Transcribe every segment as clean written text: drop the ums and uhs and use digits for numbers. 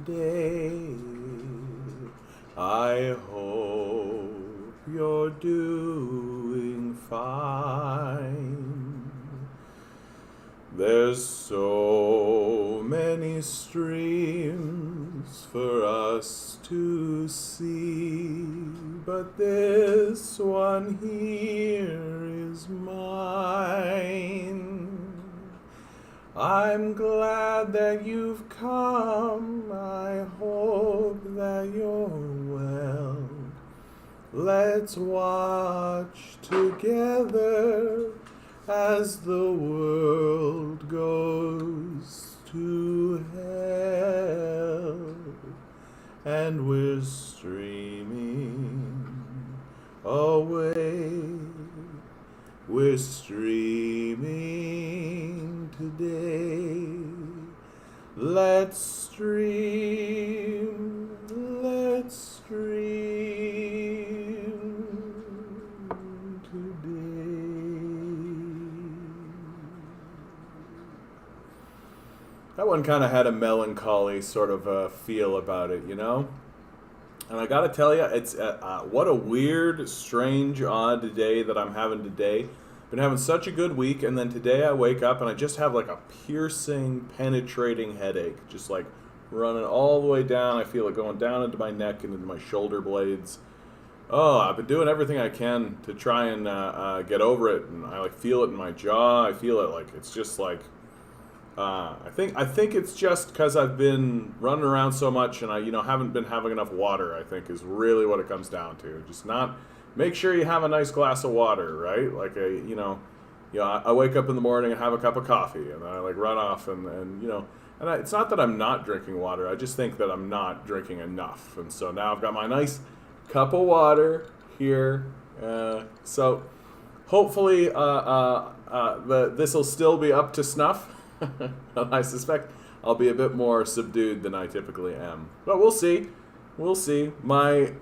today. I hope you're doing fine. There's so many streams for us to see, but this one here is mine. I'm glad that you've come. I hope that you're well. Let's watch together as the world goes to hell. And we're streaming away. We're streaming today. Let's stream today. That one kind of had a melancholy sort of feel about it, you know? And I gotta tell you, it's what a weird, strange, odd day that I'm having today. Been having such a good week, and then today I wake up and I just have like a piercing, penetrating headache, just like running all the way down. I feel it going down into my neck and into my shoulder blades. Oh, I've been doing everything I can to try and get over it, and I like feel it in my jaw. I feel it like it's just like. I think it's just because I've been running around so much and I haven't been having enough water. I think is really what it comes down to. Just not make sure you have a nice glass of water, right? Like I wake up in the morning and have a cup of coffee and then I like run off it's not that I'm not drinking water. I just think that I'm not drinking enough, and so now I've got my nice cup of water here. So hopefully this will still be up to snuff. I suspect I'll be a bit more subdued than I typically am, but we'll see. We'll see. My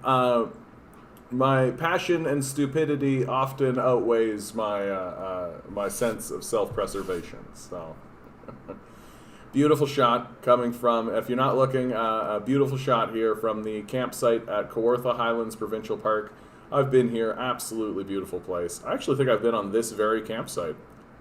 passion and stupidity often outweighs my sense of self-preservation. So, beautiful shot coming from. If you're not looking, a beautiful shot here from the campsite at Kawartha Highlands Provincial Park. I've been here. Absolutely beautiful place. I actually think I've been on this very campsite.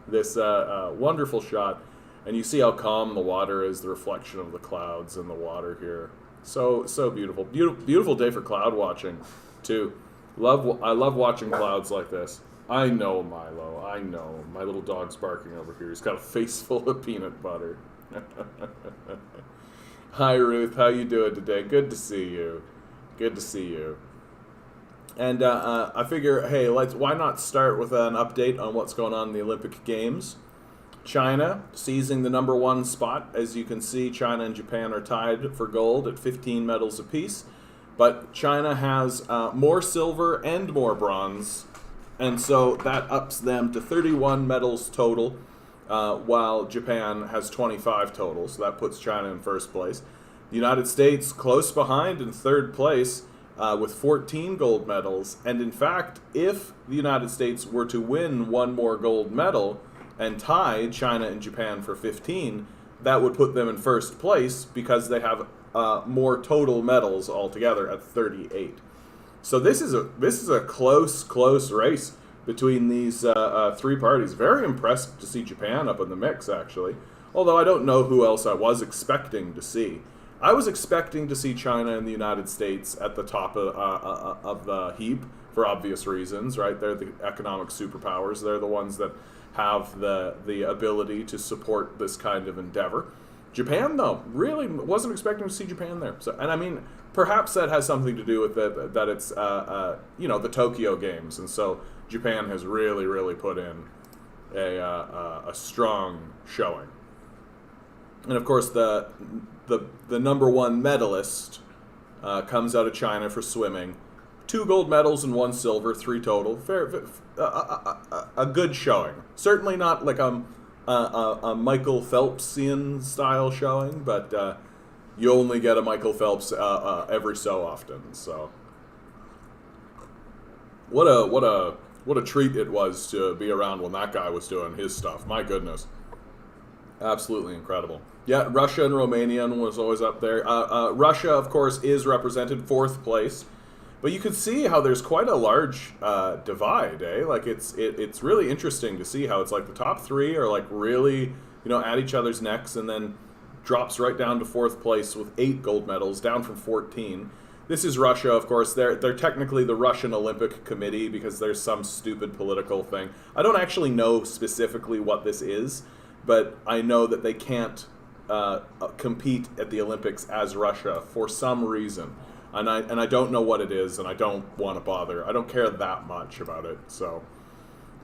This wonderful shot. And you see how calm the water is, the reflection of the clouds in the water here. So beautiful. Beautiful day for cloud watching, too. I love watching clouds like this. I know, Milo. I know. My little dog's barking over here. He's got a face full of peanut butter. Hi, Ruth. How you doing today? Good to see you. Good to see you. And I figure, hey, why not start with an update on what's going on in the Olympic Games. China seizing the number one spot. As you can see, China and Japan are tied for gold at 15 medals apiece. But China has more silver and more bronze, and so that ups them to 31 medals total, while Japan has 25 total, so that puts China in first place. The United States close behind in third place with 14 gold medals, and in fact, if the United States were to win one more gold medal, and tied China and Japan for 15, that would put them in first place because they have more total medals altogether at 38. So this is a close race between these three parties. Very impressed to see Japan up in the mix, actually. Although I don't know who else I was expecting to see. I was expecting to see China and the United States at the top of the heap for obvious reasons, right? They're the economic superpowers. They're the ones that have the ability to support this kind of endeavor. Japan, though, really wasn't expecting to see Japan there. So, and I mean, perhaps that has something to do with that it's the Tokyo Games, and so Japan has really put in a strong showing. And of course, the number one medalist comes out of China for swimming. 2 gold medals and 1 silver, 3 total. A good showing. Certainly not like a Michael Phelpsian style showing, but you only get a Michael Phelps every so often. So, what a treat it was to be around when that guy was doing his stuff. My goodness. Absolutely incredible. Yeah, Russia and Romania was always up there. Russia, of course, is represented fourth place, but you can see how there's quite a large divide, eh? Like it's really interesting to see how it's like the top three are like really at each other's necks, and then drops right down to fourth place with 8 gold medals, down from 14. This is Russia, of course. They're technically the Russian Olympic Committee because there's some stupid political thing. I don't actually know specifically what this is, but I know that they can't compete at the Olympics as Russia for some reason, and I don't know what it is, and I don't want to bother. I don't care that much about it. So,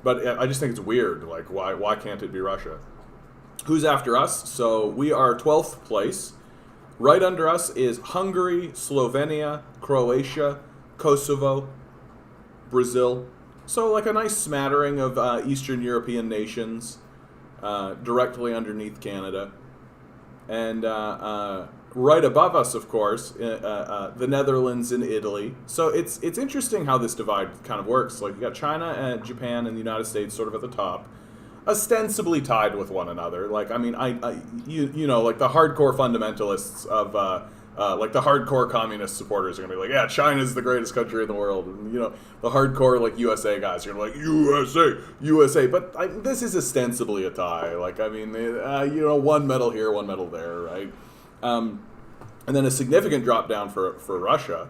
but I just think it's weird. Like, why can't it be Russia? Who's after us? So we are 12th place. Right under us is Hungary, Slovenia, Croatia, Kosovo, Brazil. So like a nice smattering of Eastern European nations directly underneath Canada. And right above us, of course, the Netherlands and Italy. So it's interesting how this divide kind of works. Like you got China and Japan and the United States sort of at the top, ostensibly tied with one another. Like, I mean, like the hardcore fundamentalists of, like the hardcore communist supporters are gonna be like, yeah, China's the greatest country in the world. And, the hardcore like USA guys are gonna be like, USA, USA. But this is ostensibly a tie. Like, I mean, one medal here, one medal there, right? And then a significant drop down for Russia.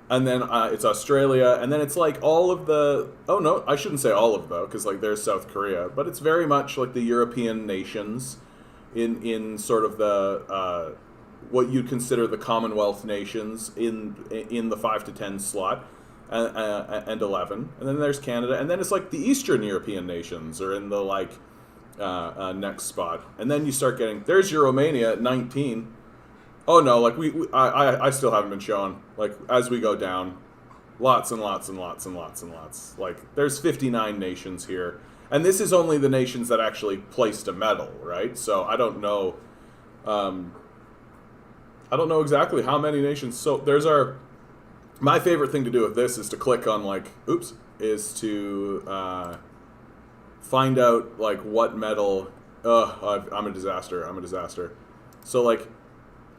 And then it's Australia, and then it's like all of the... Oh, no, I shouldn't say all of, though, because like there's South Korea. But it's very much like the European nations in sort of the... what you'd consider the Commonwealth nations in the 5 to 10 slot, and 11. And then there's Canada. And then it's like the Eastern European nations are in the like next spot. And then you start getting... There's your Romania at 19. Oh no, like I still haven't been shown. Like as we go down, lots and lots and lots and lots and lots. Like there's 59 nations here, and this is only the nations that actually placed a medal, right? So I don't know. I don't know exactly how many nations. So there's my favorite thing to do with this is to click on is to find out like what medal. I'm a disaster. So like.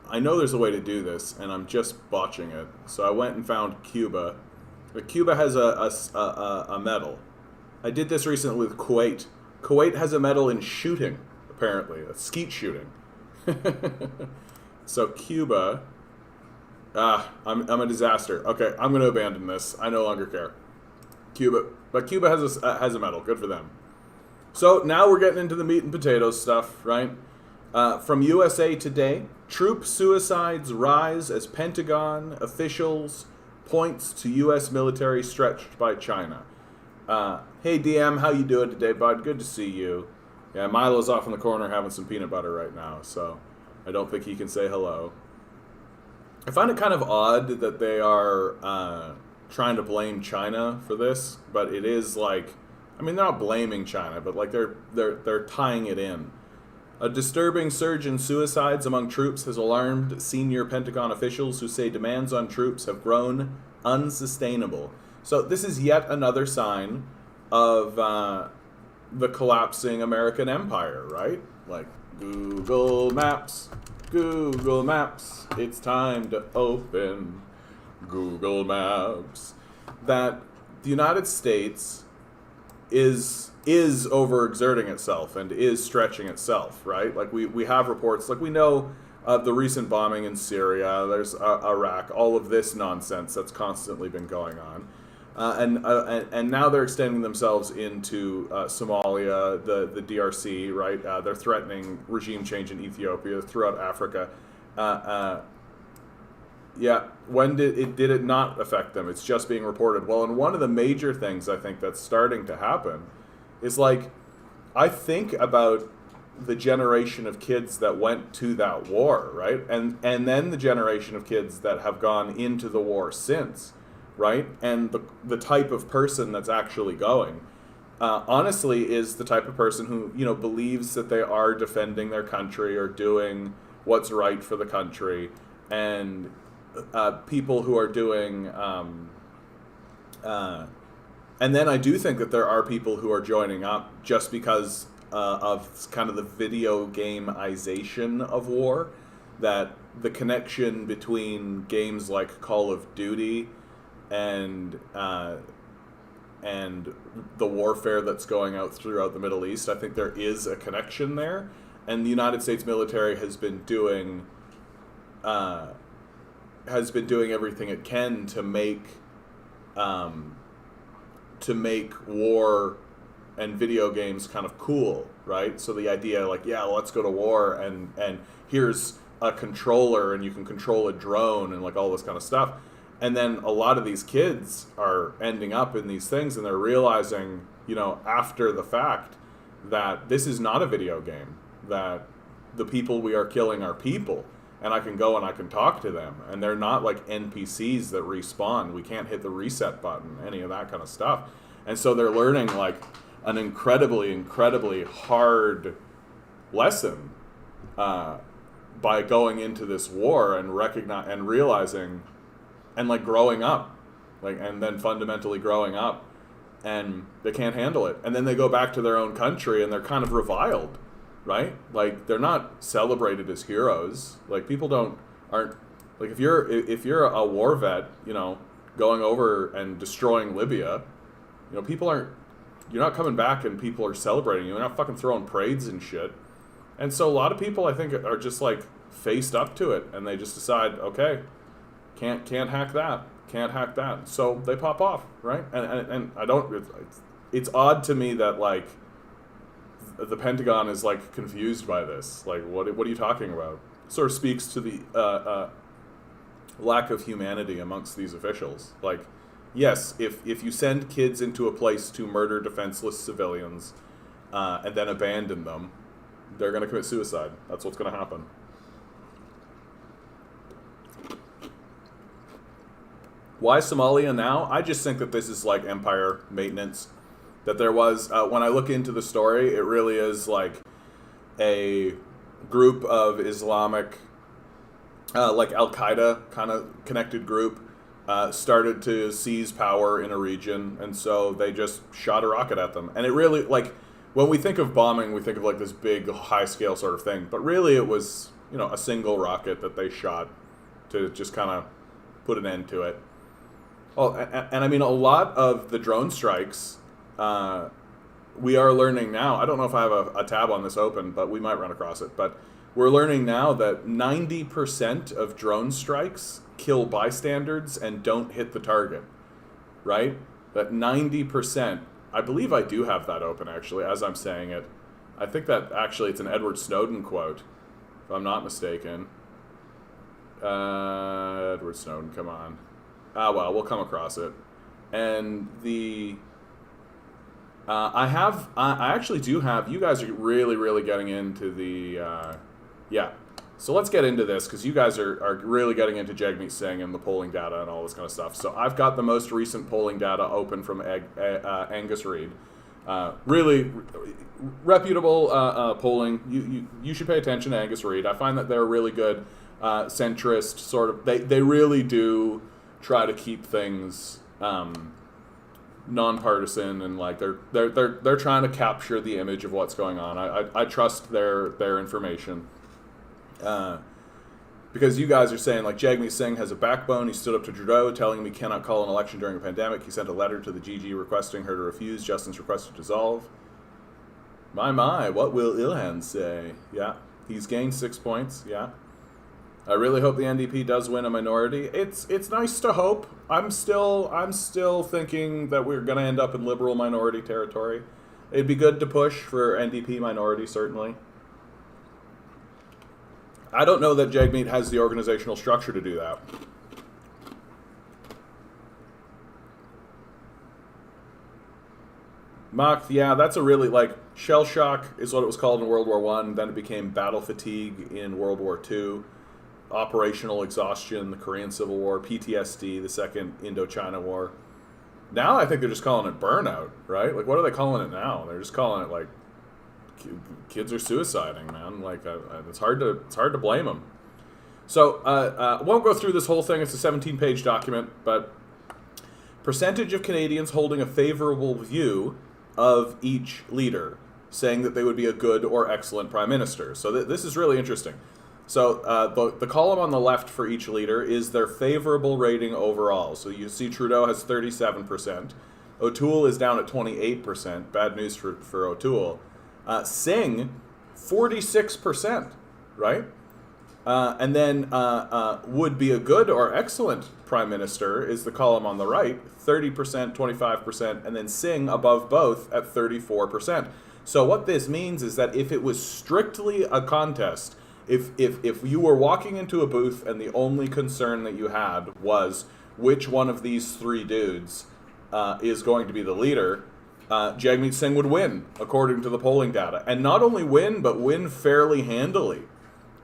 I know there's a way to do this, and I'm just botching it. So I went and found Cuba. But Cuba has a medal. I did this recently with Kuwait. Kuwait has a medal in shooting, apparently, skeet shooting. So Cuba, I'm a disaster. Okay, I'm going to abandon this. I no longer care. But Cuba has a medal. Good for them. So now we're getting into the meat and potatoes stuff, right? From USA Today, troop suicides rise as Pentagon officials points to U.S. military stretched by China. Hey DM, how you doing today, bud? Good to see you. Yeah, Milo's off in the corner having some peanut butter right now, so I don't think he can say hello. I find it kind of odd that they are trying to blame China for this, but it is like, I mean, they're not blaming China, but like they're tying it in. A disturbing surge in suicides among troops has alarmed senior Pentagon officials who say demands on troops have grown unsustainable. So this is yet another sign of the collapsing American empire, right? Like Google Maps, it's time to open Google Maps. That the United States is overexerting itself and is stretching itself, right? Like we have reports, like we know the recent bombing in Syria, there's Iraq, all of this nonsense that's constantly been going on. And now they're extending themselves into Somalia, the DRC, right? They're threatening regime change in Ethiopia, throughout Africa. Yeah, when did it not affect them? It's just being reported. Well, and one of the major things I think that's starting to happen is like, I think about the generation of kids that went to that war, right? And then the generation of kids that have gone into the war since, right? And the type of person that's actually going, honestly, is the type of person who, believes that they are defending their country or doing what's right for the country, and people who are doing... and then I do think that there are people who are joining up just because of kind of the video gameization of war, that the connection between games like Call of Duty and the warfare that's going out throughout the Middle East, I think there is a connection there, and the United States military has been doing everything it can to make war and video games kind of cool, right? So the idea, like, yeah, let's go to war, and here's a controller, and you can control a drone, and like all this kind of stuff. And then a lot of these kids are ending up in these things, and they're realizing, after the fact, that this is not a video game, that the people we are killing are people, and I can go and I can talk to them, and they're not like NPCs that respawn. We can't hit the reset button, any of that kind of stuff. And so they're learning like an incredibly, incredibly hard lesson by going into this war and realizing, and like growing up, and then fundamentally growing up, and they can't handle it. And then they go back to their own country and they're kind of reviled, right? Like, they're not celebrated as heroes. Like, people aren't like, if you're a war vet, going over and destroying Libya, you're not coming back and people are celebrating you. They're not fucking throwing parades and shit. And so a lot of people, I think, are just like faced up to it, and they just decide, okay, can't hack that. So they pop off, right? And I don't. It's odd to me that like the Pentagon is like confused by this. Like, what are you talking about? Sort of speaks to the lack of humanity amongst these officials. Like, yes, if you send kids into a place to murder defenseless civilians and then abandon them, they're going to commit suicide. That's what's going to happen. Why Somalia now? I just think that this is like empire maintenance. That there was, when I look into the story, it really is like a group of Islamic, like Al-Qaeda kind of connected group, started to seize power in a region, and so they just shot a rocket at them. And it really, like, when we think of bombing, we think of like this big, high-scale sort of thing. But really it was, a single rocket that they shot to just kind of put an end to it. Oh, and I mean, a lot of the drone strikes, we are learning now. I don't know if I have a tab on this open, but we might run across it. But we're learning now that 90% of drone strikes kill bystanders and don't hit the target, right? That 90%. I believe I do have that open, actually, as I'm saying it. I think that, actually, it's an Edward Snowden quote, if I'm not mistaken. Edward Snowden, come on. Well, we'll come across it. And I actually do have, you guys are really, really getting into the, yeah. So let's get into this, because you guys are really getting into Jagmeet Singh and the polling data and all this kind of stuff. So I've got the most recent polling data open from Angus Reid. Really reputable polling. You should pay attention to Angus Reid. I find that they're really good centrist sort of. They really do try to keep things nonpartisan, and like they're trying to capture the image of what's going on. I trust their information. Because you guys are saying, like, Jagmeet Singh has a backbone. He stood up to Trudeau, telling him he cannot call an election during a pandemic. He sent a letter to the GG requesting her to refuse Justin's request to dissolve. My, what will Ilhan say? Yeah, he's gained 6 points. Yeah, I really hope the NDP does win a minority. It's nice to hope. I'm still thinking that we're gonna end up in liberal minority territory. It'd be good to push for NDP minority, certainly. I don't know that Jagmeet has the organizational structure to do that. Mach, yeah, that's a really, like, shell shock is what it was called in World War I. Then it became battle fatigue in World War II. Operational exhaustion, the Korean Civil War, PTSD, the Second Indochina War. Now I think they're just calling it burnout, right? Like, what are they calling it now? They're just calling it, like, kids are suiciding, man. Like, it's hard to blame them. So, won't go through this whole thing. It's a 17-page document, but percentage of Canadians holding a favorable view of each leader. saying that they would be a good or excellent prime minister. So this is really interesting. So the column on the left for each leader is their favorable rating overall. So you see Trudeau has 37%. O'Toole is down at 28%. Bad news for O'Toole. Singh, 46%, right? And then would be a good or excellent prime minister is the column on the right, 30%, 25%, and then Singh above both at 34%. So what this means is that if it was strictly a contest, if you were walking into a booth and the only concern that you had was which one of these three dudes is going to be the leader, Jagmeet Singh would win, according to the polling data. And not only win, but win fairly handily.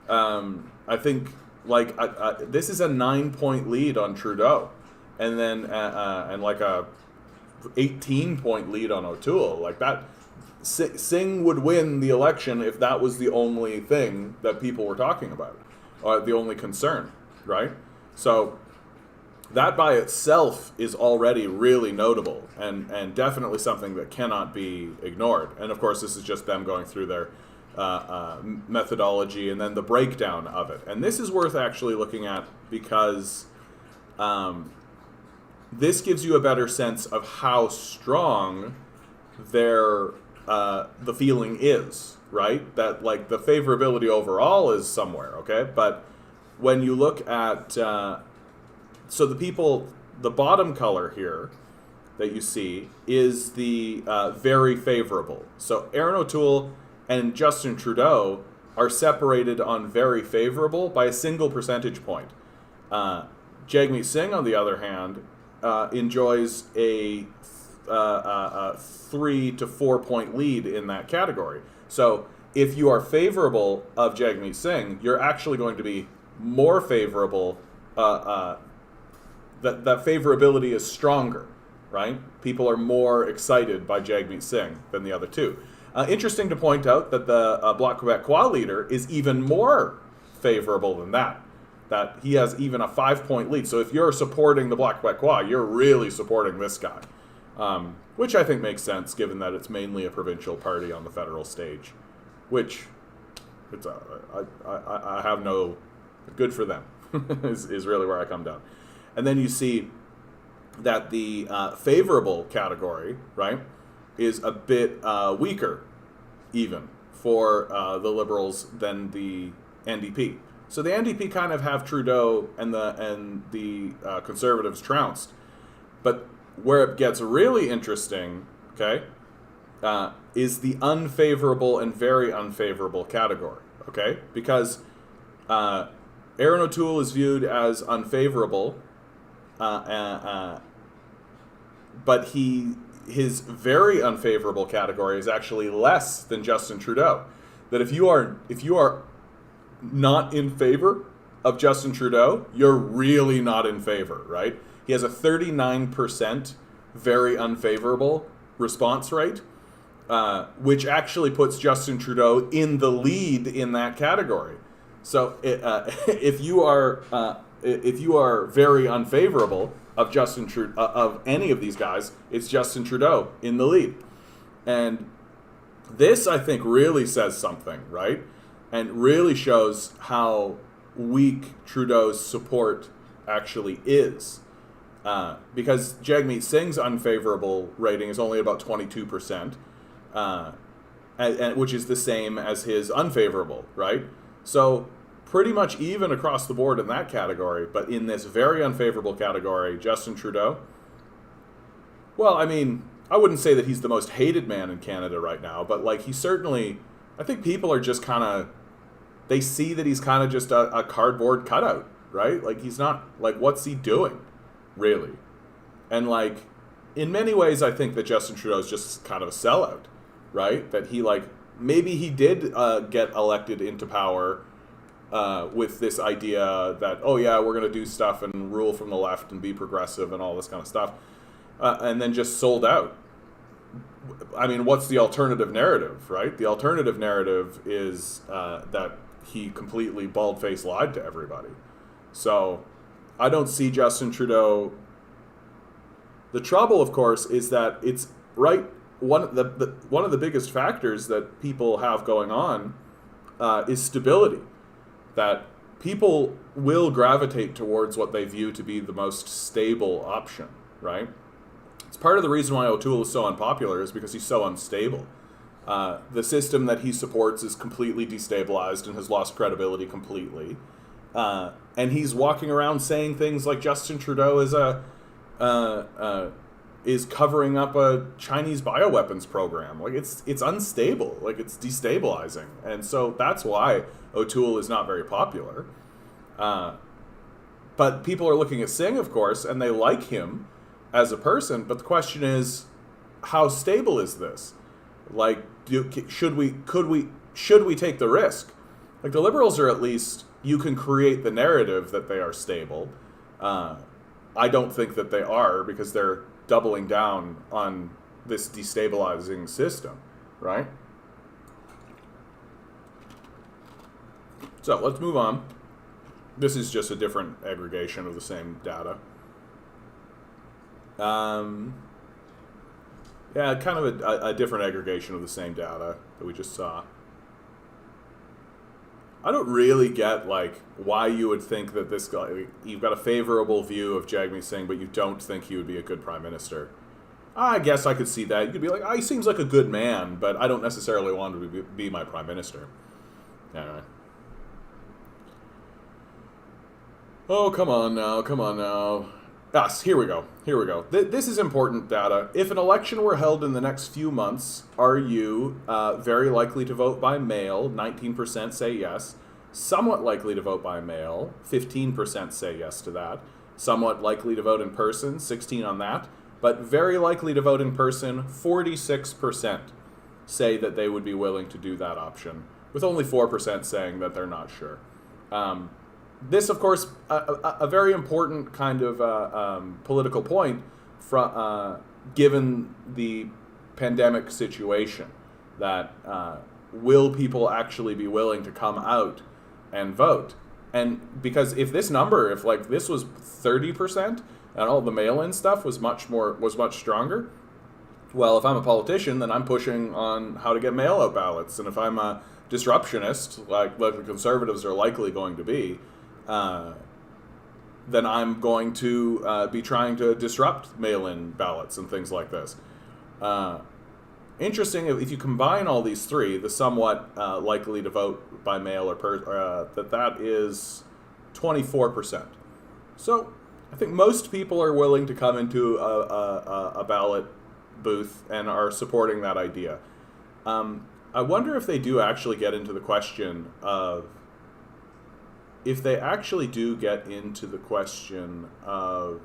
I think, this is a 9-point lead on Trudeau. And then, and like a 18-point lead on O'Toole. Like that, Singh would win the election if that was the only thing that people were talking about. Or the only concern, right? So that by itself is already really notable and definitely something that cannot be ignored. And of course, this is just them going through their methodology and then the breakdown of it. And this is worth actually looking at because this gives you a better sense of how strong the feeling is, right? That like the favorability overall is somewhere, okay? But when you look at so the bottom color here that you see is the very favorable. So Aaron O'Toole and Justin Trudeau are separated on very favorable by a single percentage point. Jagmeet Singh, on the other hand, enjoys a 3 to 4 point lead in that category. So if you are favorable of Jagmeet Singh, you're actually going to be more favorable. That favorability is stronger, right? People are more excited by Jagmeet Singh than the other two. Interesting to point out that the Bloc Québécois leader is even more favorable than that. That he has even a 5-point lead. So if you're supporting the Bloc Québécois, you're really supporting this guy. Which I think makes sense, given that it's mainly a provincial party on the federal stage. Which, I have no... Good for them, is really where I come down. And then you see that the favorable category, right, is a bit weaker, even, for the Liberals than the NDP. So the NDP kind of have Trudeau and the Conservatives trounced. But where it gets really interesting, okay, is the unfavorable and very unfavorable category, okay? Because Aaron O'Toole is viewed as unfavorable, but his very unfavorable category is actually less than Justin Trudeau. That if you are not in favor of Justin Trudeau, you're really not in favor, right? He has a 39% very unfavorable response rate, which actually puts Justin Trudeau in the lead in that category. So if you are very unfavorable of Justin Trudeau, of any of these guys, it's Justin Trudeau in the lead. And this, I think, really says something, right? And really shows how weak Trudeau's support actually is. Because Jagmeet Singh's unfavorable rating is only about 22%, which is the same as his unfavorable, right? So pretty much even across the board in that category, but in this very unfavorable category, Justin Trudeau, well, I mean, I wouldn't say that he's the most hated man in Canada right now, but like he certainly, I think people are just kind of, they see that he's kind of just a cardboard cutout, right? Like he's not, like what's he doing, really? And like, in many ways, I think that Justin Trudeau is just kind of a sellout, right? That he like, maybe he did get elected into power with this idea that, oh yeah, we're going to do stuff and rule from the left and be progressive and all this kind of stuff, and then just sold out. I mean, what's the alternative narrative, right? The alternative narrative is that he completely bald-faced lied to everybody. So I don't see Justin Trudeau. The trouble, of course, is that it's right one of the biggest factors that people have going on is stability. That people will gravitate towards what they view to be the most stable option, right? It's part of the reason why O'Toole is so unpopular is because he's so unstable. The system that he supports is completely destabilized and has lost credibility completely. And he's walking around saying things like Justin Trudeau is covering up a Chinese bioweapons program. Like it's unstable. Like it's destabilizing. And so that's why O'Toole is not very popular. But people are looking at Singh, of course, and they like him as a person. But the question is, how stable is this? Like, should we take the risk? Like the Liberals are, at least you can create the narrative that they are stable. I don't think that they are, because they're doubling down on this destabilizing system, right? So let's move on. This is just a different aggregation of the same data. Yeah, kind of a different aggregation of the same data that we just saw. I don't really get, like, why you would think that this guy, you've got a favorable view of Jagmeet Singh, but you don't think he would be a good prime minister. I guess I could see that. You could be like, he seems like a good man, but I don't necessarily want him to be my prime minister. Anyway. Oh, come on now. Yes, here we go. This is important data. If an election were held in the next few months, are you very likely to vote by mail? 19% say yes. Somewhat likely to vote by mail. 15% say yes to that. Somewhat likely to vote in person. 16 on that. But very likely to vote in person. 46% say that they would be willing to do that option, with only 4% saying that they're not sure. This, of course, a very important kind of political point, given the pandemic situation, that will people actually be willing to come out and vote? And because if this number, if like this was 30% and all the mail-in stuff was much stronger, well, if I'm a politician, then I'm pushing on how to get mail-out ballots. And if I'm a disruptionist, like the Conservatives are likely going to be, then I'm going to be trying to disrupt mail-in ballots and things like this. Interesting, if you combine all these three, the somewhat likely to vote by mail or that is 24%. So I think most people are willing to come into a ballot booth and are supporting that idea. I wonder if they do actually get into the question of, if they actually do get into the question of,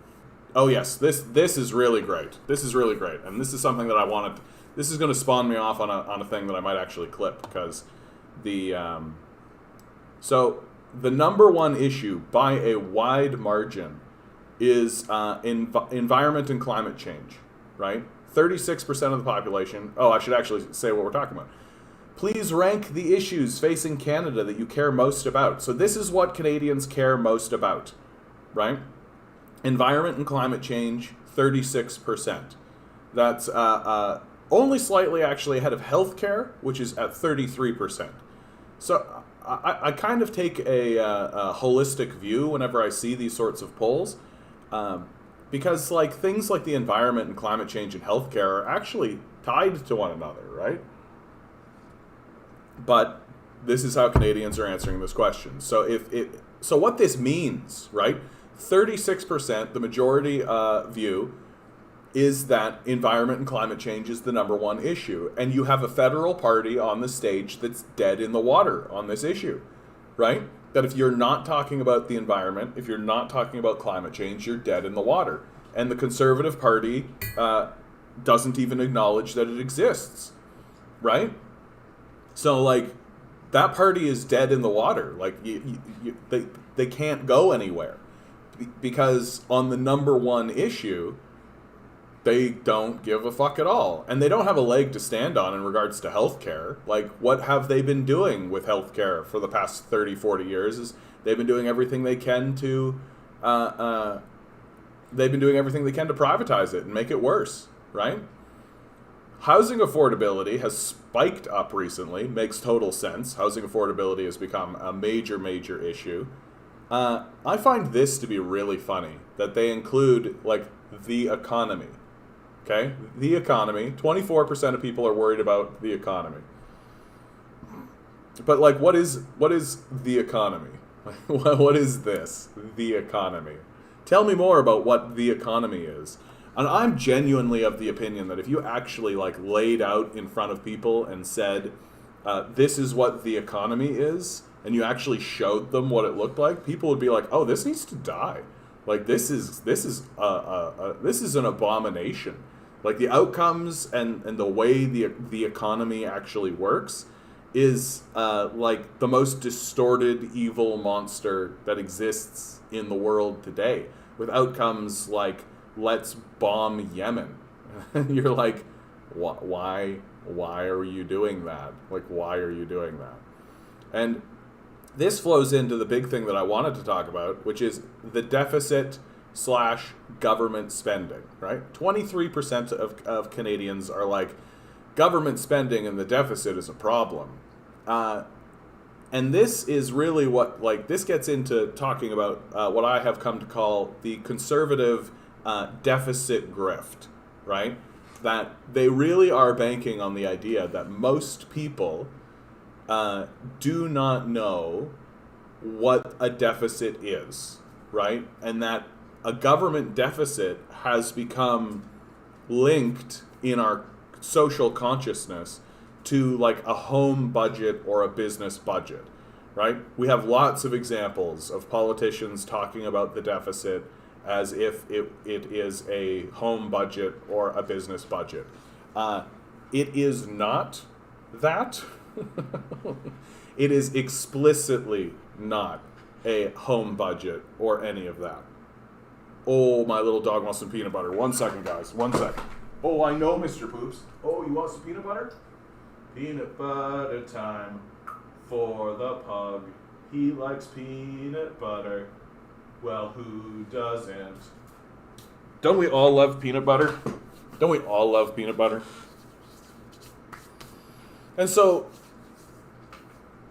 oh yes, this is really great. This is really great, and this is something that I wanted. This is going to spawn me off on a thing that I might actually clip, because so the number one issue by a wide margin is environment and climate change, right? 36% of the population. Oh, I should actually say what we're talking about. Please rank the issues facing Canada that you care most about. So this is what Canadians care most about, right? Environment and climate change, 36%. That's only slightly actually ahead of healthcare, which is at 33%. So I kind of take a holistic view whenever I see these sorts of polls, because like things like the environment and climate change and healthcare are actually tied to one another, right? But this is how Canadians are answering this question. So so what this means, right? 36%, the majority view, is that environment and climate change is the number one issue. And you have a federal party on the stage that's dead in the water on this issue, right? That if you're not talking about the environment, if you're not talking about climate change, you're dead in the water. And the Conservative Party doesn't even acknowledge that it exists, right? So, like, that party is dead in the water. Like, they can't go anywhere. Because on the number one issue, they don't give a fuck at all. And they don't have a leg to stand on in regards to healthcare. Like, what have they been doing with healthcare for the past 30, 40 years? Is they've been doing everything they can to privatize it and make it worse, right? Housing affordability has spiked up recently. Makes total sense. Housing affordability has become a major, major issue. I find this to be really funny, that they include, like, the economy. Okay? The economy. 24% of people are worried about the economy. But, like, what is the economy? What is this? The economy. Tell me more about what the economy is. And I'm genuinely of the opinion that if you actually, like, laid out in front of people and said, this is what the economy is, and you actually showed them what it looked like, people would be like, oh, this needs to die. Like, this is an abomination. Like, the outcomes and the way the economy actually works is like the most distorted evil monster that exists in the world today, with outcomes like, let's bomb Yemen. And you're like, why are you doing that? Like, why are you doing that? And this flows into the big thing that I wanted to talk about, which is the deficit / government spending, right? 23% of Canadians are like, government spending and the deficit is a problem. And this is really what, like, this gets into talking about what I have come to call the conservative deficit grift, right? That they really are banking on the idea that most people do not know what a deficit is, right? And that a government deficit has become linked in our social consciousness to, like, a home budget or a business budget, right? We have lots of examples of politicians talking about the deficit as if it is a home budget or a business budget. It is not that. It is explicitly not a home budget or any of that. Oh, my little dog wants some peanut butter. 1 second, guys. 1 second. Oh, I know, Mr. Poops. Oh, you want some peanut butter? Peanut butter time for the pug. He likes peanut butter. Well, who doesn't? Don't we all love peanut butter? Don't we all love peanut butter? And so,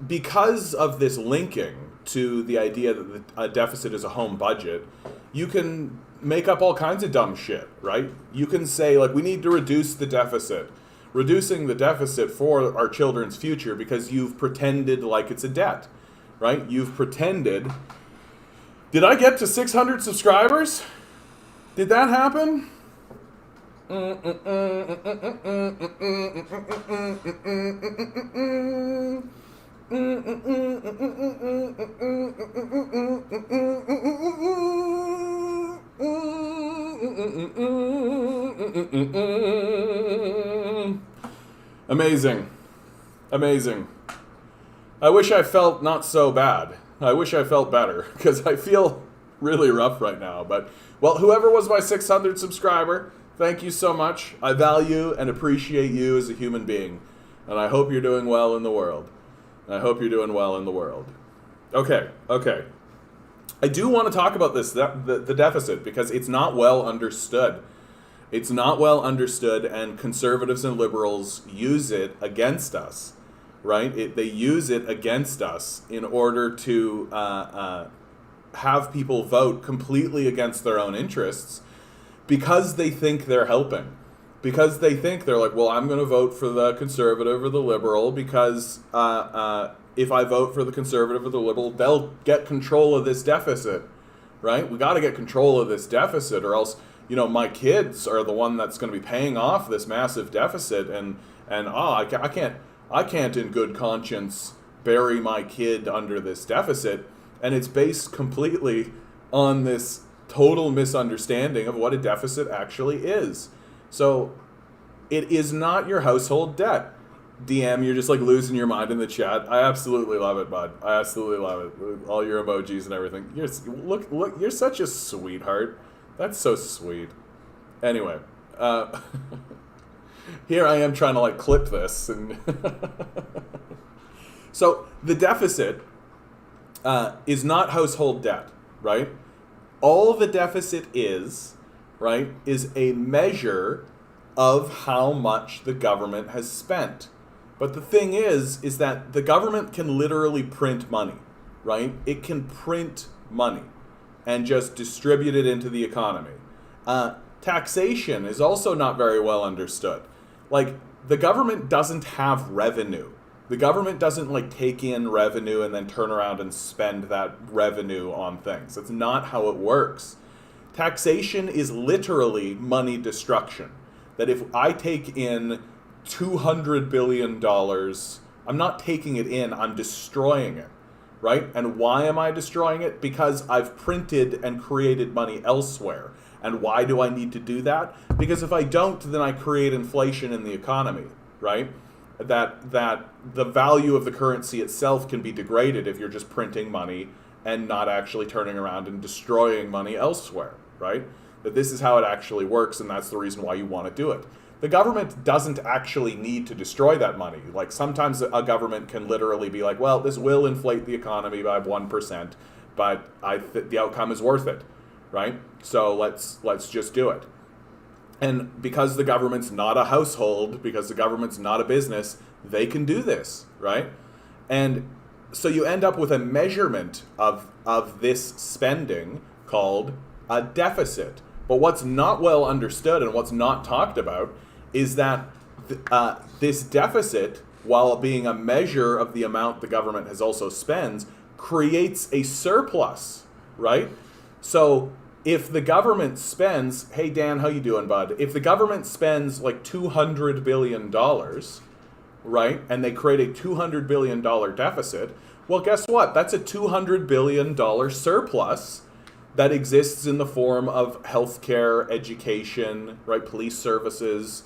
because of this linking to the idea that a deficit is a home budget, you can make up all kinds of dumb shit, right? You can say, like, we need to reduce the deficit. Reducing the deficit for our children's future because you've pretended like it's a debt, right? You've pretended. Did I get to 600 subscribers? Did that happen? Amazing. Amazing. I wish I felt not so bad. I wish I felt better, because I feel really rough right now. But, well, whoever was my 600 subscriber, thank you so much. I value and appreciate you as a human being. And I hope you're doing well in the world. I hope you're doing well in the world. Okay. I do want to talk about this, the deficit, because it's not well understood. It's not well understood, and conservatives and liberals use it against us, right? They use it against us in order to have people vote completely against their own interests because they think they're helping. Because they think they're like, well, I'm going to vote for the conservative or the liberal because if I vote for the conservative or the liberal, they'll get control of this deficit, right? We got to get control of this deficit, or else, you know, my kids are the one that's going to be paying off this massive deficit, and I can't in good conscience bury my kid under this deficit. And it's based completely on this total misunderstanding of what a deficit actually is. So it is not your household debt. DM, you're just like losing your mind in the chat. I absolutely love it, bud. I absolutely love it. All your emojis and everything. Look, you're such a sweetheart. That's so sweet. Anyway, here I am trying to like clip this. And so the deficit is not household debt, right? All the deficit is, right, is a measure of how much the government has spent. But the thing is that the government can literally print money, right? It can print money and just distribute it into the economy. Taxation is also not very well understood. Like, the government doesn't have revenue. The government doesn't like take in revenue and then turn around and spend that revenue on things. That's not how it works. Taxation is literally money destruction. That if I take in $200 billion, I'm not taking it in, I'm destroying it, right? And why am I destroying it? Because I've printed and created money elsewhere. And why do I need to do that? Because if I don't, then I create inflation in the economy, right? That the value of the currency itself can be degraded if you're just printing money and not actually turning around and destroying money elsewhere, right? That this is how it actually works, and that's the reason why you want to do it. The government doesn't actually need to destroy that money. Like, sometimes a government can literally be like, well, this will inflate the economy by 1%, but the outcome is worth it, right? So let's just do it. And because the government's not a household, because the government's not a business, they can do this, right? And so you end up with a measurement of this spending called a deficit. But what's not well understood and what's not talked about is that this deficit, while being a measure of the amount the government has also spends, creates a surplus, right? So if the government spends, hey Dan, how you doing, bud? If the government spends like $200 billion, right, and they create a $200 billion deficit, well, guess what? That's a $200 billion surplus that exists in the form of healthcare, education, right, police services,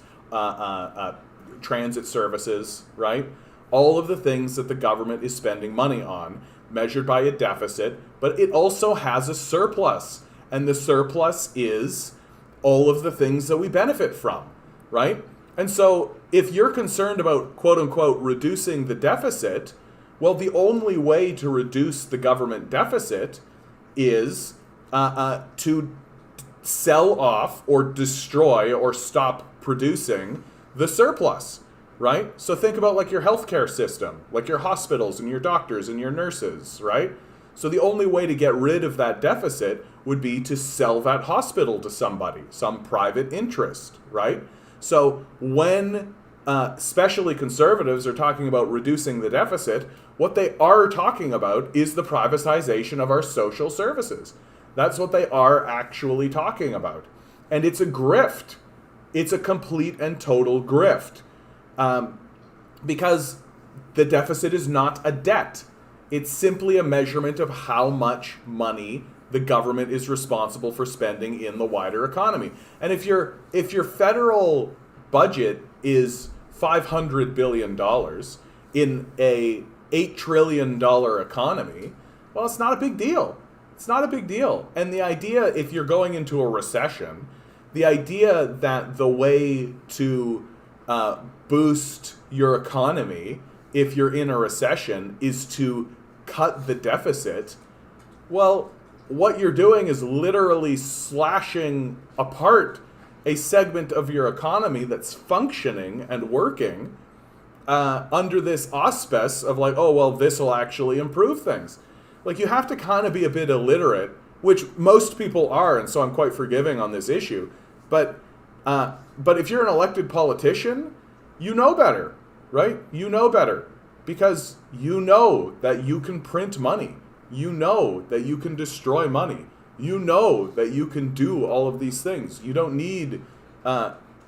transit services, right? All of the things that the government is spending money on, measured by a deficit, but it also has a surplus. And the surplus is all of the things that we benefit from, right? And so if you're concerned about, quote unquote, reducing the deficit, well, the only way to reduce the government deficit is to sell off or destroy or stop producing the surplus, right? So think about like your healthcare system, like your hospitals and your doctors and your nurses, right? So the only way to get rid of that deficit would be to sell that hospital to somebody, some private interest, right? So when especially conservatives are talking about reducing the deficit, what they are talking about is the privatization of our social services. That's what they are actually talking about. And it's a grift. It's a complete and total grift. Because the deficit is not a debt. It's simply a measurement of how much money the government is responsible for spending in the wider economy. And if your federal budget is $500 billion in a $8 trillion economy, well, it's not a big deal. It's not a big deal. And the idea, if you're going into a recession, the idea that the way to boost your economy if you're in a recession is to cut the deficit, well, what you're doing is literally slashing apart a segment of your economy that's functioning and working under this auspice of like, oh, well, this will actually improve things. Like, you have to kind of be a bit illiterate, which most people are, and so I'm quite forgiving on this issue. But if you're an elected politician, you know better, right? You know better. Because you know that you can print money. You know that you can destroy money. You know that you can do all of these things. You don't need,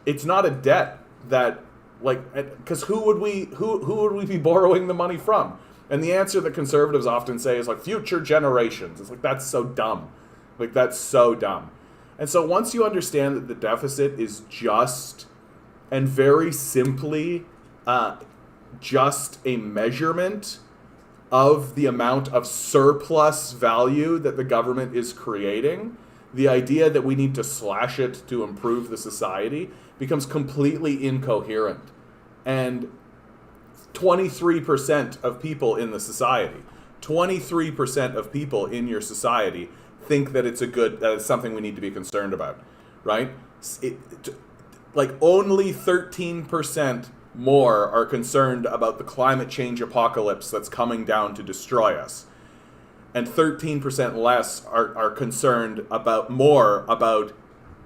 it's not a debt that, like, because who would we be borrowing the money from? And the answer that conservatives often say is like future generations. It's like, that's so dumb. Like, that's so dumb. And so once you understand that the deficit is just and very simply just a measurement of the amount of surplus value that the government is creating, the idea that we need to slash it to improve the society becomes completely incoherent. And 23% of people in the society, 23% of people in your society think that it's something we need to be concerned about, right? like only 13% more are concerned about the climate change apocalypse that's coming down to destroy us. And 13% less are concerned more about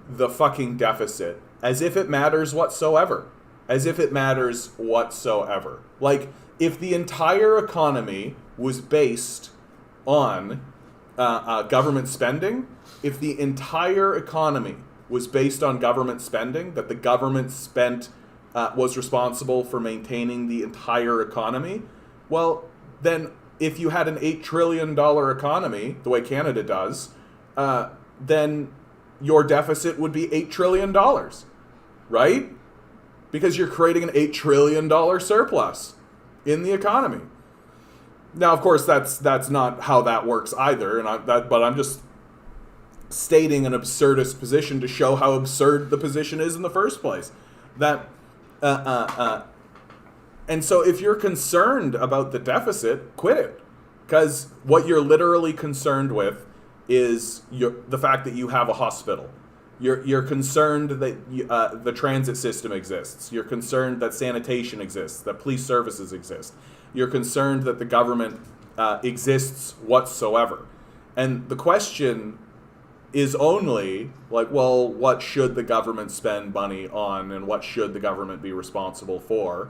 the fucking deficit. As if it matters whatsoever. As if it matters whatsoever. Like, if the entire economy was based on government spending, if the entire economy was based on government spending, that the government was responsible for maintaining the entire economy, well, then if you had an $8 trillion economy, the way Canada does, then your deficit would be $8 trillion, right? Because you're creating an $8 trillion surplus in the economy. Now, of course, that's not how that works either, but I'm just stating an absurdist position to show how absurd the position is in the first place. And so if you're concerned about the deficit, quit it. Because what you're literally concerned with is the fact that you have a hospital. You're concerned that the transit system exists. You're concerned that sanitation exists, that police services exist. You're concerned that the government exists whatsoever. And the question is only, like, well, what should the government spend money on and what should the government be responsible for?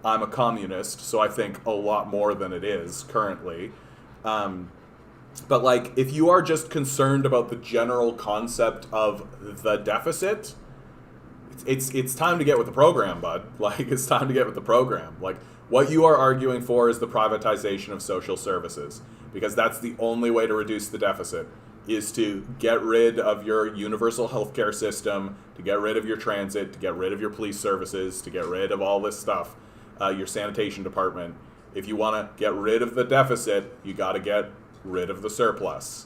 I'm a communist, so I think a lot more than it is currently. But, like, if you are just concerned about the general concept of the deficit, it's time to get with the program, bud. Like, it's time to get with the program. Like, what you are arguing for is the privatization of social services, because that's the only way to reduce the deficit, is to get rid of your universal healthcare system, to get rid of your transit, to get rid of your police services, to get rid of all this stuff, your sanitation department. If you want to get rid of the deficit, you got to get rid of the surplus.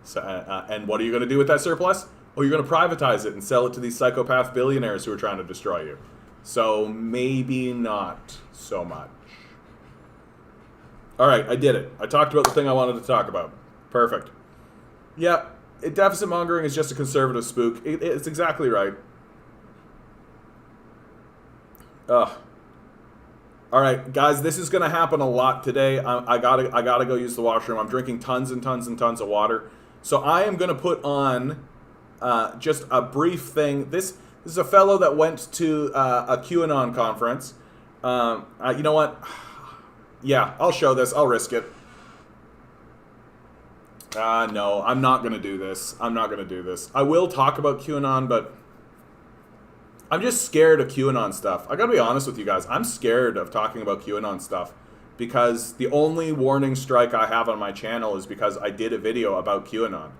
So, and what are you going to do with that surplus? Oh, you're going to privatize it and sell it to these psychopath billionaires who are trying to destroy you. So maybe not so much. All right, I did it. I talked about the thing I wanted to talk about. Perfect. Yeah, deficit mongering is just a conservative spook. It's exactly right. Ugh. All right, guys, this is going to happen a lot today. I gotta go use the washroom. I'm drinking tons and tons and tons of water. So I am going to put on just a brief thing. This is a fellow that went to a QAnon conference. You know what? Yeah, I'll show this. I'll risk it. No, I'm not going to do this. I'm not going to do this. I will talk about QAnon, but I'm just scared of QAnon stuff. I got to be honest with you guys. I'm scared of talking about QAnon stuff because the only warning strike I have on my channel is because I did a video about QAnon.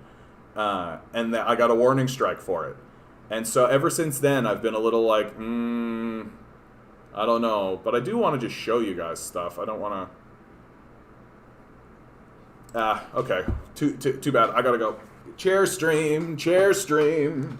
And I got a warning strike for it. And so ever since then, I've been a little like, I don't know. But I do want to just show you guys stuff. I don't want to... okay. Too bad. I gotta go. Chair stream.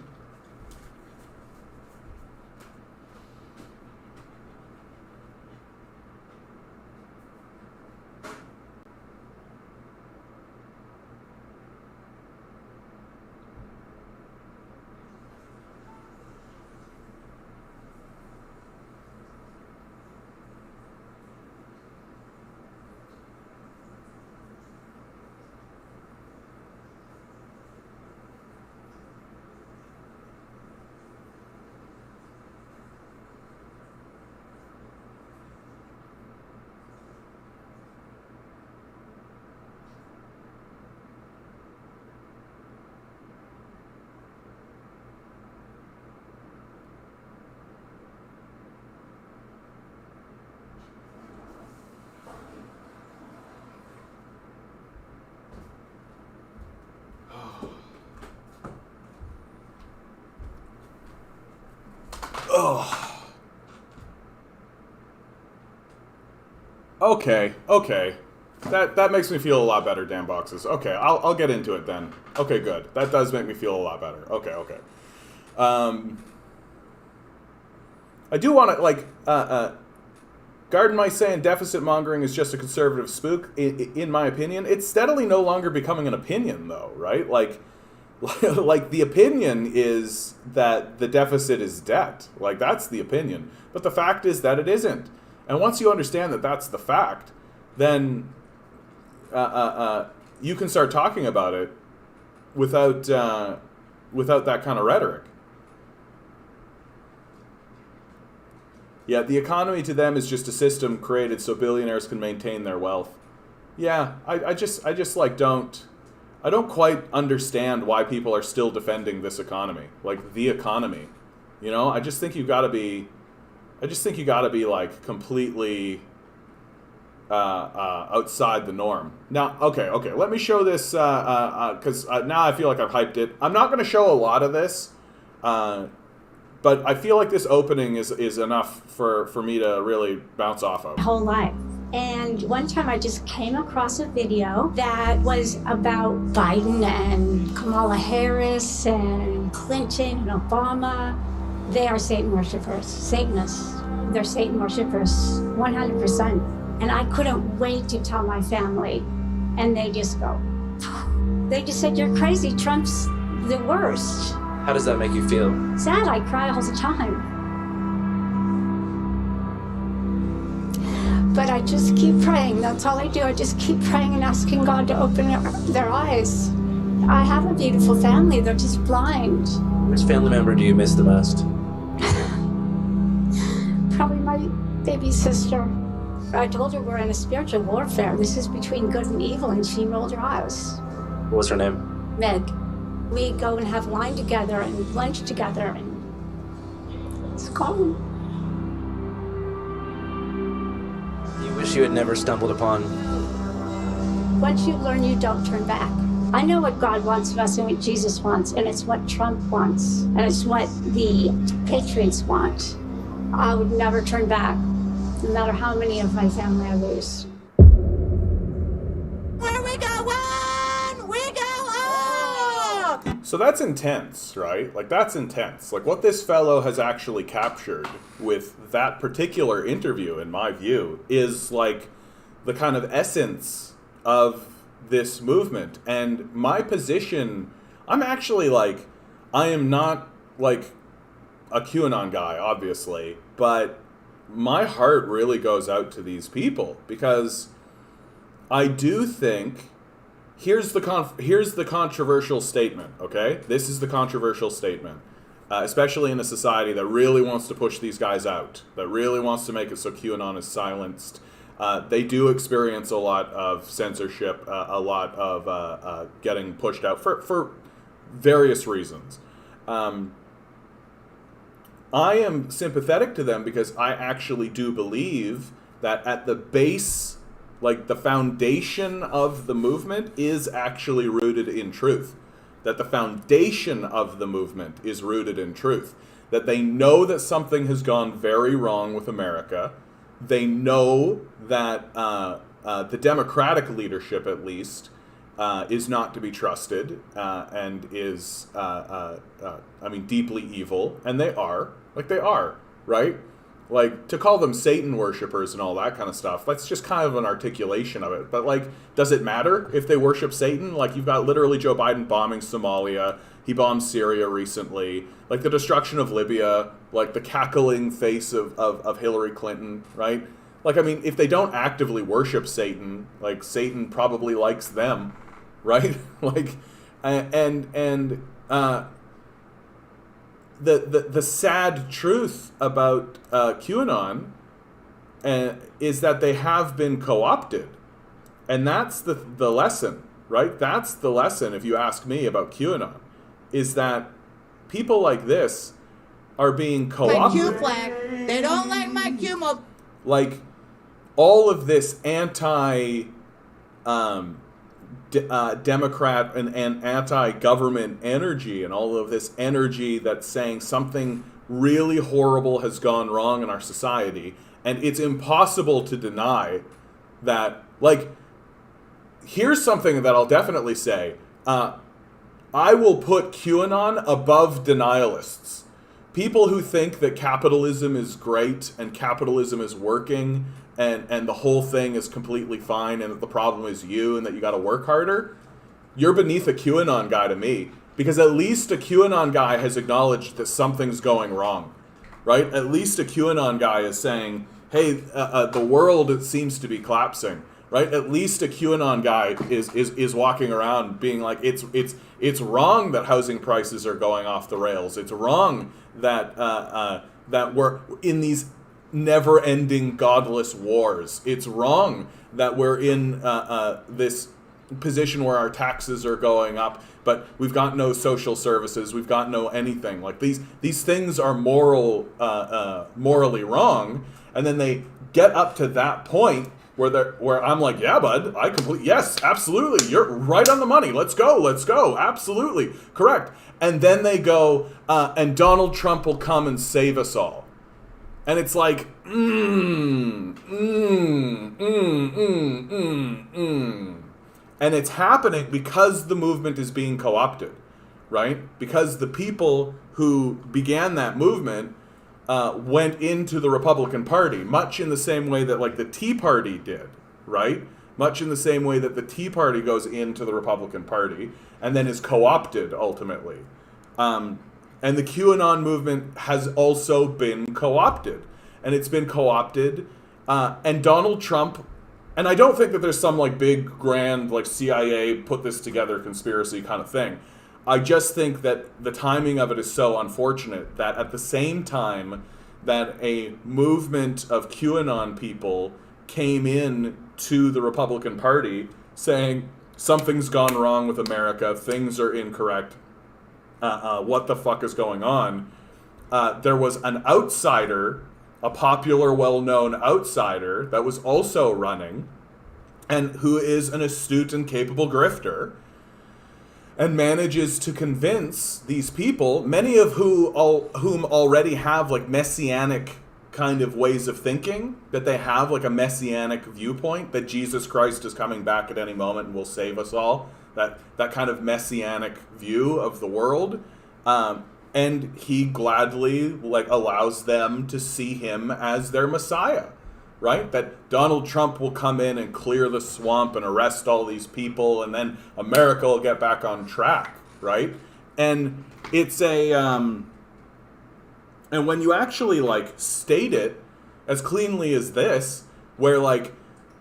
Oh. Okay. That makes me feel a lot better, damn boxes. Okay, I'll get into it then. Okay, good. That does make me feel a lot better. Okay. I do want to, like, Garden Mice saying deficit mongering is just a conservative spook. In my opinion, it's steadily no longer becoming an opinion, though, right? Like, Like, the opinion is that the deficit is debt. Like, that's the opinion. But the fact is that it isn't. And once you understand that that's the fact, then you can start talking about it without that kind of rhetoric. Yeah, the economy to them is just a system created so billionaires can maintain their wealth. Yeah, I just like I don't quite understand why people are still defending this economy, like the economy. You know, I just think you got to be like completely outside the norm. Now, okay, let me show this because now I feel like I've hyped it. I'm not going to show a lot of this, but I feel like this opening is enough for me to really bounce off of. Whole life. And one time I just came across a video that was about Biden and Kamala Harris and Clinton and Obama. They are Satan worshipers, Satanists. They're Satan worshipers, 100%. And I couldn't wait to tell my family. And they just go, they just said, you're crazy, Trump's the worst. How does that make you feel? Sad, I cry all the time. But I just keep praying. That's all I do. I just keep praying and asking God to open their eyes. I have a beautiful family. They're just blind. Which family member do you miss the most? Probably my baby sister. I told her we're in a spiritual warfare. This is between good and evil, and she rolled her eyes. What was her name? Meg. We go and have wine together and lunch together, and it's gone. You wish you had never stumbled upon. Once you learn, you don't turn back. I know what God wants of us and what Jesus wants, and it's what Trump wants, and it's what the patriots want. I would never turn back, no matter how many of my family I lose. Where we going? We go up! So that's intense, right? Like, that's intense. Like, what this fellow has actually captured with that particular interview, in my view, is like the kind of essence of this movement. And my position, I'm actually like, I am not like a QAnon guy, obviously, but my heart really goes out to these people because I do think here's the controversial statement, okay? This is the controversial statement, especially in a society that really wants to push these guys out, that really wants to make it so QAnon is silenced. They do experience a lot of censorship, a lot of getting pushed out for various reasons. I am sympathetic to them because I actually do believe that at the base, like the foundation of the movement is actually rooted in truth. That the foundation of the movement is rooted in truth. That they know that something has gone very wrong with America. They know that the Democratic leadership, at least, is not to be trusted and is, deeply evil. And they are. Like, they are, right? Like, to call them Satan worshipers and all that kind of stuff, that's just kind of an articulation of it. But, like, does it matter if they worship Satan? Like, you've got literally Joe Biden bombing Somalia. He bombed Syria recently. Like, the destruction of Libya. Like, the cackling face of Hillary Clinton, right? Like, I mean, if they don't actively worship Satan, like, Satan probably likes them, right? Like, the sad truth about QAnon is that they have been co-opted. And that's the lesson, right? That's the lesson, if you ask me, about QAnon, is that people like this are being co-opted. My Q flag. They don't like my Q mo. Like, all of this Democrat and anti-government energy and all of this energy that's saying something really horrible has gone wrong in our society, and it's impossible to deny that. Like, here's something that I'll definitely say. I will put QAnon above denialists. People who think that capitalism is great and capitalism is working and the whole thing is completely fine and that the problem is you and that you got to work harder, you're beneath a QAnon guy to me. Because at least a QAnon guy has acknowledged that something's going wrong, right? At least a QAnon guy is saying, hey, the world it seems to be collapsing, right? At least a QAnon guy is walking around being like, it's wrong that housing prices are going off the rails. It's wrong that that we're in these never-ending godless wars. It's wrong that we're in this position where our taxes are going up, but we've got no social services, we've got no anything. Like these things are morally wrong, and then they get up to that point where I'm like, yeah, bud, yes, absolutely, you're right on the money. Let's go, absolutely correct. And then they go, and Donald Trump will come and save us all. And it's like, And it's happening because the movement is being co-opted, right? Because the people who began that movement went into the Republican Party, much in the same way that like the Tea Party did, right? Much in the same way that the Tea Party goes into the Republican Party and then is co-opted ultimately. And the QAnon movement has also been co-opted. And it's been co-opted. And Donald Trump, and I don't think that there's some like big grand like CIA put this together conspiracy kind of thing. I just think that the timing of it is so unfortunate that at the same time that a movement of QAnon people came in to the Republican Party saying something's gone wrong with America, things are incorrect, what the fuck is going on, there was an outsider, a popular, well-known outsider that was also running and who is an astute and capable grifter and manages to convince these people, many of whom already have like messianic kind of ways of thinking, that they have like a messianic viewpoint, that Jesus Christ is coming back at any moment and will save us all, that kind of messianic view of the world. And he gladly like allows them to see him as their Messiah, right? That Donald Trump will come in and clear the swamp and arrest all these people, and then America will get back on track, right? And it's and when you actually like state it as cleanly as this, where like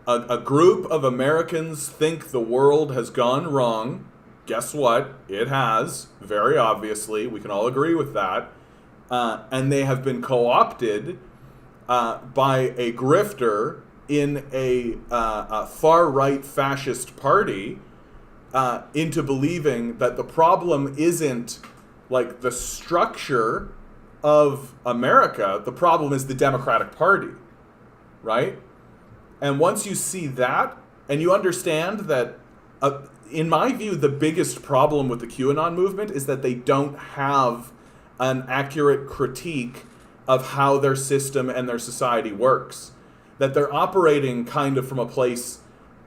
a group of Americans think the world has gone wrong, guess what? It has, very obviously. We can all agree with that. And they have been co-opted by a grifter in a far-right fascist party into believing that the problem isn't like the structure of America. The problem is the Democratic Party, right? And once you see that, and you understand that in my view, the biggest problem with the QAnon movement is that they don't have an accurate critique of how their system and their society works. That they're operating kind of from a place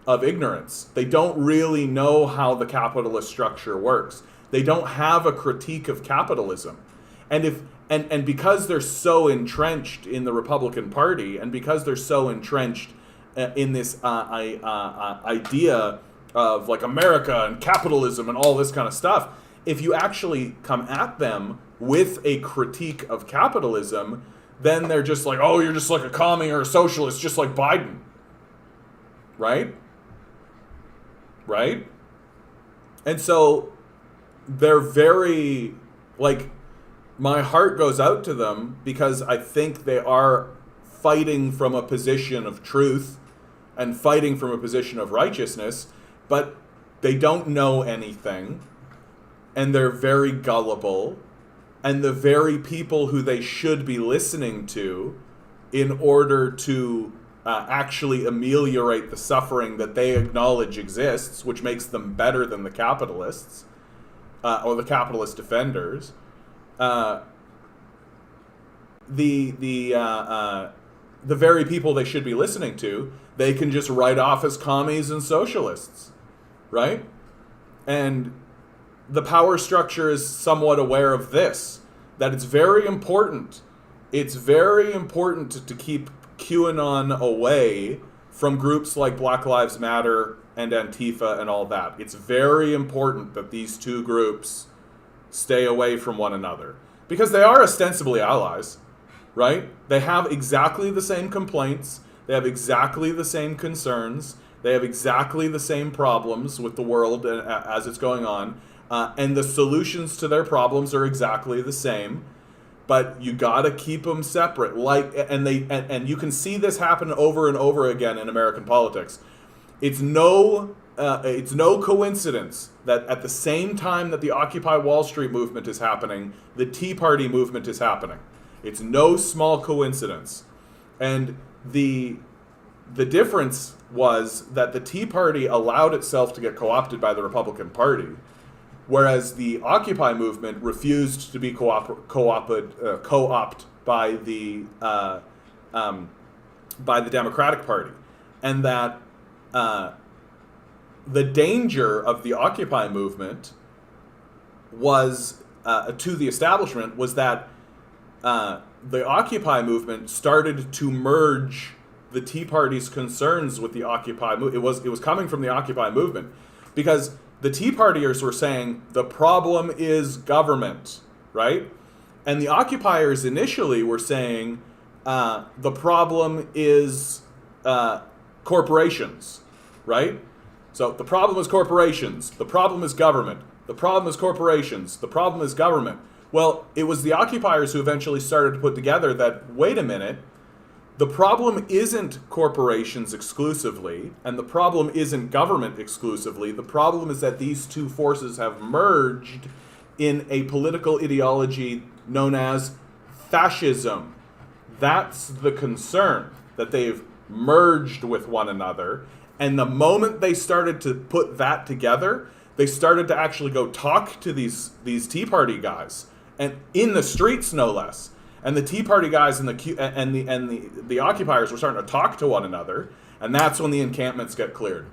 of ignorance. They don't really know how the capitalist structure works. They don't have a critique of capitalism. And because they're so entrenched in the Republican Party, and because they're so entrenched in this idea of like America and capitalism and all this kind of stuff, if you actually come at them with a critique of capitalism, then they're just like, oh, you're just like a commie or a socialist, just like Biden. Right? Right? And so they're very, like, my heart goes out to them because I think they are fighting from a position of truth and fighting from a position of righteousness, but they don't know anything, and they're very gullible, and the very people who they should be listening to in order to actually ameliorate the suffering that they acknowledge exists, which makes them better than the capitalists or the capitalist defenders, the very people they should be listening to, they can just write off as commies and socialists, right? And the power structure is somewhat aware of this, that it's very important. It's very important to keep QAnon away from groups like Black Lives Matter and Antifa and all that. It's very important that these two groups stay away from one another. Because they are ostensibly allies, right? They have exactly the same complaints. They have exactly the same concerns. They have exactly the same problems with the world as it's going on. And the solutions to their problems are exactly the same. But you gotta keep them separate. And you can see this happen over and over again in American politics. It's no coincidence that at the same time that the Occupy Wall Street movement is happening, the Tea Party movement is happening. It's no small coincidence. And the difference was that the Tea Party allowed itself to get co-opted by the Republican Party, whereas the Occupy movement refused to be co-opted by the Democratic Party, and that the danger of the Occupy movement was to the establishment was that the Occupy movement started to merge the Tea Party's concerns with the Occupy movement. It was coming from the Occupy movement because the Tea Partiers were saying the problem is government, right? And the occupiers initially were saying the problem is corporations, right? So the problem is corporations. The problem is government. The problem is corporations. The problem is government. Well, it was the occupiers who eventually started to put together that, wait a minute, the problem isn't corporations exclusively, and the problem isn't government exclusively. The problem is that these two forces have merged in a political ideology known as fascism. That's the concern, that they've merged with one another. And the moment they started to put that together, they started to actually go talk to these Tea Party guys, and in the streets no less. And the Tea Party guys and the occupiers were starting to talk to one another, and that's when the encampments get cleared.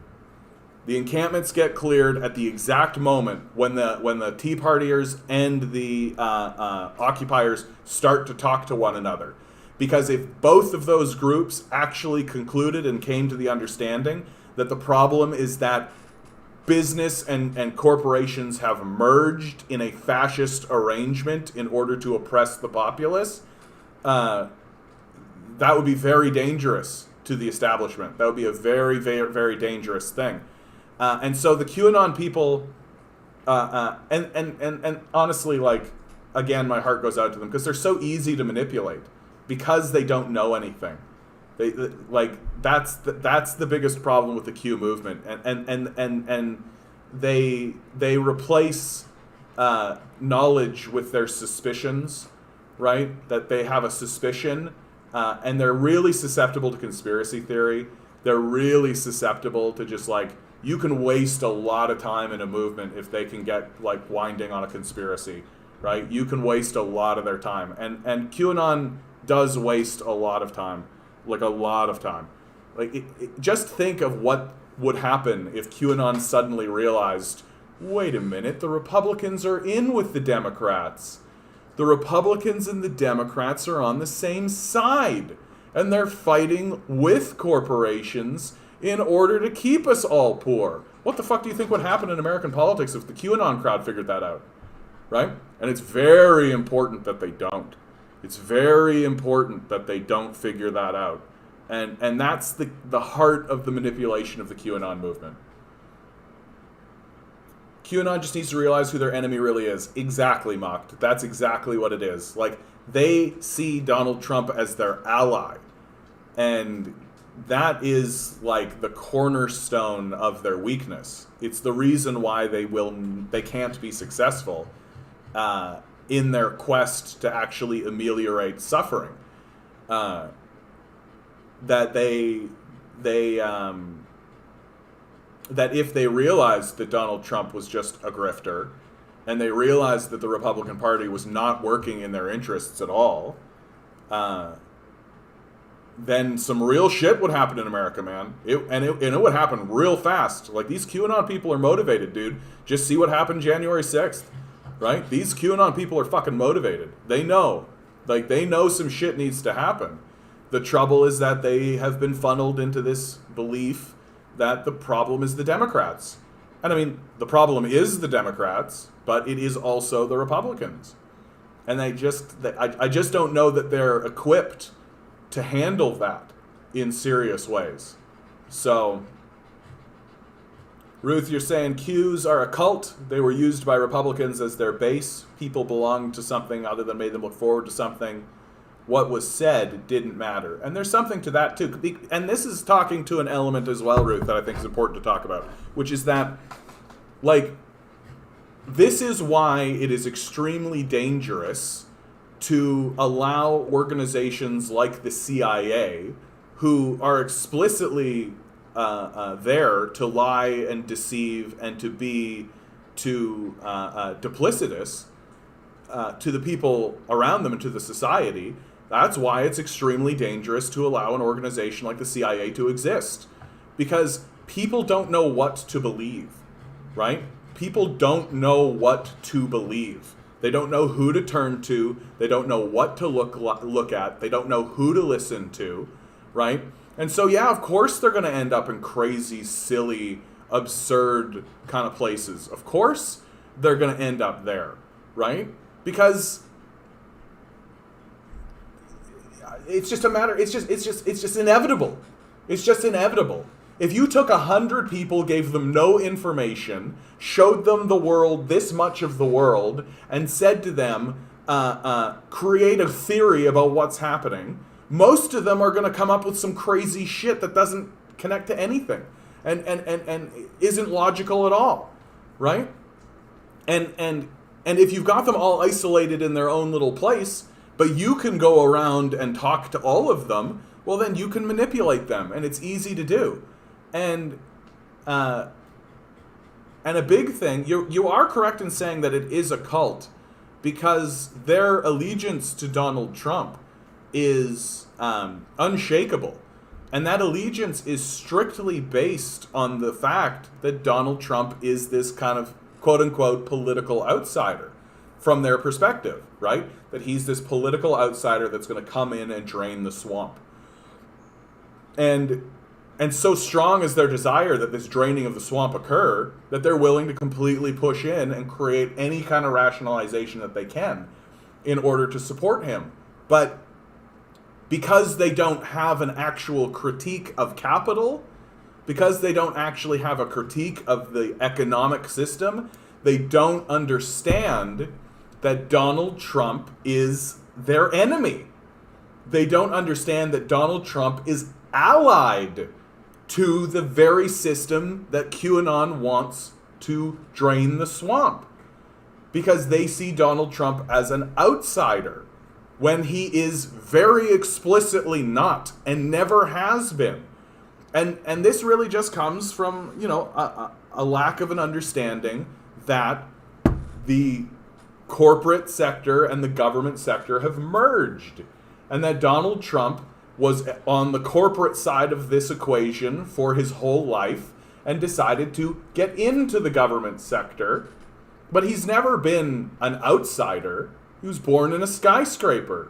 The encampments get cleared at the exact moment when the Tea Partiers and the occupiers start to talk to one another. Because if both of those groups actually concluded and came to the understanding that the problem is that business and corporations have merged in a fascist arrangement in order to oppress the populace, that would be very dangerous to the establishment. That would be a very, very, very dangerous thing. And so the QAnon people, and honestly, like, again, my heart goes out to them because they're so easy to manipulate because they don't know anything. That's the biggest problem with the Q movement, and they replace knowledge with their suspicions, right? That they have a suspicion, and they're really susceptible to conspiracy theory. They're really susceptible to just like, you can waste a lot of time in a movement if they can get like winding on a conspiracy, right? You can waste a lot of their time, and QAnon does waste a lot of time. Like a lot of time. Like, just think of what would happen if QAnon suddenly realized, wait a minute, the Republicans are in with the Democrats. The Republicans and the Democrats are on the same side, and they're fighting with corporations in order to keep us all poor. What the fuck do you think would happen in American politics if the QAnon crowd figured that out? Right? And it's very important that they don't. It's very important that they don't figure that out. And that's the heart of the manipulation of the QAnon movement. QAnon just needs to realize who their enemy really is. Exactly, Mocked. That's exactly what it is. Like, they see Donald Trump as their ally. And that is, like, the cornerstone of their weakness. It's the reason why they can't be successful in their quest to actually ameliorate suffering. That if they realized that Donald Trump was just a grifter, and they realized that the Republican Party was not working in their interests at all, then some real shit would happen in America, man. It would happen real fast. Like, these QAnon people are motivated, dude. Just see what happened January 6th. Right? These QAnon people are fucking motivated. They know. Like, they know some shit needs to happen. The trouble is that they have been funneled into this belief that the problem is the Democrats. And I mean, the problem is the Democrats, but it is also the Republicans. And I just don't know that they're equipped to handle that in serious ways. So, Ruth, you're saying Qs are a cult. They were used by Republicans as their base. People belonged to something other than made them look forward to something. What was said didn't matter. And there's something to that, too. And this is talking to an element as well, Ruth, that I think is important to talk about, which is that, like, this is why it is extremely dangerous to allow organizations like the CIA, who are explicitly there to lie and deceive and to be duplicitous to the people around them and to the society. That's why it's extremely dangerous to allow an organization like the CIA to exist. Because people don't know what to believe, right? People don't know what to believe. They don't know who to turn to. They don't know what to look at. They don't know who to listen to, right? And so, yeah, of course they're going to end up in crazy, silly, absurd kind of places. Of course they're going to end up there, right? Because it's just a matter, it's just inevitable. It's just inevitable. If you took 100 people, gave them no information, showed them the world, this much of the world, and said to them, create a theory about what's happening, most of them are going to come up with some crazy shit that doesn't connect to anything and isn't logical at all, right? And if you've got them all isolated in their own little place, but you can go around and talk to all of them, well, then you can manipulate them, and it's easy to do. And a big thing, you are correct in saying that it is a cult, because their allegiance to Donald Trump is unshakable. And that allegiance is strictly based on the fact that Donald Trump is this kind of quote-unquote political outsider from their perspective, right? That he's this political outsider that's going to come in and drain the swamp. And so strong is their desire that this draining of the swamp occur that they're willing to completely push in and create any kind of rationalization that they can in order to support him. But because they don't have an actual critique of capital, because they don't actually have a critique of the economic system, they don't understand that Donald Trump is their enemy. They don't understand that Donald Trump is allied to the very system that QAnon wants to drain the swamp. Because they see Donald Trump as an outsider, when he is very explicitly not and never has been. And this really just comes from, a lack of an understanding that the corporate sector and the government sector have merged, and that Donald Trump was on the corporate side of this equation for his whole life and decided to get into the government sector. But he's never been an outsider. He was born in a skyscraper.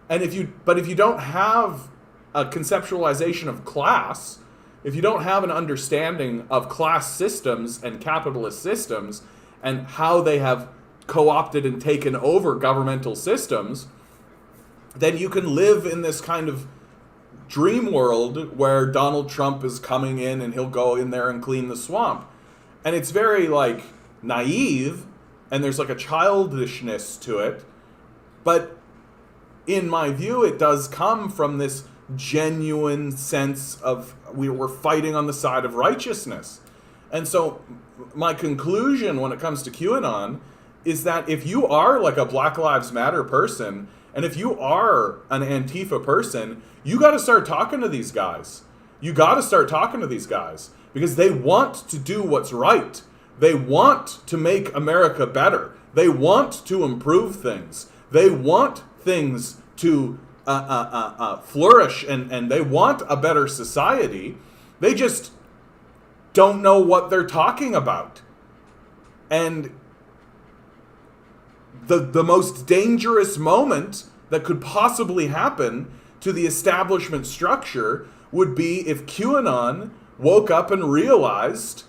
And if you don't have a conceptualization of class, if you don't have an understanding of class systems and capitalist systems and how they have co-opted and taken over governmental systems, then you can live in this kind of dream world where Donald Trump is coming in and he'll go in there and clean the swamp. And it's very, naive, and there's, a childishness to it. But in my view, it does come from this genuine sense of we're fighting on the side of righteousness. And so my conclusion when it comes to QAnon is that if you are a Black Lives Matter person, and if you are an Antifa person, you got to start talking to these guys. You got to start talking to these guys because they want to do what's right. They want to make America better. They want to improve things. They want things to flourish, and they want a better society. They just don't know what they're talking about. And the most dangerous moment that could possibly happen to the establishment structure would be if QAnon woke up and realized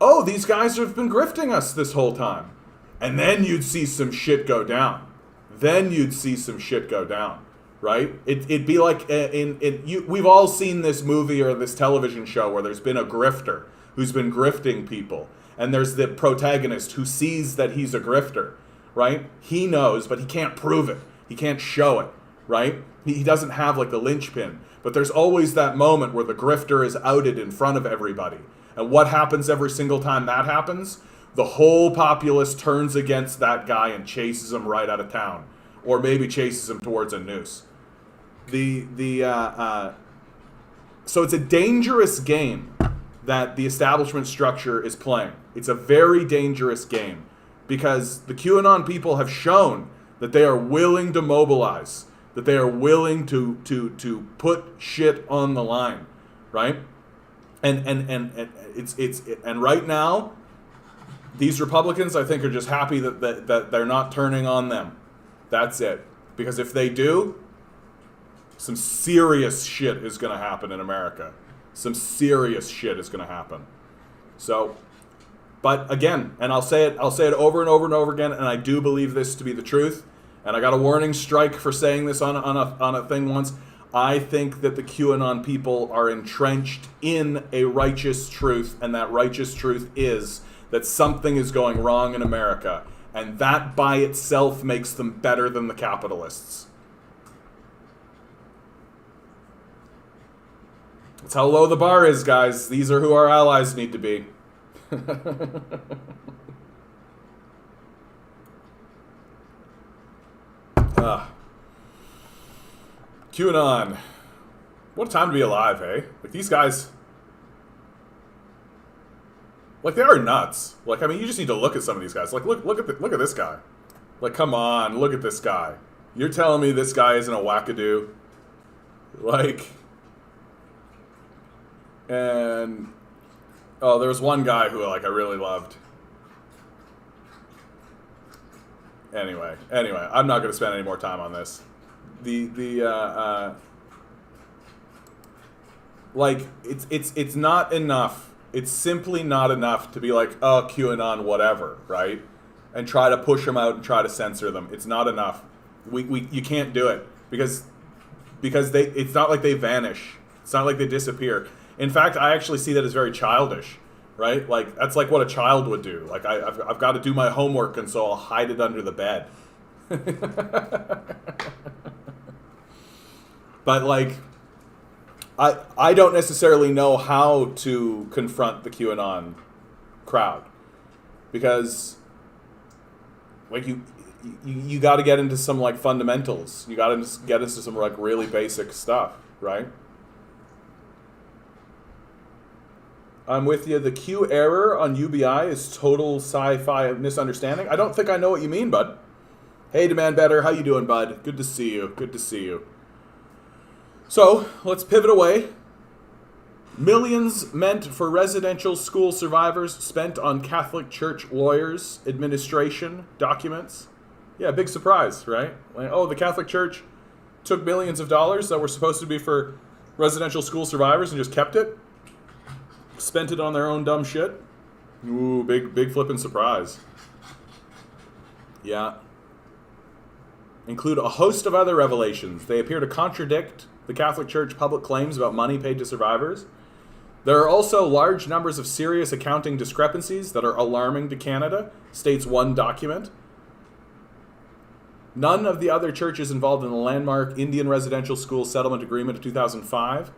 oh, these guys have been grifting us this whole time. And then you'd see some shit go down. Right? It'd be like we've all seen this movie or this television show where there's been a grifter who's been grifting people. And there's the protagonist who sees that he's a grifter, right? He knows, but he can't prove it. He can't show it, right? He doesn't have like the linchpin. But there's always that moment where the grifter is outed in front of everybody. And what happens every single time that happens? The whole populace turns against that guy and chases him right out of town. Or maybe chases him towards a noose. So it's a dangerous game that the establishment structure is playing. It's a very dangerous game because the QAnon people have shown that they are willing to mobilize, that they are willing to put shit on the line, right? And right now, these Republicans, I think, are just happy that they're not turning on them. That's it. Because if they do, some serious shit is going to happen in America. Some serious shit is going to happen. So, but again, and I'll say it over and over and over again, and I do believe this to be the truth. And I got a warning strike for saying this on a thing once. I think that the QAnon people are entrenched in a righteous truth, and that righteous truth is that something is going wrong in America, and that by itself makes them better than the capitalists. That's how low the bar is, guys. These are who our allies need to be. QAnon. What a time to be alive, hey? Like, these guys... Like, they are nuts. Like, I mean, you just need to look at some of these guys. Like, look at this guy. Like, come on, look at this guy. You're telling me this guy isn't a wackadoo? Like... And... Oh, there was one guy who, like, I really loved. Anyway, I'm not going to spend any more time on this. Like, it's not enough. It's simply not enough to be like, oh, QAnon, whatever, right? And try to push them out and try to censor them. It's not enough. You can't do it because it's not like they vanish. It's not like they disappear. In fact, I actually see that as very childish, right? Like, that's like what a child would do. Like, I've got to do my homework, and so I'll hide it under the bed. But, like, I don't necessarily know how to confront the QAnon crowd. Because, like, you got to get into some, like, fundamentals. You got to get into some, like, really basic stuff, right? I'm with you. The Q error on UBI is total sci-fi misunderstanding. I don't think I know what you mean, bud. Hey, Demand Better. How you doing, bud? Good to see you. Good to see you. So, let's pivot away. Millions meant for residential school survivors spent on Catholic Church lawyers, administration, documents. Yeah, big surprise, right? Like, oh, the Catholic Church took millions of dollars that were supposed to be for residential school survivors and just kept it? Spent it on their own dumb shit? Ooh, big flippin' surprise. Yeah. Include a host of other revelations. They appear to contradict the Catholic Church public claims about money paid to survivors. There are also large numbers of serious accounting discrepancies that are alarming to Canada, states one document. None of the other churches involved in the landmark Indian Residential School Settlement Agreement of 2005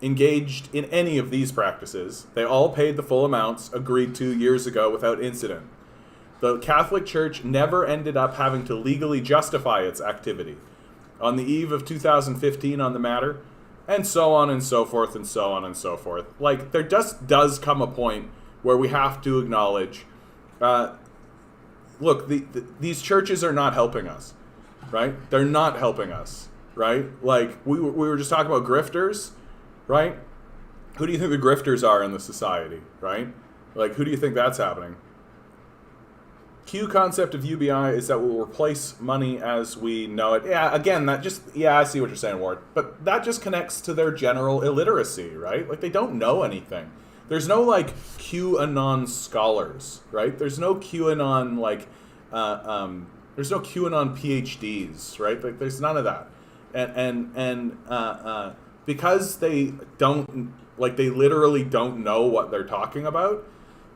engaged in any of these practices. They all paid the full amounts agreed to years ago without incident. The Catholic Church never ended up having to legally justify its activity. On the eve of 2015 on the matter, and so on and so forth and so on and so forth. Like, there just does come a point where we have to acknowledge, look, these churches are not helping us, right? They're not helping us, right? Like, we were just talking about grifters, right? Who do you think the grifters are in the society, right? Like, who do you think that's happening? Q concept of UBI is that we'll replace money as we know it. Yeah, again, I see what you're saying, Ward. But that just connects to their general illiteracy, right? Like, they don't know anything. There's no like QAnon scholars, right? There's no QAnon like there's no QAnon PhDs, right? Like there's none of that, and because they don't like they literally don't know what they're talking about,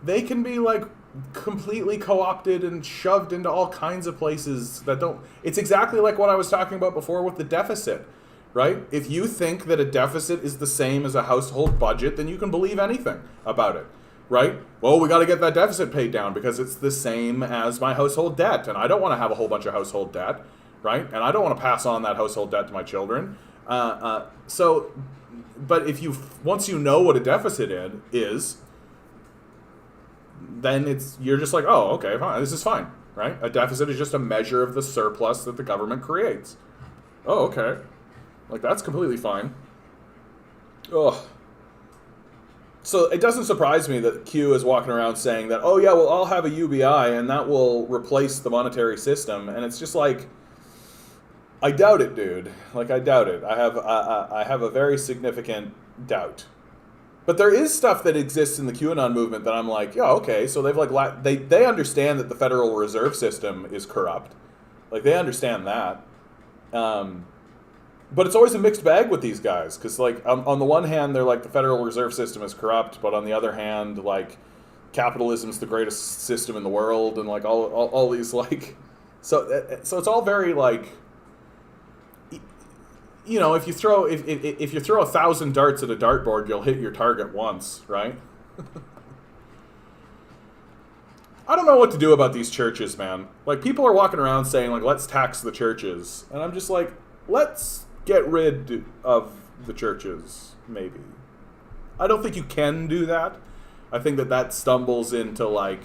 they can be like completely co-opted and shoved into all kinds of places that don't. It's exactly like what I was talking about before with the deficit, right? If you think that a deficit is the same as a household budget, then you can believe anything about it, right? Well, we got to get that deficit paid down because it's the same as my household debt, and I don't want to have a whole bunch of household debt, right? And I don't want to pass on that household debt to my children. So, but if you once you know what a deficit is, then you're just like, oh, okay, fine, this is fine, right? A deficit is just a measure of the surplus that the government creates. Oh, okay. Like, that's completely fine. Ugh. So it doesn't surprise me that Q is walking around saying that, oh yeah, well, I'll have a UBI and that will replace the monetary system. And it's just like, I doubt it, dude. Like, I doubt it. I have a very significant doubt. But there is stuff that exists in the QAnon movement that I'm like, yeah, okay, so they've like they understand that the Federal Reserve System is corrupt. Like, they understand that. But it's always a mixed bag with these guys, because like on the one hand they're like the Federal Reserve System is corrupt, but on the other hand like capitalism's the greatest system in the world, and like all these like so it's all very like, you know, if you throw 1,000 darts at a dartboard, you'll hit your target once, right? I don't know what to do about these churches, man. Like, people are walking around saying like, let's tax the churches, and I'm just like, let's get rid of the churches, maybe. I don't think you can do that. I think that stumbles into like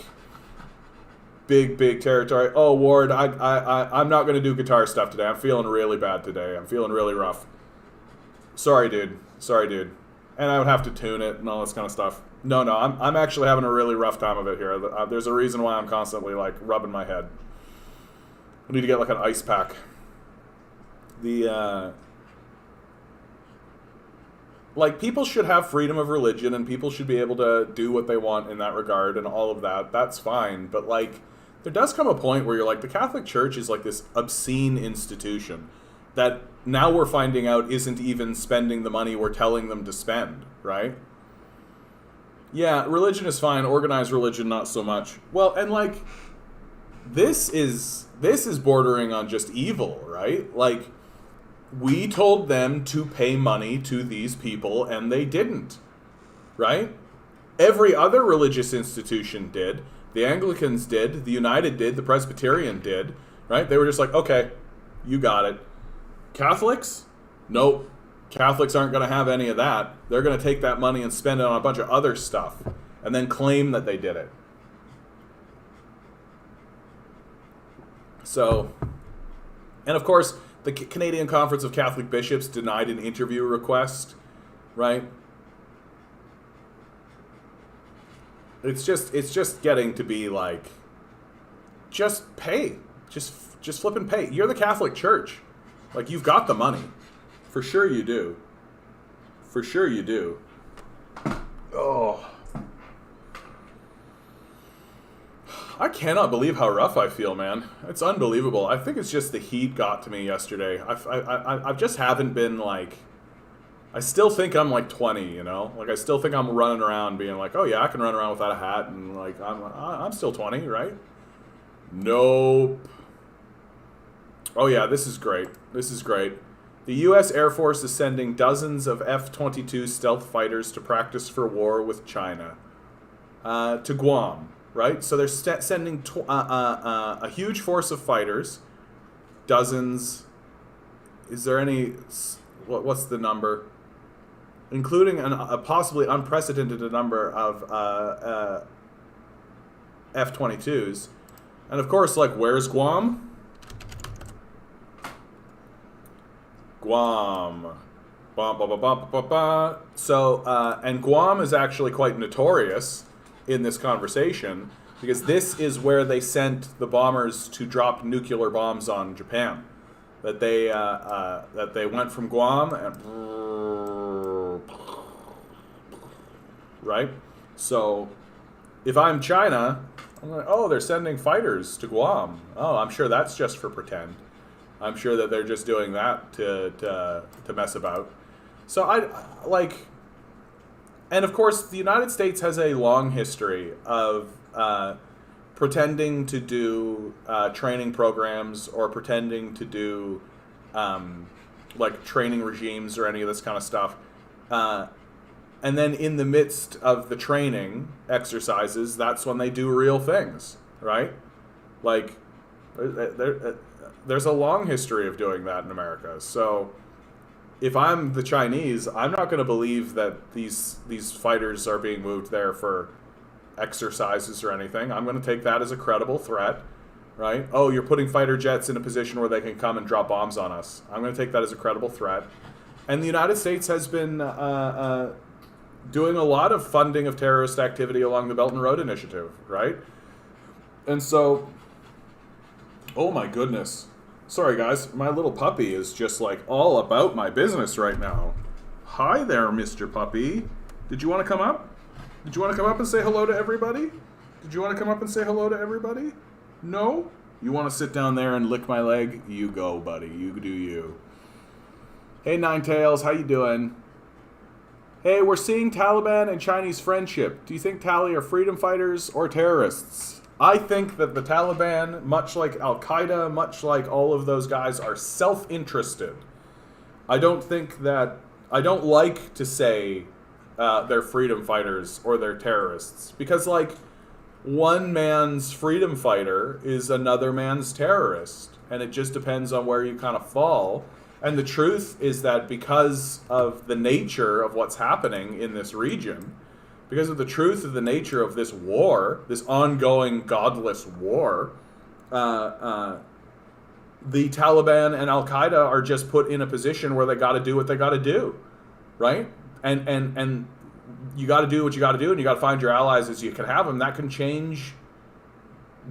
big territory. Oh, Ward, I'm not going to do guitar stuff today. I'm feeling really bad today. I'm feeling really rough. Sorry, dude. And I would have to tune it and all this kind of stuff. No, I'm actually having a really rough time of it here. There's a reason why I'm constantly like rubbing my head. I need to get like an ice pack. Like, people should have freedom of religion, and people should be able to do what they want in that regard, and all of that. That's fine. But, like, there does come a point where you're like, the Catholic Church is like this obscene institution that now we're finding out isn't even spending the money we're telling them to spend, right? Yeah, religion is fine. Organized religion, not so much. Well, and, like, this is bordering on just evil, right? Like, we told them to pay money to these people, and they didn't, right? Every other religious institution did. The Anglicans did. The United did. The Presbyterian did, right? They were just like, okay, you got it. Catholics? Nope. Catholics aren't going to have any of that. They're going to take that money and spend it on a bunch of other stuff and then claim that they did it. So, and of course, the Canadian Conference of Catholic Bishops denied an interview request, right? It's just getting to be like, just pay. Just flip and pay. You're the Catholic Church. Like, you've got the money. For sure you do. For sure you do. Oh. I cannot believe how rough I feel, man. It's unbelievable. I think it's just the heat got to me yesterday. I just haven't been like... I still think I'm like 20, you know? Like, I still think I'm running around being like, oh yeah, I can run around without a hat, and like, I'm still 20, right? Nope. Oh yeah, this is great. This is great. The U.S. Air Force is sending dozens of F-22 stealth fighters to practice for war with China. To Guam. Right? So they're sending a huge force of fighters, dozens. Is there any... What's the number? Including a possibly unprecedented number of F-22s. And of course, like, where's Guam? Guam. Ba, ba, ba, ba, ba, ba. So, and Guam is actually quite notorious in this conversation, because this is where they sent the bombers to drop nuclear bombs on Japan. That they went from Guam and right, So if I'm China, I'm like, oh, they're sending fighters to Guam. Oh, I'm sure that's just for pretend. I'm sure that they're just doing that to mess about. So I like, and of course, the United States has a long history of pretending to do training programs or pretending to do like training regimes or any of this kind of stuff. And then in the midst of the training exercises, that's when they do real things, right? Like, there's a long history of doing that in America. So if I'm the Chinese, I'm not going to believe that these fighters are being moved there for exercises or anything. I'm going to take that as a credible threat, right? Oh, you're putting fighter jets in a position where they can come and drop bombs on us. I'm going to take that as a credible threat. And the United States has been doing a lot of funding of terrorist activity along the Belt and Road Initiative, right? And so, oh my goodness. Sorry, guys. My little puppy is just like all about my business right now. Hi there, Mr. Puppy. Did you want to come up? Did you want to come up and say hello to everybody? Did you want to come up and say hello to everybody? No? You want to sit down there and lick my leg? You go, buddy. You do you. Hey, Nine Tails. How you doing? Hey, we're seeing Taliban and Chinese friendship. Do you think Tali are freedom fighters or terrorists? I think that the Taliban, much like Al-Qaeda, much like all of those guys, are self-interested. I don't like to say they're freedom fighters or they're terrorists. Because, like, one man's freedom fighter is another man's terrorist. And it just depends on where you kind of fall. And the truth is that because of the nature of what's happening in this region, because of the truth of the nature of this war, this ongoing godless war, the Taliban and Al-Qaeda are just put in a position where they got to do what they got to do, right? And you got to do what you got to do, and you got to find your allies as you can have them. That can change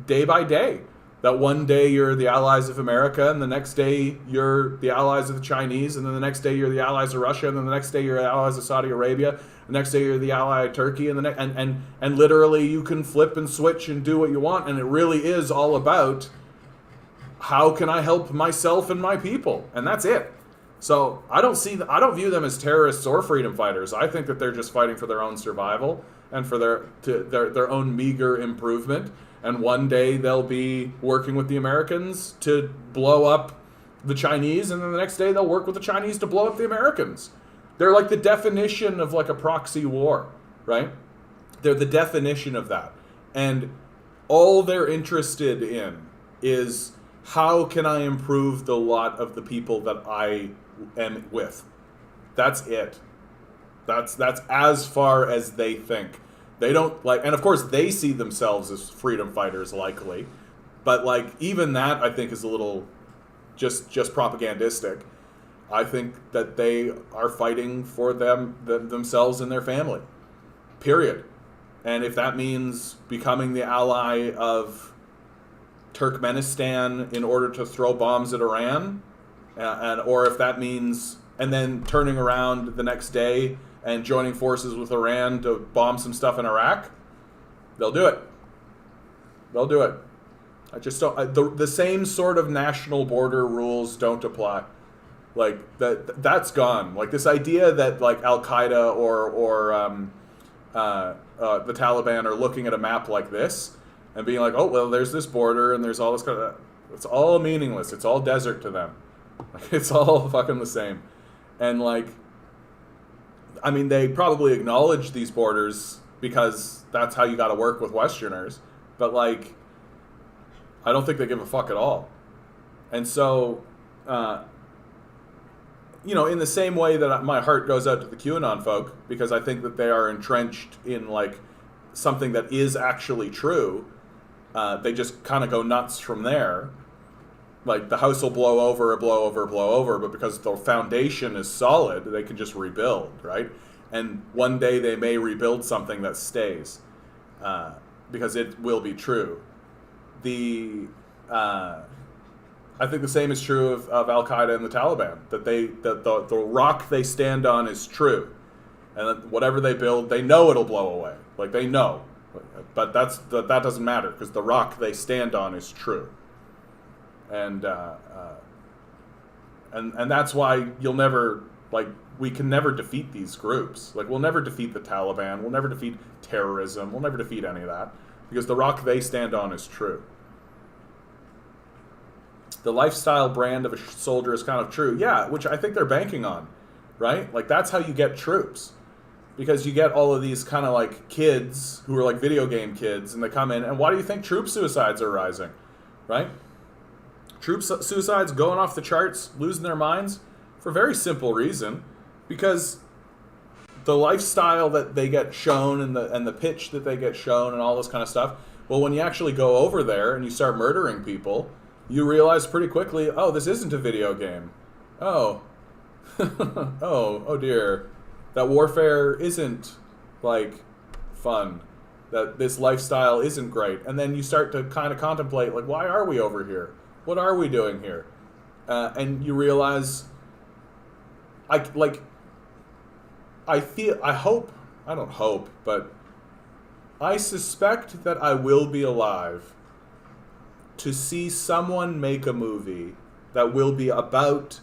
day by day. That one day you're the allies of America, and the next day you're the allies of the Chinese, and then the next day you're the allies of Russia, and then the next day you're the allies of Saudi Arabia, the next day you're the ally of Turkey, and and literally you can flip and switch and do what you want, and it really is all about how can I help myself and my people, and that's it. So I don't view them as terrorists or freedom fighters. I think that they're just fighting for their own survival and for their own meager improvement. And one day they'll be working with the Americans to blow up the Chinese, and then the next day they'll work with the Chinese to blow up the Americans. They're like the definition of like a proxy war, right? They're the definition of that. And all they're interested in is how can I improve the lot of the people that I am with. That's it. That's as far as they think. They don't like, and of course they see themselves as freedom fighters likely, but like even that I think is a little just propagandistic. I think that they are fighting for themselves and their family, period. And if that means becoming the ally of Turkmenistan in order to throw bombs at Iran, or if that means, and then turning around the next day and joining forces with Iran to bomb some stuff in Iraq, they'll do it. They'll do it. I just don't. The same sort of national border rules don't apply. Like that's gone. Like this idea that like Al Qaeda or the Taliban are looking at a map like this and being like, oh well, there's this border and there's all this kind of. It's all meaningless. It's all desert to them. Like, it's all fucking the same, and like. I mean, they probably acknowledge these borders because that's how you got to work with Westerners. But, like, I don't think they give a fuck at all. And so, in the same way that my heart goes out to the QAnon folk, because I think that they are entrenched in, like, something that is actually true, they just kind of go nuts from there. Like, the house will blow over, but because the foundation is solid, they can just rebuild, right? And one day they may rebuild something that stays, because it will be true. I think the same is true of Al-Qaeda and the Taliban, that the rock they stand on is true. And that whatever they build, they know it'll blow away. Like, they know. But that doesn't matter, because the rock they stand on is true. And that's why you'll never, like, we can never defeat these groups. Like, we'll never defeat the Taliban. We'll never defeat terrorism. We'll never defeat any of that, because the rock they stand on is true. The lifestyle brand of a soldier is kind of true. Yeah, which I think they're banking on, right? Like, that's how you get troops. Because you get all of these kind of, like, kids who are, like, video game kids, and they come in, and why do you think troop suicides are rising, right? Troop suicides going off the charts, losing their minds, for a very simple reason. Because the lifestyle that they get shown and the pitch that they get shown and all this kind of stuff, well, when you actually go over there and you start murdering people, you realize pretty quickly, oh, this isn't a video game. Oh. oh dear. That warfare isn't, like, fun. That this lifestyle isn't great. And then you start to kind of contemplate, like, why are we over here? What are we doing here? And you realize, I suspect that I will be alive to see someone make a movie that will be about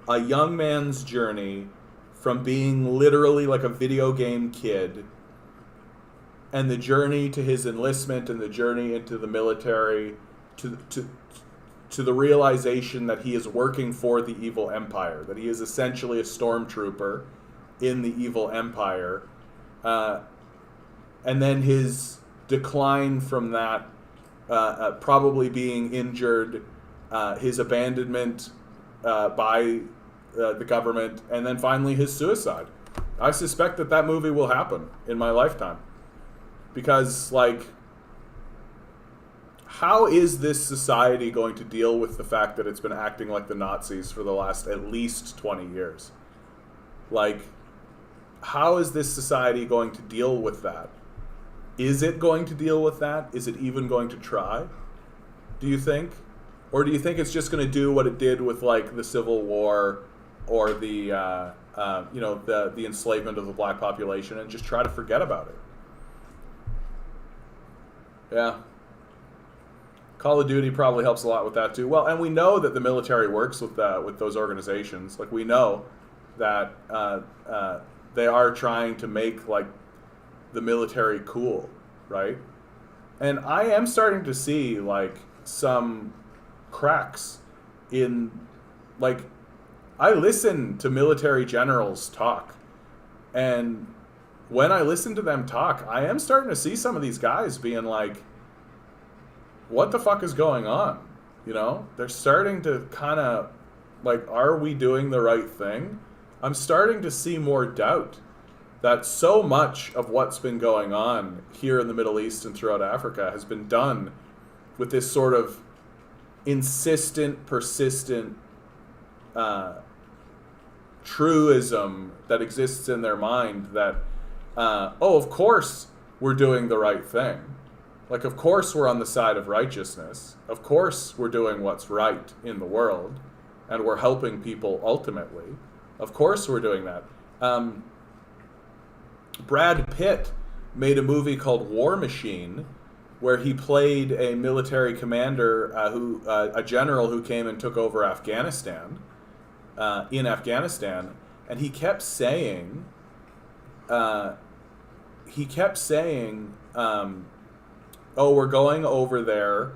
a young man's journey from being literally like a video game kid, and the journey to his enlistment and the journey into the military, to the realization that he is working for the evil empire, that he is essentially a stormtrooper in the evil empire, and then his decline from that, probably being injured, his abandonment by the government, and then finally his suicide. I suspect that movie will happen in my lifetime. Because, like, how is this society going to deal with the fact that it's been acting like the Nazis for the last at least 20 years? Like, how is this society going to deal with that? Is it going to deal with that? Is it even going to try? Do you think? Or do you think it's just going to do what it did with, like, the Civil War or the enslavement of the black population and just try to forget about it? Yeah. Call of Duty probably helps a lot with that too. Well, and we know that the military works with those organizations. Like, we know that they are trying to make, like, the military cool, right? And I am starting to see, like, some cracks in, like, I listen to military generals talk, and when I listen to them talk, I am starting to see some of these guys being like, what the fuck is going on? You know? They're starting to kind of, like, are we doing the right thing? I'm starting to see more doubt that so much of what's been going on here in the Middle East and throughout Africa has been done with this sort of insistent, persistent truism that exists in their mind that, of course we're doing the right thing. Like, of course we're on the side of righteousness. Of course we're doing what's right in the world, and we're helping people ultimately. Of course we're doing that. Brad Pitt made a movie called War Machine, where he played a military commander, a general who came and took over Afghanistan, in Afghanistan, and he kept saying, oh, we're going over there,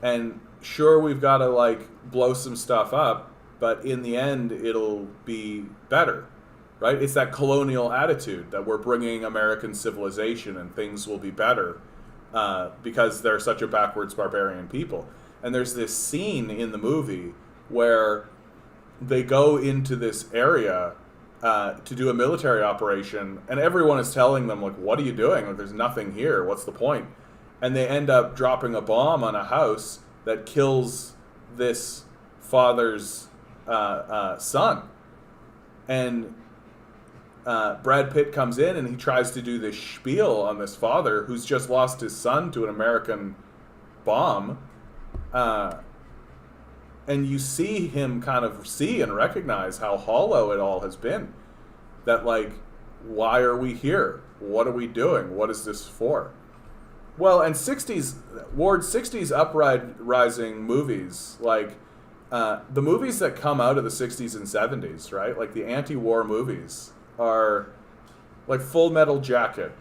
and sure, we've got to, like, blow some stuff up, but in the end, it'll be better, right? It's that colonial attitude that we're bringing American civilization and things will be better because they're such a backwards barbarian people. And there's this scene in the movie where they go into this area to do a military operation, and everyone is telling them, like, what are you doing? Like, there's nothing here. What's the point? And they end up dropping a bomb on a house that kills this father's son. And Brad Pitt comes in and he tries to do this spiel on this father who's just lost his son to an American bomb. And you see him kind of see and recognize how hollow it all has been. That, like, why are we here? what are we doing? What is this for? Well, and Ward's 60s uprising movies, like the movies that come out of the 60s and 70s, right? Like the anti-war movies are like Full Metal Jacket,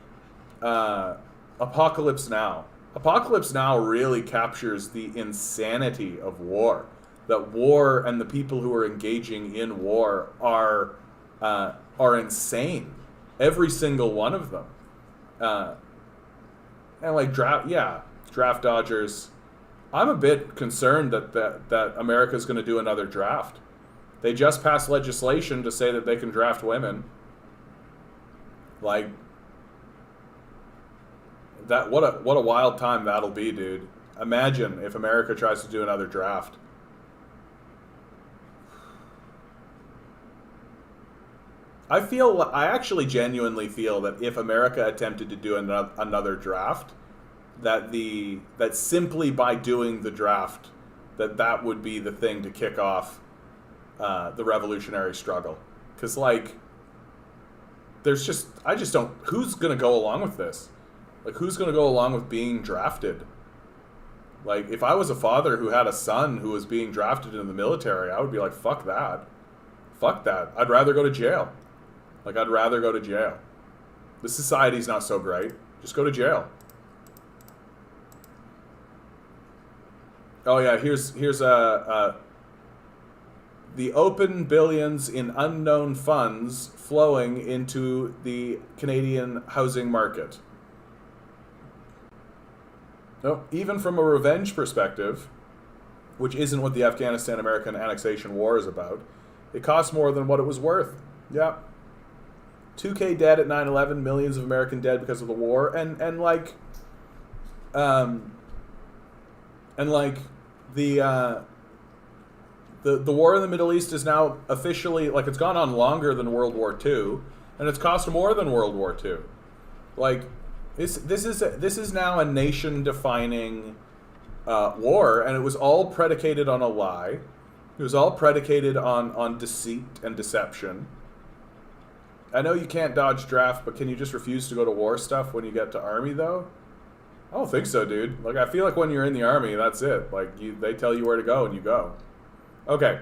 Apocalypse Now. Apocalypse Now really captures the insanity of war. That war and the people who are engaging in war are insane. Every single one of them. And like draft dodgers. I'm a bit concerned that America's going to do another draft. They just passed legislation to say that they can draft women. Like that, what a wild time that'll be, dude. Imagine if America tries to do another draft. I actually genuinely feel that if America attempted to do another draft, that simply by doing the draft, that would be the thing to kick off the revolutionary struggle. Because like, I just don't. Who's gonna go along with this? Like, who's gonna go along with being drafted? Like, if I was a father who had a son who was being drafted into the military, I would be like, fuck that. Fuck that. I'd rather go to jail. Like, I'd rather go to jail. The society's not so great. Just go to jail. Oh yeah, here's the open billions in unknown funds flowing into the Canadian housing market. No, even from a revenge perspective, which isn't what the Afghanistan-American annexation war is about, it costs more than what it was worth. Yeah. 2K dead at 9/11, millions of American dead because of the war, and like the war in the Middle East is now officially, like, it's gone on longer than World War II, and it's cost more than World War II. Like, this is now a nation-defining war, and it was all predicated on a lie. It was all predicated on deceit and deception. I know you can't dodge draft, but can you just refuse to go to war stuff when you get to Army, though? I don't think so, dude. Like, I feel like when you're in the Army, that's it. Like, they tell you where to go, and you go. Okay.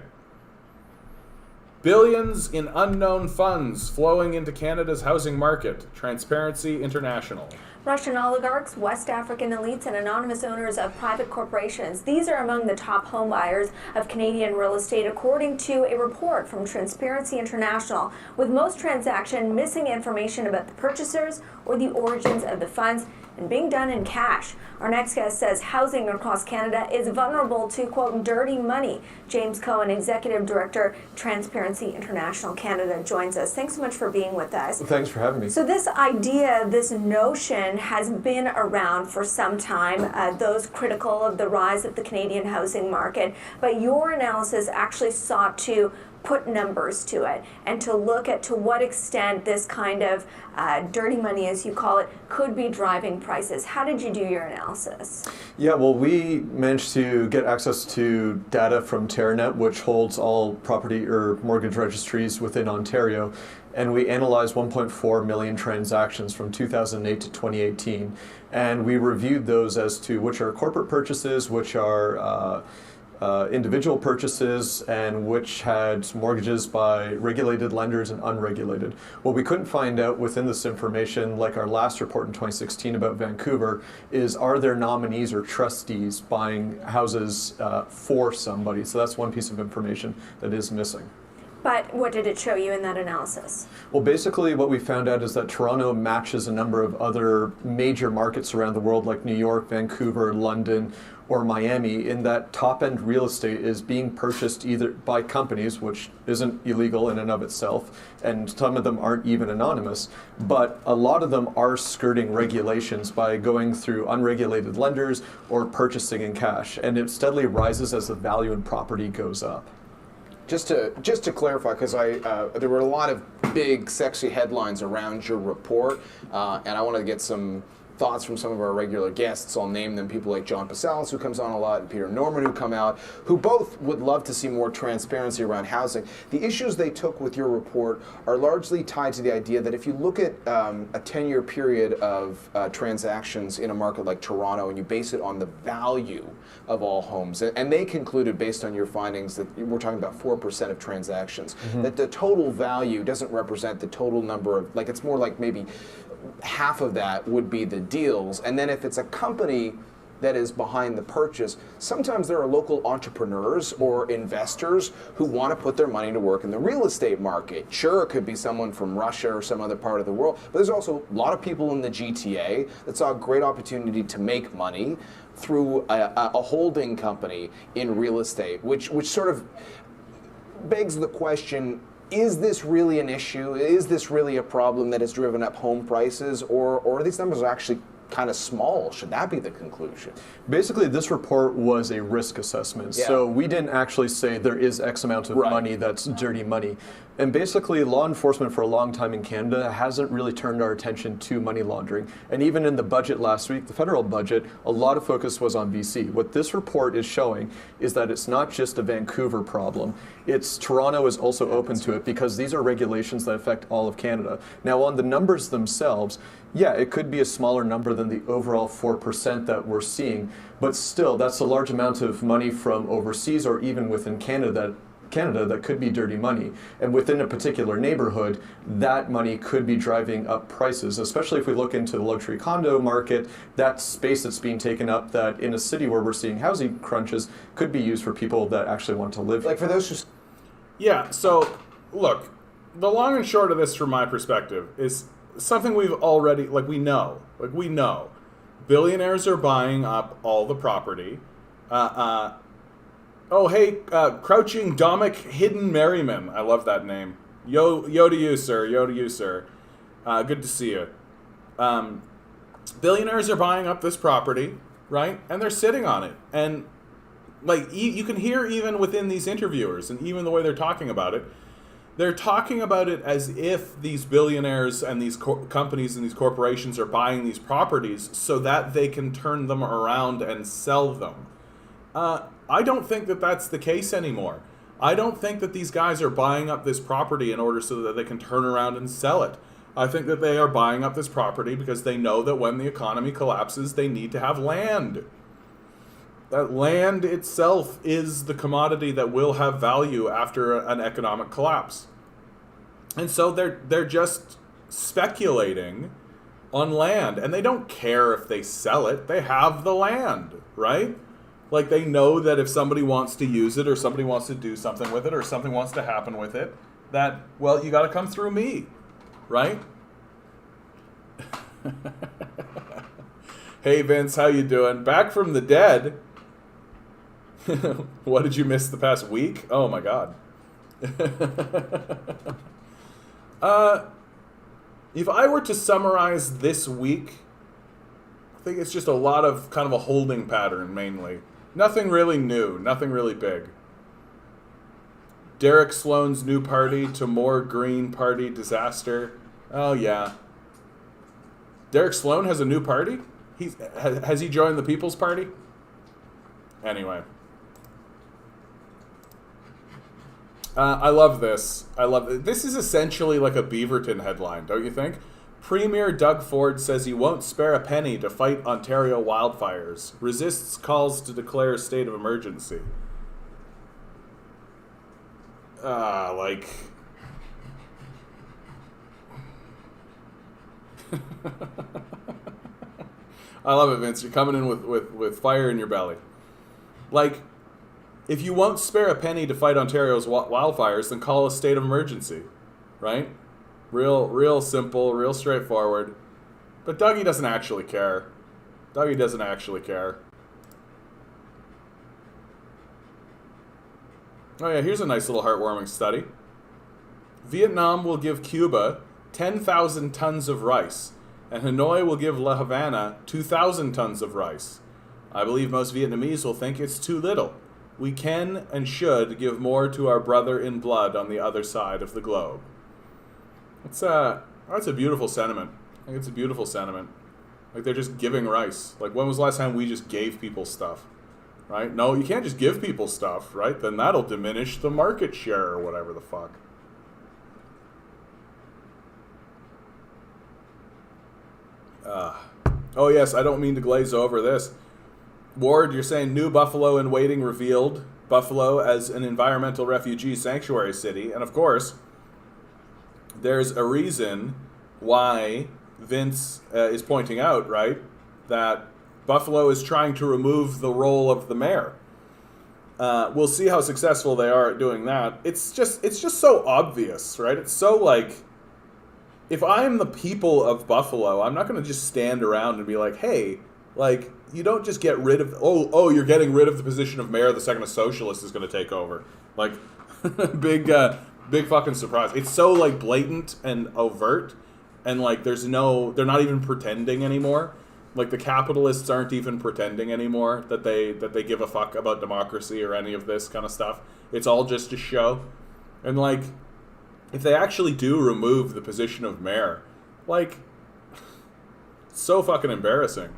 Billions in unknown funds flowing into Canada's housing market. Transparency International. Russian oligarchs, West African elites, and anonymous owners of private corporations. These are among the top home buyers of Canadian real estate, according to a report from Transparency International, with most transactions missing information about the purchasers or the origins of the funds and being done in cash. Our next guest says housing across Canada is vulnerable to, quote, dirty money. James Cohen, Executive Director, Transparency International Canada, joins us. Thanks so much for being with us. Well, thanks for having me. So this idea, this notion has been around for some time, those critical of the rise of the Canadian housing market, but your analysis actually sought to put numbers to it and to look at to what extent this kind of dirty money, as you call it, could be driving prices. How did you do your analysis? Yeah, well, we managed to get access to data from TerraNet, which holds all property or mortgage registries within Ontario, and we analyzed 1.4 million transactions from 2008 to 2018, and we reviewed those as to which are corporate purchases, which are individual purchases, and which had mortgages by regulated lenders and unregulated. What we couldn't find out within this information, like our last report in 2016 about Vancouver, is are there nominees or trustees buying houses for somebody? So that's one piece of information that is missing. But what did it show you in that analysis? Well, basically what we found out is that Toronto matches a number of other major markets around the world, like New York, Vancouver, London, or Miami, in that top-end real estate is being purchased either by companies, which isn't illegal in and of itself, and some of them aren't even anonymous, but a lot of them are skirting regulations by going through unregulated lenders or purchasing in cash, and it steadily rises as the value in property goes up. Just to clarify, because there were a lot of big, sexy headlines around your report, and I wanted to get some thoughts from some of our regular guests. I'll name them, people like John Passalis, who comes on a lot, and Peter Norman, who come out, who both would love to see more transparency around housing. The issues they took with your report are largely tied to the idea that if you look at a 10-year period of transactions in a market like Toronto, and you base it on the value of all homes, and they concluded, based on your findings, that we're talking about 4% of transactions, that the total value doesn't represent the total number of, like, it's more like maybe half of that would be the deals. And then if it's a company that is behind the purchase, sometimes there are local entrepreneurs or investors who want to put their money to work in the real estate market. Sure, it could be someone from Russia or some other part of the world, but there's also a lot of people in the GTA that saw a great opportunity to make money through a holding company in real estate, which sort of begs the question, is this really an issue? Is this really a problem that has driven up home prices, or are these numbers actually kind of small? Should that be the conclusion? Basically, this report was a risk assessment. Yeah. So we didn't actually say there is X amount of money that's dirty money. And basically, law enforcement for a long time in Canada hasn't really turned our attention to money laundering. And even in the budget last week, the federal budget, a lot of focus was on BC. What this report is showing is that it's not just a Vancouver problem. Toronto is also open to it, because these are regulations that affect all of Canada. Now, on the numbers themselves, yeah, it could be a smaller number than the overall 4% that we're seeing, but still, that's a large amount of money from overseas or even within Canada that could be dirty money. And within a particular neighborhood, that money could be driving up prices, especially if we look into the luxury condo market. That space that's being taken up, that in a city where we're seeing housing crunches, could be used for people that actually want to live. Like, for those who... Yeah, so, look, the long and short of this from my perspective is something we've already, we know. Billionaires are buying up all the property. Crouching Domic Hidden Merriman. I love that name. Yo to you, sir. Good to see you. Billionaires are buying up this property, right? And they're sitting on it. And, you can hear even within these interviewers, and even the way they're talking about it, they're talking about it as if these billionaires and these companies and these corporations are buying these properties so that they can turn them around and sell them. I don't think that that's the case anymore. I don't think that these guys are buying up this property in order so that they can turn around and sell it. I think that they are buying up this property because they know that when the economy collapses, they need to have land. That land itself is the commodity that will have value after an economic collapse. And so they're just speculating on land, and they don't care if they sell it. They have the land, right? They know that if somebody wants to use it, or somebody wants to do something with it, or something wants to happen with it, that, well, you got to come through me, right? Hey, Vince, how you doing? Back from the dead. What did you miss the past week? Oh, my God. If I were to summarize this week, I think it's just a lot of kind of a holding pattern, mainly. Nothing really new, nothing really big. Derek Sloan's new party to more Green Party disaster. Oh, yeah. Derek Sloan has a new party? Has he joined the People's Party? Anyway. I love this. This is essentially like a Beaverton headline, don't you think? Premier Doug Ford says he won't spare a penny to fight Ontario wildfires. Resists calls to declare a state of emergency. I love it, Vince. You're coming in with fire in your belly. If you won't spare a penny to fight Ontario's wildfires, then call a state of emergency, right? Real simple, real straightforward. But Dougie doesn't actually care. Oh yeah, here's a nice little heartwarming study. Vietnam will give Cuba 10,000 tons of rice, and Hanoi will give La Havana 2,000 tons of rice. I believe most Vietnamese will think it's too little. We can and should give more to our brother in blood on the other side of the globe. That's a beautiful sentiment. I think it's a beautiful sentiment. Like, they're just giving rice. Like, when was the last time we just gave people stuff? Right? No, you can't just give people stuff, right? Then that'll diminish the market share or whatever the fuck. Oh, yes, I don't mean to glaze over this. Ward, you're saying new Buffalo in waiting revealed Buffalo as an environmental refugee sanctuary city. And, of course, there's a reason why Vince is pointing out, right, that Buffalo is trying to remove the role of the mayor. We'll see how successful they are at doing that. It's just so obvious, right? It's so like, if I'm the people of Buffalo, I'm not going to just stand around and be like, hey, like, you don't just get rid of, you're getting rid of the position of mayor the second a socialist is going to take over. Like, big fucking surprise. It's so, like, blatant and overt, and, like, they're not even pretending anymore. Like, the capitalists aren't even pretending anymore that they give a fuck about democracy or any of this kind of stuff. It's all just a show. And, like, if they actually do remove the position of mayor, like, it's so fucking embarrassing.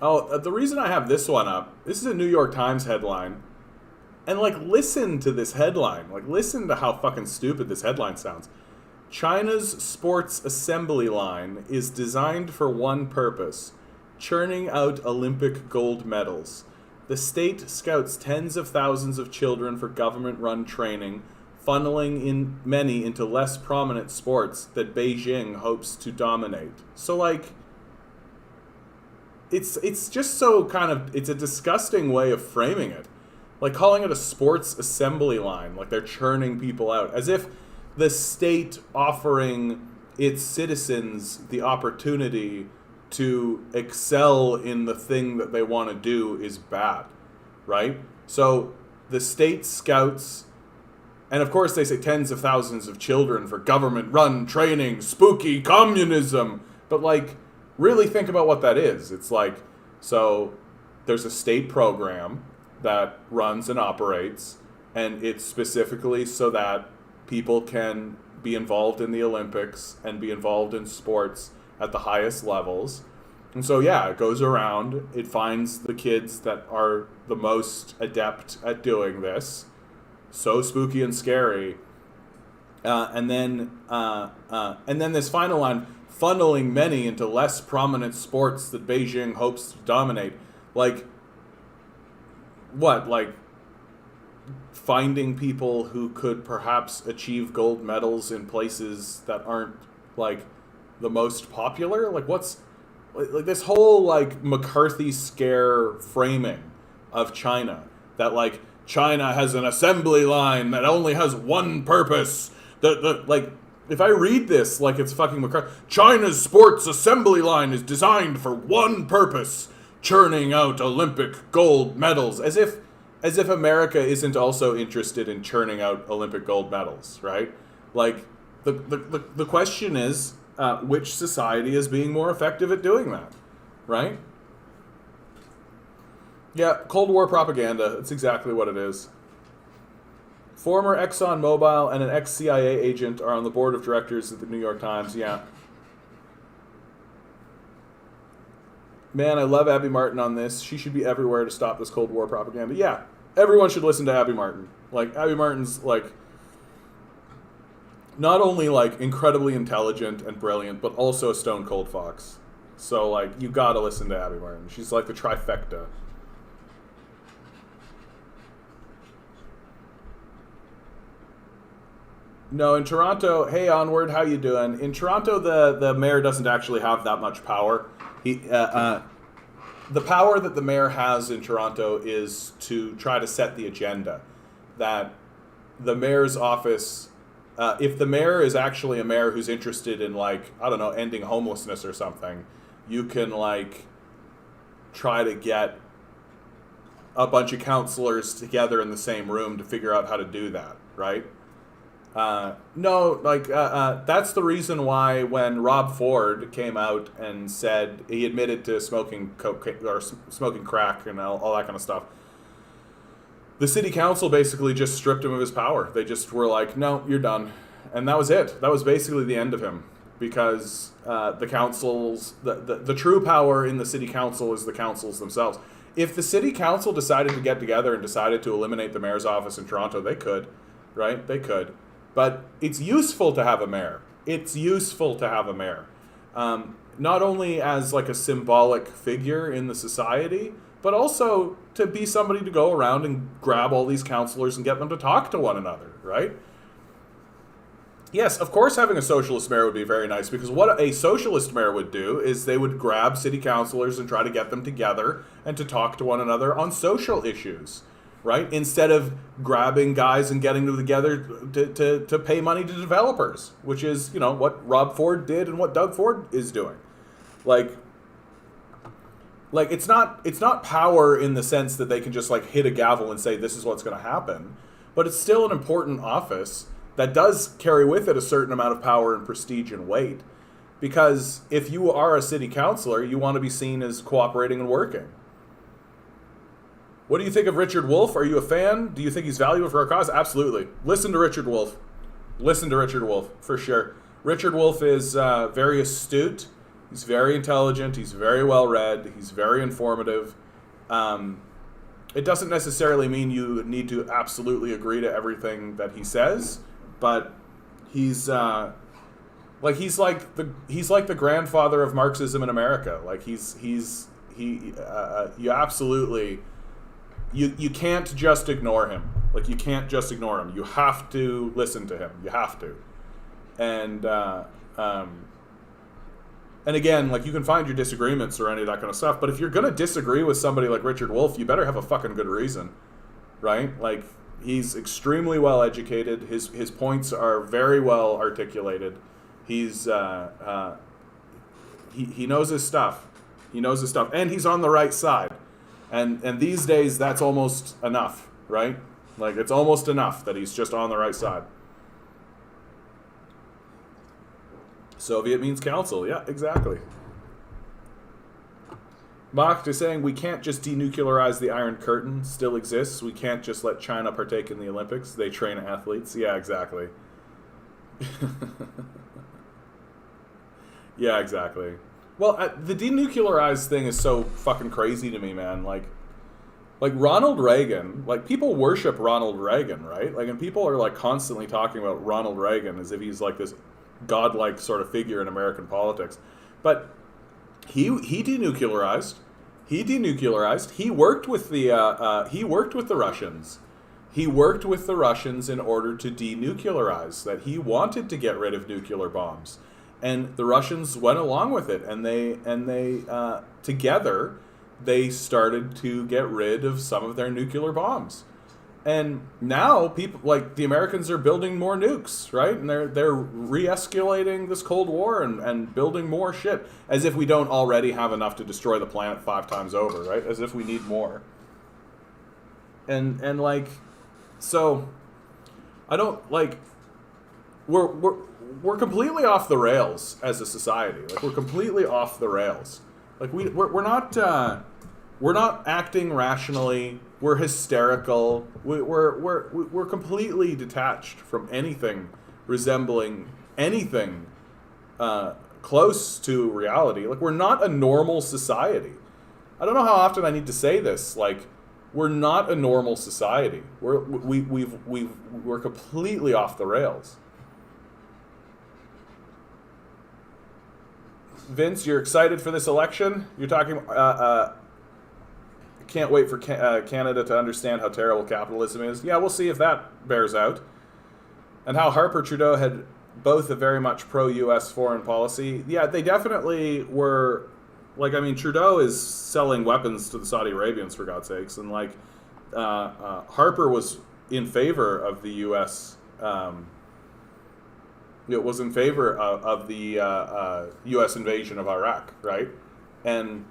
Oh, the reason I have this one up, this is a New York Times headline. And, like, listen to this headline. Like, listen to how fucking stupid this headline sounds. China's sports assembly line is designed for one purpose: churning out Olympic gold medals. The state scouts tens of thousands of children for government-run training, funneling in many into less prominent sports that Beijing hopes to dominate. So, like, it's just so kind of, it's a disgusting way of framing it. Like, calling it a sports assembly line, like they're churning people out, as if the state offering its citizens the opportunity to excel in the thing that they want to do is bad, right? So the state scouts, and of course they say tens of thousands of children for government-run training, spooky communism, but, like, really think about what that is. It's like, so there's a state program that runs and operates, and it's specifically so that people can be involved in the Olympics and be involved in sports at the highest levels. And so, yeah, it goes around, it finds the kids that are the most adept at doing this, so spooky and scary, and then this final line, funneling many into less prominent sports that Beijing hopes to dominate. Like, what? Like, finding people who could perhaps achieve gold medals in places that aren't, like, the most popular? Like, what's, like, this whole, like, McCarthy scare framing of China, that, like, China has an assembly line that only has one purpose, like, if I read this like it's fucking McCarthy, China's sports assembly line is designed for one purpose: churning out Olympic gold medals, as if America isn't also interested in churning out Olympic gold medals, right? Like, the question is, which society is being more effective at doing that, right? Yeah, Cold War propaganda. That's exactly what it is. Former ExxonMobil and an ex-CIA agent are on the board of directors at the New York Times. Yeah. Man, I love Abby Martin on this. She should be everywhere to stop this Cold War propaganda. Yeah, everyone should listen to Abby Martin. Like, Abby Martin's, like, not only, like, incredibly intelligent and brilliant, but also a stone cold fox. So, like, you gotta listen to Abby Martin. She's like the trifecta. No, in Toronto, hey, Onward, how you doing? In Toronto, the mayor doesn't actually have that much power. The power that the mayor has in Toronto is to try to set the agenda. That the mayor's office, if the mayor is actually a mayor who's interested in, like, I don't know, ending homelessness or something, you can, like, try to get a bunch of counselors together in the same room to figure out how to do that, right? That's the reason why when Rob Ford came out and said he admitted to smoking cocaine or smoking crack and all that kind of stuff, the city council basically just stripped him of his power. They just were like, no, you're done. And that was it. That was basically the end of him, because the councils, the true power in the city council is the councils themselves. If the city council decided to get together and decided to eliminate the mayor's office in Toronto, they could, right? They could. But it's useful to have a mayor. It's useful to have a mayor. Not only as like a symbolic figure in the society, but also to be somebody to go around and grab all these councillors and get them to talk to one another, right? Yes, of course having a socialist mayor would be very nice, because what a socialist mayor would do is they would grab city councillors and try to get them together and to talk to one another on social issues, right? Instead of grabbing guys and getting them together to pay money to developers, which is, you know, what Rob Ford did and what Doug Ford is doing. Like it's not power in the sense that they can just like hit a gavel and say this is what's going to happen, but it's still an important office that does carry with it a certain amount of power and prestige and weight. Because if you are a city councillor, you want to be seen as cooperating and working. What do you think of Richard Wolff? Are you a fan? Do you think he's valuable for our cause? Absolutely. Listen to Richard Wolff. Listen to Richard Wolff, for sure. Richard Wolff is very astute. He's very intelligent. He's very well read. He's very informative. It doesn't necessarily mean you need to absolutely agree to everything that he says, but he's like the grandfather of Marxism in America. Like you absolutely you can't just ignore him. Like you can't just ignore him. You have to listen to him. You have to. And again, like you can find your disagreements or any of that kind of stuff, but if you're going to disagree with somebody like Richard Wolff, you better have a fucking good reason, right? Like he's extremely well educated. His points are very well articulated. He's he knows his stuff. He knows his stuff, and he's on the right side. And these days, that's almost enough, right? Like it's almost enough that he's just on the right side. Soviet means council. Yeah, exactly. Mach is saying we can't just denuclearize the Iron Curtain. Still exists. We can't just let China partake in the Olympics. They train athletes. Yeah, exactly. Yeah, exactly. Well, the denuclearized thing is so fucking crazy to me, man. Like Ronald Reagan, like people worship Ronald Reagan, right? Like, and people are like constantly talking about Ronald Reagan as if he's like this godlike sort of figure in American politics. But he denuclearized. He denuclearized. He worked with the Russians. He worked with the Russians in order to denuclearize. That he wanted to get rid of nuclear bombs, and the Russians went along with it. And they together they started to get rid of some of their nuclear bombs. And now people like the Americans are building more nukes, right? And they're re-escalating this Cold War and building more shit, as if we don't already have enough to destroy the planet 5 times over, right? As if we need more. And like, so I don't like we're completely off the rails as a society. Like we're completely off the rails. Like we're not acting rationally. We're hysterical. We're completely detached from anything resembling anything close to reality. Like we're not a normal society. I don't know how often I need to say this. Like we're not a normal society. We're completely off the rails. Vince, you're excited for this election? You're talking. Can't wait for Canada to understand how terrible capitalism is. Yeah, we'll see if that bears out. And how Harper Trudeau had both a very much pro-U.S. foreign policy. Yeah, they definitely were. Like, I mean, Trudeau is selling weapons to the Saudi Arabians, for God's sakes. And, like, Harper was in favor of the U.S. It was in favor of the U.S. invasion of Iraq, right? And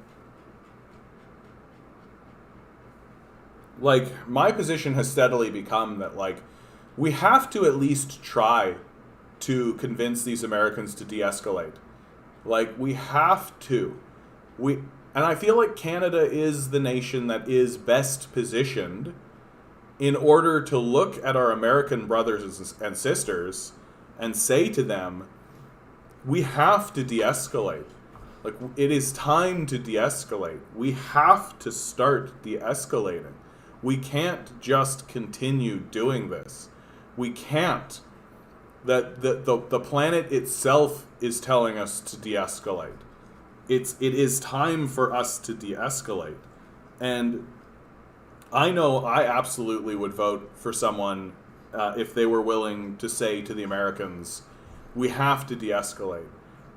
like my position has steadily become that like we have to at least try to convince these Americans to de-escalate. Like we have to. And I feel like Canada is the nation that is best positioned in order to look at our American brothers and sisters and say to them, we have to de-escalate. Like, it is time to de-escalate. We have to start de-escalating. We can't just continue doing this. We can't. The planet itself is telling us to de-escalate. It is time for us to de-escalate. And I know I absolutely would vote for someone if they were willing to say to the Americans, we have to de-escalate.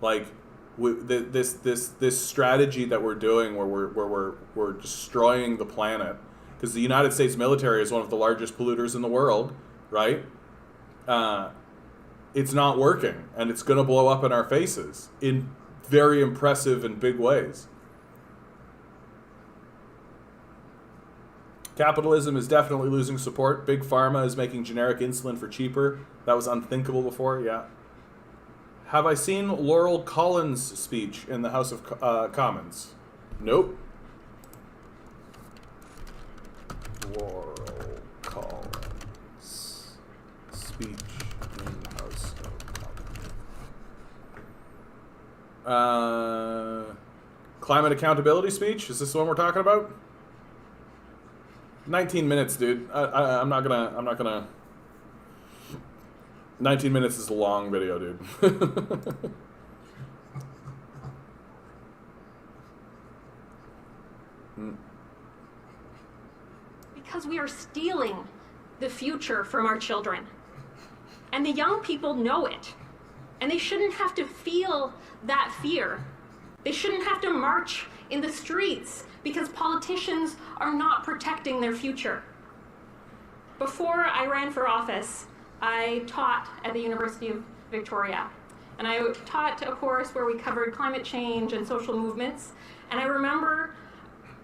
Like, this strategy that we're doing where we're destroying the planet, because the United States military is one of the largest polluters in the world, right? It's not working, and it's going to blow up in our faces in very impressive and big ways. Capitalism is definitely losing support. Big Pharma is making generic insulin for cheaper. That was unthinkable before, yeah. Have I seen Laurel Collins' speech in the House of Commons? Nope. Laurel Collins' speech in the House of Commons. Climate accountability speech? Is this the one we're talking about? 19 minutes, dude. I'm not gonna. 19 minutes is a long video, dude. Because we are stealing the future from our children. And the young people know it. And they shouldn't have to feel that fear. They shouldn't have to march in the streets because politicians are not protecting their future. Before I ran for office, I taught at the University of Victoria. And I taught a course where we covered climate change and social movements. And I remember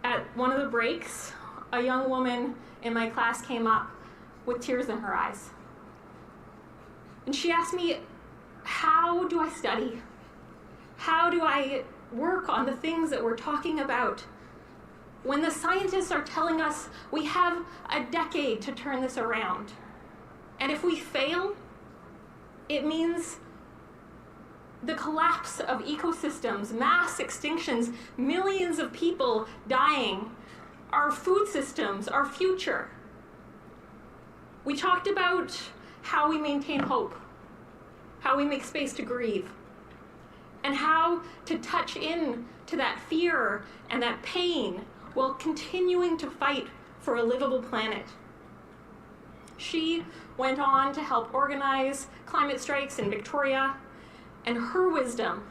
at one of the breaks, a young woman in my class came up with tears in her eyes. And she asked me, how do I study? How do I work on the things that we're talking about when the scientists are telling us we have a decade to turn this around? And if we fail, it means the collapse of ecosystems, mass extinctions, millions of people dying, our food systems, our future. We talked about how we maintain hope, how we make space to grieve, and how to touch in to that fear and that pain while continuing to fight for a livable planet. She went on to help organize climate strikes in Victoria, and her wisdom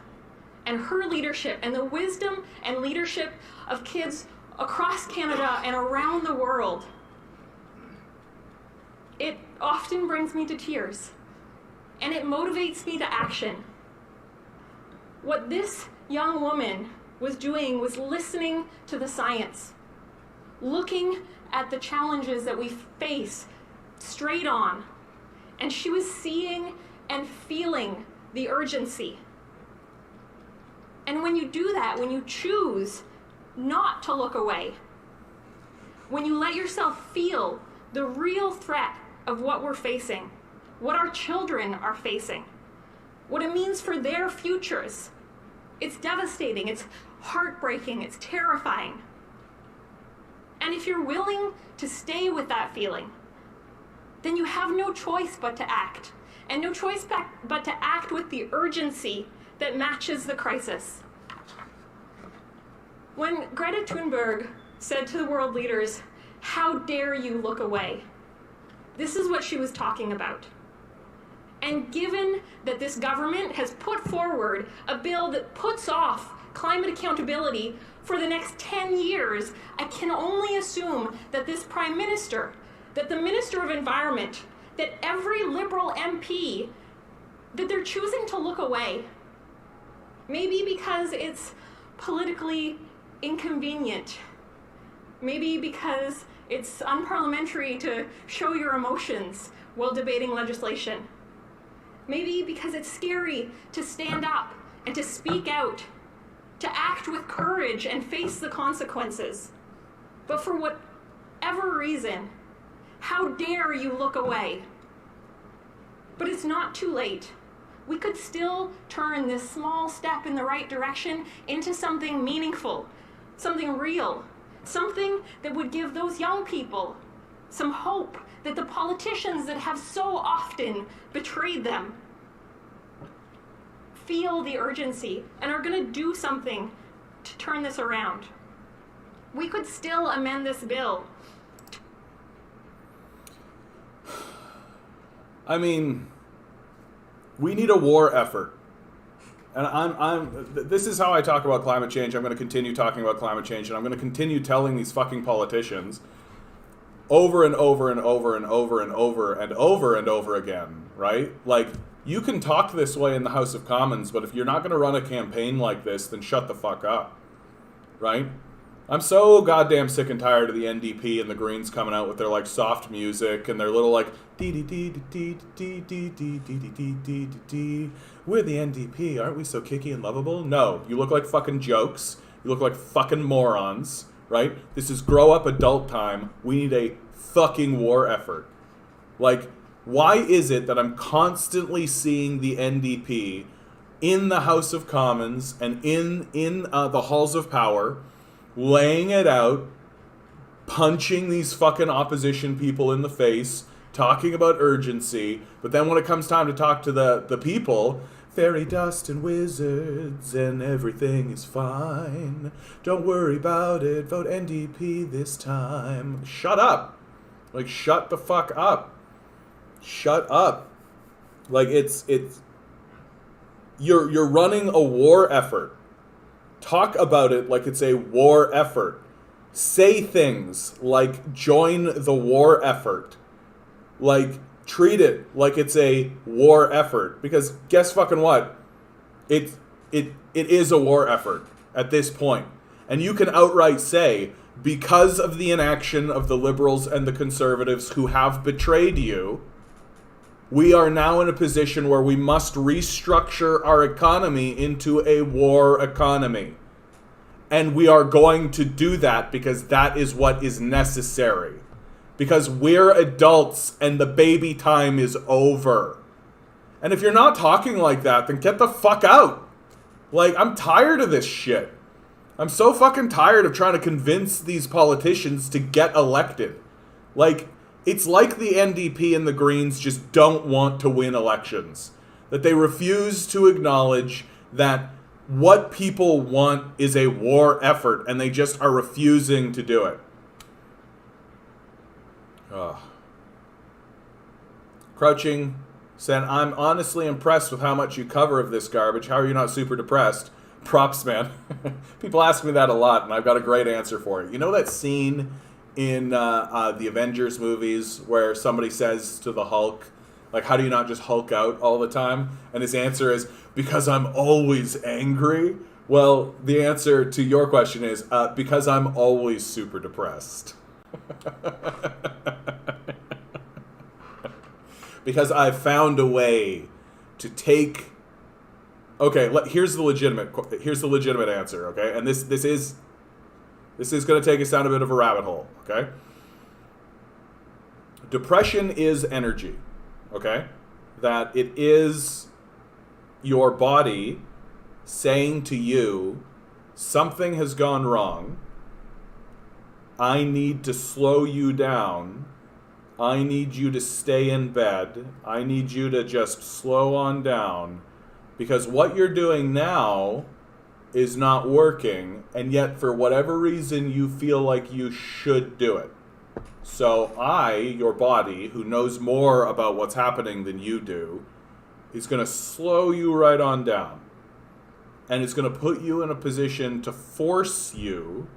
and her leadership and the wisdom and leadership of kids across Canada and around the world, it often brings me to tears, and it motivates me to action. What this young woman was doing was listening to the science, looking at the challenges that we face straight on, and she was seeing and feeling the urgency. And when you do that, when you choose not to look away, when you let yourself feel the real threat of what we're facing, what our children are facing, what it means for their futures, it's devastating, it's heartbreaking, it's terrifying. And if you're willing to stay with that feeling, then you have no choice but to act, and no choice but to act with the urgency that matches the crisis. When Greta Thunberg said to the world leaders, "How dare you look away?" this is what she was talking about. And given that this government has put forward a bill that puts off climate accountability for the next 10 years, I can only assume that this Prime Minister, that the Minister of Environment, that every Liberal MP, that they're choosing to look away. Maybe because it's politically inconvenient. Maybe because it's unparliamentary to show your emotions while debating legislation. Maybe because it's scary to stand up and to speak out, to act with courage and face the consequences. But for whatever reason, how dare you look away? But it's not too late. We could still turn this small step in the right direction into something meaningful, something real, something that would give those young people some hope that the politicians that have so often betrayed them feel the urgency and are going to do something to turn this around. We could still amend this bill. I mean, we need a war effort. And this is how I talk about climate change. I'm going to continue talking about climate change, and I'm going to continue telling these fucking politicians over and over and over and over and over and over and over again, right? Like, you can talk this way in the House of Commons, but if you're not going to run a campaign like this, then shut the fuck up, right? I'm so goddamn sick and tired of the NDP and the Greens coming out with their like soft music and their little like dee dee dee dee dee dee dee dee dee dee dee. We're the NDP, aren't we so kicky and lovable? No, you look like fucking jokes. You look like fucking morons, right? This is grow up adult time. We need a fucking war effort. Like, why is it that I'm constantly seeing the NDP in the House of Commons and in the halls of power, laying it out, punching these fucking opposition people in the face, talking about urgency, but then when it comes time to talk to the people, fairy dust and wizards and everything is fine. Don't worry about it, vote NDP this time. Shut up. Like, shut the fuck up. Shut up. Like, it's you're running a war effort. Talk about it like it's a war effort. Say things like join the war effort. Like, treat it like it's a war effort. Because guess fucking what? It is a war effort at this point. And you can outright say, because of the inaction of the liberals and the conservatives who have betrayed you, we are now in a position where we must restructure our economy into a war economy. And we are going to do that because that is what is necessary. Because we're adults and the baby time is over. And if you're not talking like that, then get the fuck out. Like, I'm tired of this shit. I'm so fucking tired of trying to convince these politicians to get elected. Like, it's like the NDP and the Greens just don't want to win elections. That they refuse to acknowledge that what people want is a war effort, and they just are refusing to do it. Ugh. Crouching said, I'm honestly impressed with how much you cover of this garbage. How are you not super depressed? Props, man. People ask me that a lot, and I've got a great answer for it. You know that scene in the Avengers movies where somebody says to the Hulk, like, how do you not just Hulk out all the time? And his answer is, because I'm always angry. Well, the answer to your question is, because I'm always super depressed. Because I've found a way to take... Okay, here's the legitimate answer, okay? And this is going to take us down a bit of a rabbit hole, okay? Depression is energy, okay? That it is your body saying to you, something has gone wrong. I need to slow you down. I need you to stay in bed. I need you to just slow on down. Because what you're doing now is not working, and yet for whatever reason you feel like you should do it. So I, your body, who knows more about what's happening than you do, is going to slow you right on down. And it's going to put you in a position to force you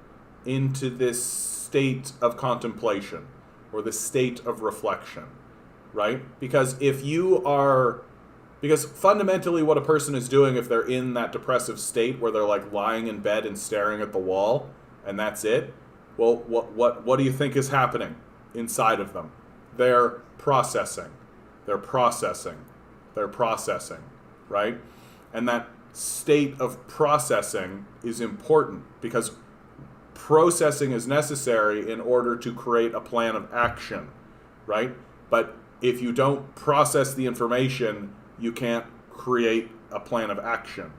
into this state of contemplation or the state of reflection, right? Because fundamentally what a person is doing if they're in that depressive state where they're like lying in bed and staring at the wall and that's it, well, what do you think is happening inside of them? They're processing, right? And that state of processing is important because processing is necessary in order to create a plan of action, right? But if you don't process the information, you can't create a plan of action.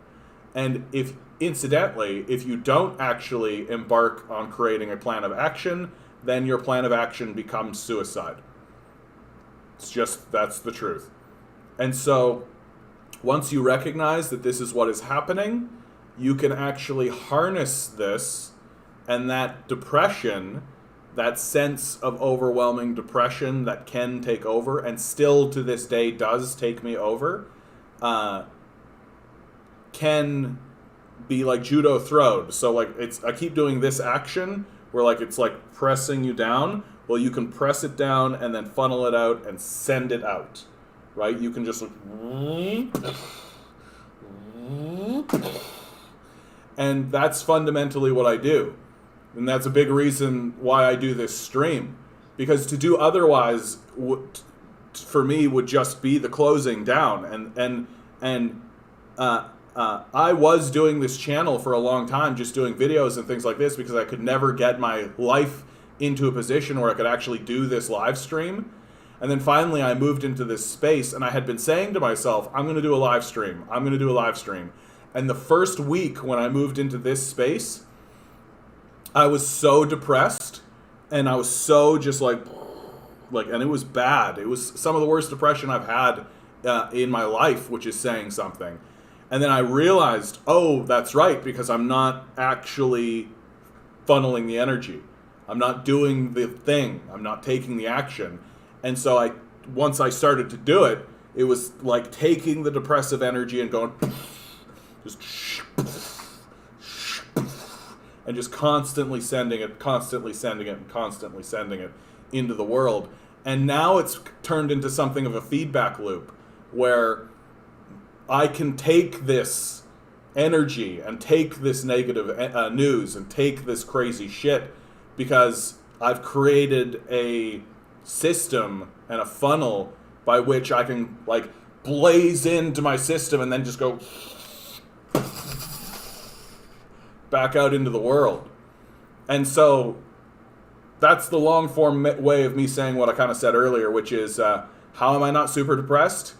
And if you don't actually embark on creating a plan of action, then your plan of action becomes suicide. That's the truth. And so once you recognize that this is what is happening, you can actually harness this, and that depression, that sense of overwhelming depression that can take over, and still to this day does take me over, can be like judo throwed. So like I keep doing this action where like it's like pressing you down. Well, you can press it down and then funnel it out and send it out, right? You can just and that's fundamentally what I do. And that's a big reason why I do this stream, because to do otherwise for me would just be the closing down. And I was doing this channel for a long time, just doing videos and things like this, because I could never get my life into a position where I could actually do this live stream. And then finally I moved into this space, and I had been saying to myself, I'm going to do a live stream. I'm going to do a live stream. And the first week when I moved into this space, I was so depressed, and I was so just like, and it was bad. It was some of the worst depression I've had in my life, which is saying something. And then I realized, oh, that's right, because I'm not actually funneling the energy. I'm not doing the thing. I'm not taking the action. And so once I started to do it, it was like taking the depressive energy and going, just, and just constantly sending it, constantly sending it, and constantly sending it into the world. And now it's turned into something of a feedback loop where I can take this energy and take this negative news and take this crazy shit, because I've created a system and a funnel by which I can like blaze into my system and then just go back out into the world. And so that's the long form way of me saying what I kind of said earlier, which is how am I not super depressed?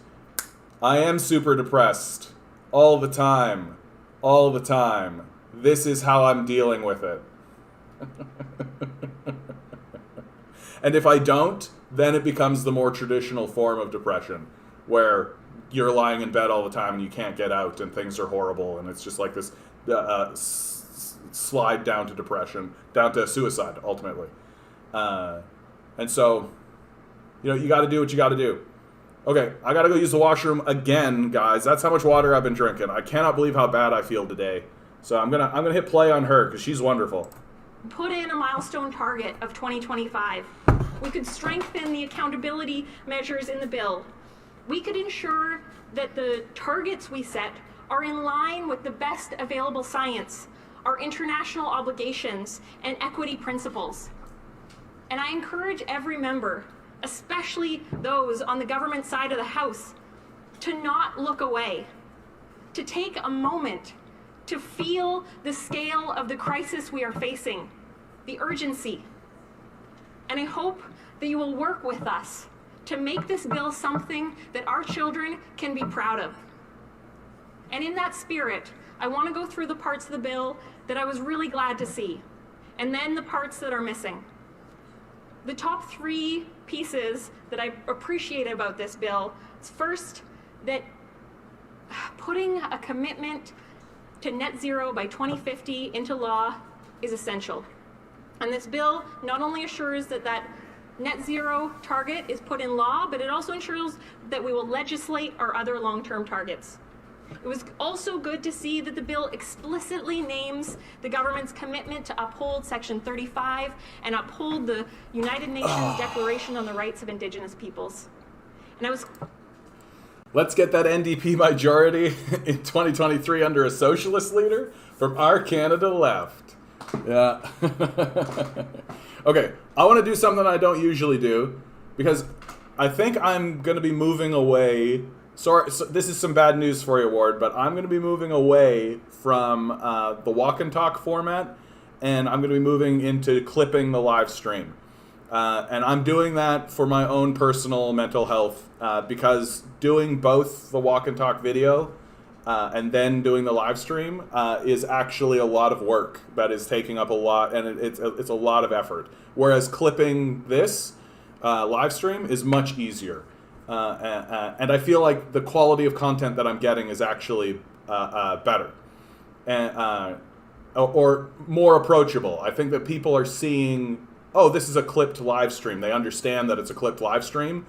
I am super depressed all the time. All the time. This is how I'm dealing with it. And if I don't, then it becomes the more traditional form of depression, where you're lying in bed all the time and you can't get out and things are horrible, and it's just like this slide down to depression, down to suicide, ultimately. And so, you got to do what you got to do. Okay, I got to go use the washroom again, guys. That's how much water I've been drinking. I cannot believe how bad I feel today. So I'm gonna hit play on her, because she's wonderful. Put in a milestone target of 2025. We could strengthen the accountability measures in the bill. We could ensure that the targets we set are in line with the best available science, our international obligations, and equity principles. And I encourage every member, especially those on the government side of the House, to not look away, to take a moment to feel the scale of the crisis we are facing, the urgency. And I hope that you will work with us to make this bill something that our children can be proud of. And in that spirit, I want to go through the parts of the bill that I was really glad to see, and then the parts that are missing. The top three pieces that I appreciate about this bill is, first, that putting a commitment to net zero by 2050 into law is essential. And this bill not only assures that that net zero target is put in law, but it also ensures that we will legislate our other long-term targets. It was also good to see that the bill explicitly names the government's commitment to uphold Section 35 and uphold the United Nations Declaration on the Rights of Indigenous Peoples. And Let's get that NDP majority in 2023 under a socialist leader from our Canada left. Yeah. Okay, I want to do something I don't usually do, because I think I'm going to be moving away. Sorry, so this is some bad news for you, Ward, but I'm going to be moving away from the walk and talk format, and I'm going to be moving into clipping the live stream. And I'm doing that for my own personal mental health because doing both the walk and talk video and then doing the live stream is actually a lot of work that is taking up a lot, and it's a lot of effort. Whereas clipping this live stream is much easier. And I feel like the quality of content that I'm getting is actually better. And, or more approachable. I think that people are seeing, oh, this is a clipped live stream. They understand that it's a clipped live stream,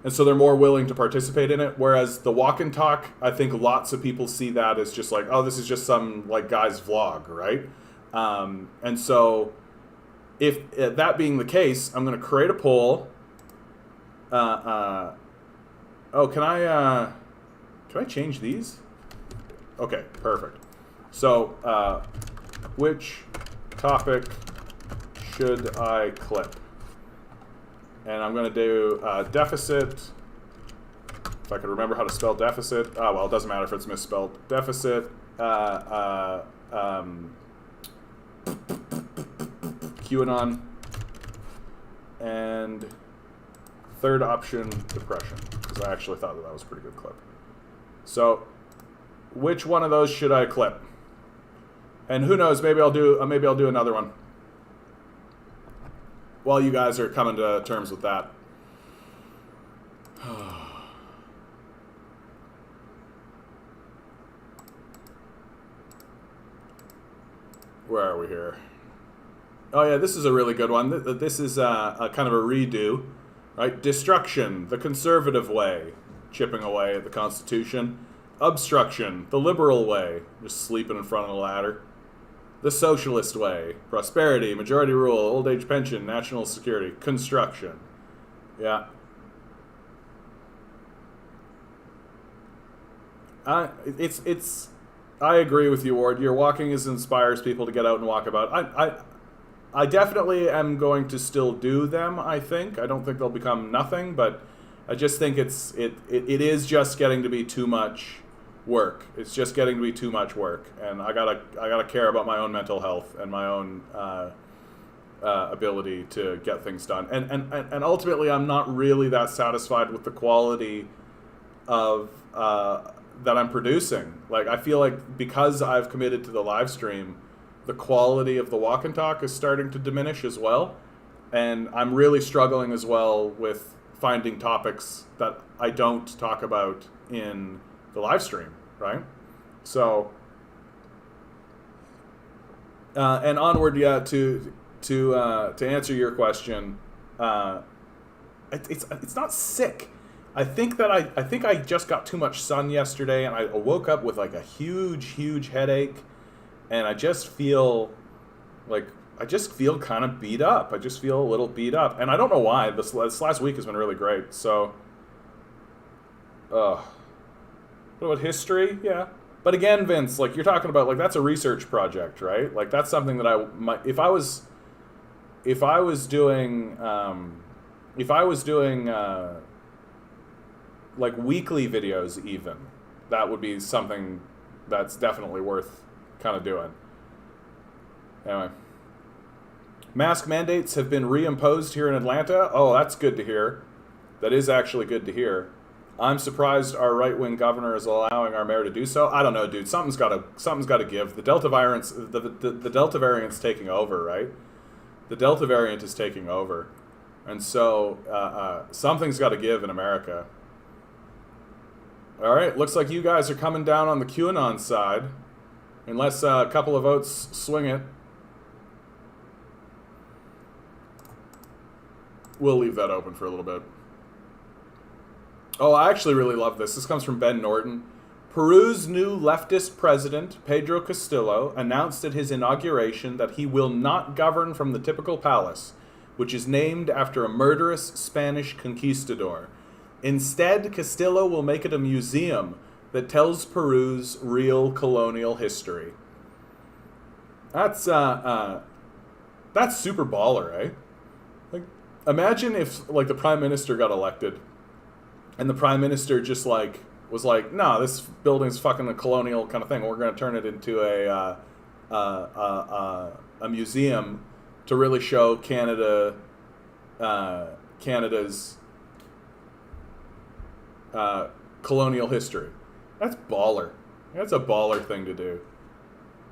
and so they're more willing to participate in it. Whereas the walk and talk, I think lots of people see that as just like, oh, this is just some like guy's vlog, right? And so if that being the case, I'm going to create a poll. Oh, can I change these? Okay, perfect. So, which topic should I clip? And I'm going to do deficit. If I could remember how to spell deficit. Oh, well, it doesn't matter if it's misspelled. Deficit. QAnon. And third option, depression. Because I actually thought that was a pretty good clip. So, which one of those should I clip? And who knows? Maybe I'll do another one while you guys are coming to terms with that. Where are we here? Oh yeah, this is a really good one. This is a kind of a redo, right? Destruction, the conservative way, chipping away at the Constitution. Obstruction, the liberal way, just sleeping in front of the ladder. The socialist way, prosperity, majority rule, old age pension, national security. Construction, yeah. I agree with you, Ward. Your walking inspires people to get out and walk about. I definitely am going to still do them. I think I don't think they'll become nothing, but I just think it is just getting to be too much work. It's just getting to be too much work, and I gotta care about my own mental health and my own ability to get things done. And ultimately, I'm not really that satisfied with the quality of that I'm producing. Like, I feel like because I've committed to the live stream, the quality of the walk and talk is starting to diminish as well, and I'm really struggling as well with finding topics that I don't talk about in the live stream, right? So, and onward, yeah. To answer your question, it's not sick. I think I just got too much sun yesterday, and I woke up with like a huge headache, and I just feel kind of beat up. I just feel a little beat up, and I don't know why. This last week has been really great. So, what about history? Yeah. But again, Vince, like you're talking about, like that's a research project, right? Like that's something that I might, if I was doing like weekly videos even, that would be something that's definitely worth kind of doing. Anyway. Mask mandates have been reimposed here in Atlanta. Oh, that's good to hear. That is actually good to hear. I'm surprised our right-wing governor is allowing our mayor to do so. I don't know, dude. Something's got to give. The Delta variant's taking over, right? The Delta variant is taking over, and so something's got to give in America. All right, looks like you guys are coming down on the QAnon side, unless a couple of votes swing it. We'll leave that open for a little bit. Oh, I actually really love this. This comes from Ben Norton. Peru's new leftist president, Pedro Castillo, announced at his inauguration that he will not govern from the typical palace, which is named after a murderous Spanish conquistador. Instead, Castillo will make it a museum that tells Peru's real colonial history. That's super baller, eh? Like, imagine if like the prime minister got elected, and the prime minister just like was like, "No, this building's fucking a colonial kind of thing. We're going to turn it into a museum to really show Canada Canada's colonial history. That's baller. That's a baller thing to do.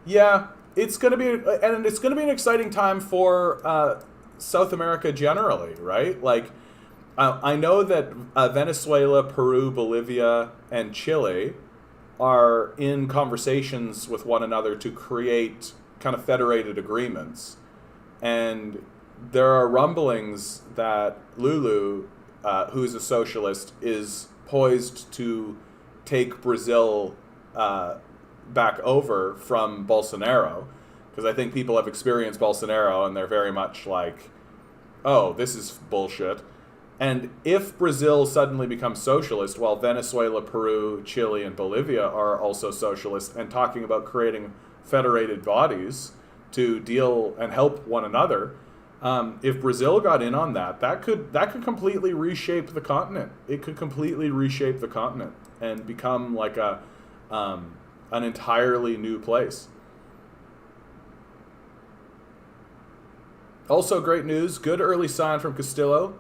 Yeah, it's gonna be an exciting time for South America generally, right? Like, I know that Venezuela, Peru, Bolivia, and Chile are in conversations with one another to create kind of federated agreements, and there are rumblings that Lulu, who's a socialist, is poised to take Brazil back over from Bolsonaro, because I think people have experienced Bolsonaro and they're very much like, oh, this is bullshit. And if Brazil suddenly becomes socialist, while Venezuela, Peru, Chile, and Bolivia are also socialist and talking about creating federated bodies to deal and help one another, if Brazil got in on that, that could completely reshape the continent. It could completely reshape the continent and become like an entirely new place. Also, great news, good early sign from Castillo.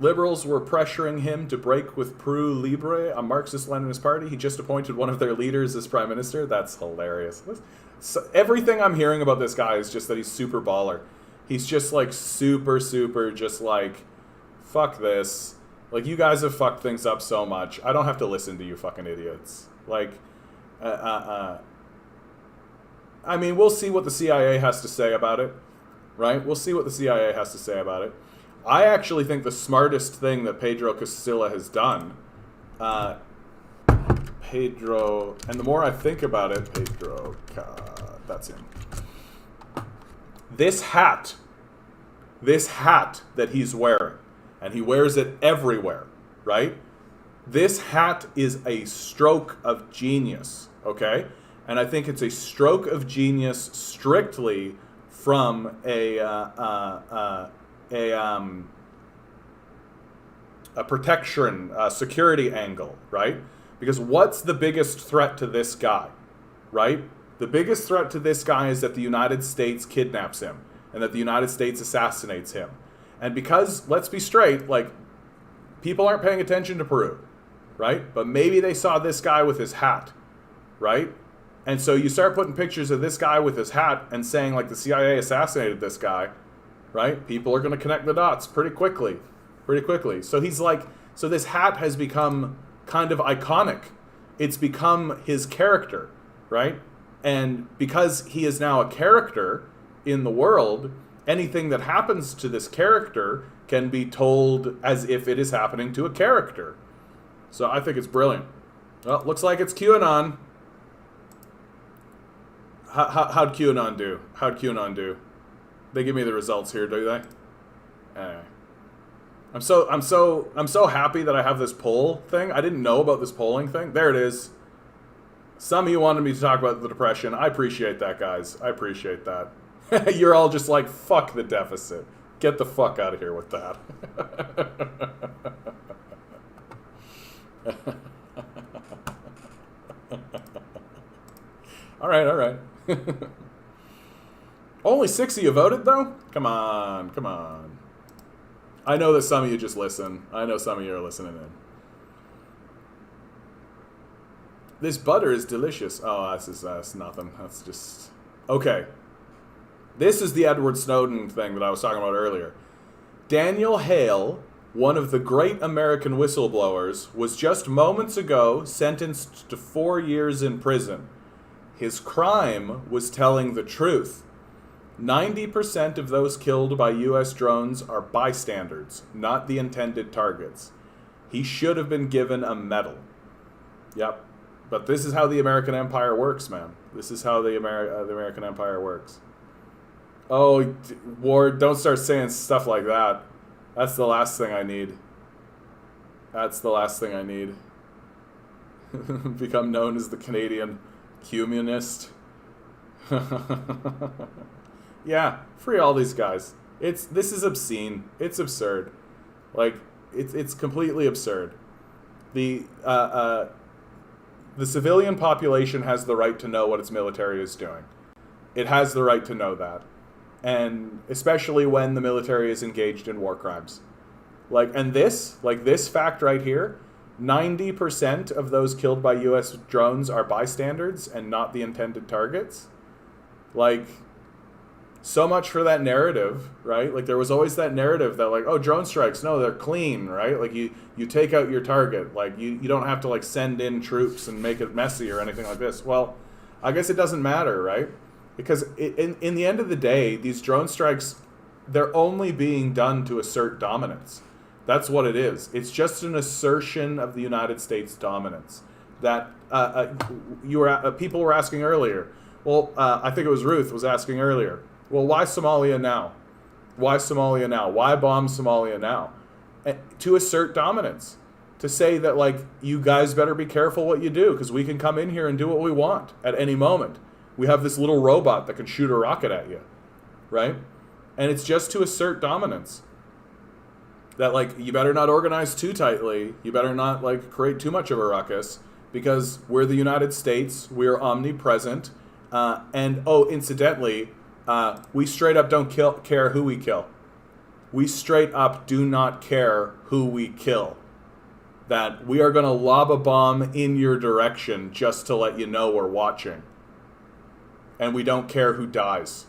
Liberals were pressuring him to break with Peru Libre, a Marxist-Leninist party. He just appointed one of their leaders as prime minister. That's hilarious. So, everything I'm hearing about this guy is just that he's super baller. He's just like super, just like, fuck this. Like, you guys have fucked things up so much. I don't have to listen to you fucking idiots. Like, I mean, we'll see what the CIA has to say about it, right? We'll see what the CIA has to say about it. I actually think the smartest thing that Pedro Castillo has done, Pedro, and the more I think about it, that's him. This hat that he's wearing, and he wears it everywhere, right? This hat is a stroke of genius, okay? And I think it's a stroke of genius strictly from a protection, security angle, right? Because what's the biggest threat to this guy, right? The biggest threat to this guy is that the United States kidnaps him and that the United States assassinates him. And because, let's be straight, like, people aren't paying attention to Peru, right? But maybe they saw this guy with his hat, right? And so you start putting pictures of this guy with his hat and saying, like, the CIA assassinated this guy, right? People are going to connect the dots pretty quickly. So he's like, so this hat has become kind of iconic. It's become his character, right? And because he is now a character in the world, anything that happens to this character can be told as if it is happening to a character. So I think it's brilliant. Well, looks like it's QAnon. How'd QAnon do? They give me the results here, do they? Anyway. I'm so happy that I have this poll thing. I didn't know about this polling thing. There it is. Some of you wanted me to talk about the Depression. I appreciate that, guys. I appreciate that. You're all just like, fuck the deficit. Get the fuck out of here with that. All right. Only 6 of you voted, though? Come on. I know that some of you just listen. I know some of you are listening in. This butter is delicious. Oh, that's nothing. That's just... Okay. This is the Edward Snowden thing that I was talking about earlier. Daniel Hale, one of the great American whistleblowers, was just moments ago sentenced to 4 years in prison. His crime was telling the truth. 90% of those killed by U.S. drones are bystanders, not the intended targets. He should have been given a medal. Yep. But this is how the American empire works, man. This is how the American empire works. Oh, Ward, don't start saying stuff like that. That's the last thing I need. Become known as the Canadian communist. Yeah, free all these guys. This is obscene. It's absurd. Like, it's completely absurd. The civilian population has the right to know what its military is doing. It has the right to know that. and especially when the military is engaged in war crimes. This fact right here, 90% of those killed by U.S. drones are bystanders and not the intended targets. Like, so much for that narrative, right? Like, there was always that narrative that, like, oh, drone strikes, no, they're clean, right? Like, you take out your target. Like, you don't have to, like, send in troops and make it messy or anything like this. Well, I guess it doesn't matter, right? Because in the end of the day, these drone strikes, they're only being done to assert dominance. That's what it is. It's just an assertion of the United States dominance. That people were asking earlier. Well, I think it was Ruth was asking earlier. Well, why Somalia now? Why Somalia now? Why bomb Somalia now? To assert dominance. To say that, like, you guys better be careful what you do, because we can come in here and do what we want at any moment. We have this little robot that can shoot a rocket at you, right? And it's just to assert dominance. That, like, you better not organize too tightly. You better not, like, create too much of a ruckus, because we're the United States. We're omnipresent. And, oh, incidentally, we straight up don't care who we kill. We straight up do not care who we kill. That we are going to lob a bomb in your direction just to let you know we're watching. And we don't care who dies.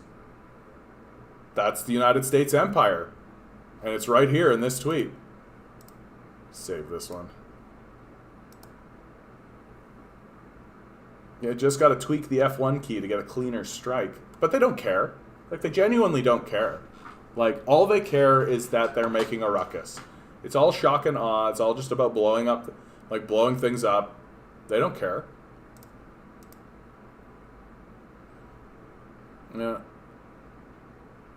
That's the United States Empire. And it's right here in this tweet. Save this one. You just got to tweak the F1 key to get a cleaner strike. But they don't care. Like, they genuinely don't care. Like, all they care is that they're making a ruckus. It's all shock and awe. It's all just about blowing things up. They don't care. Yeah.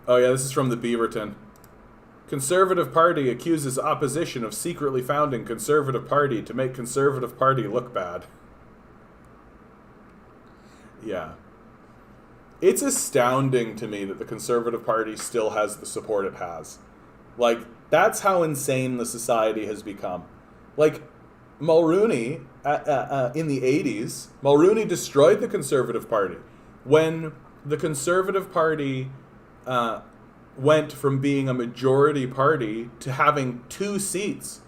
Oh, yeah, this is from the Beaverton. Conservative Party accuses opposition of secretly founding Conservative Party to make Conservative Party look bad. Yeah. It's astounding to me that the Conservative Party still has the support it has. Like, that's how insane the society has become. Like, Mulrooney, in the 80s, Mulrooney destroyed the Conservative Party. When the Conservative Party went from being a majority party to having 2 seats.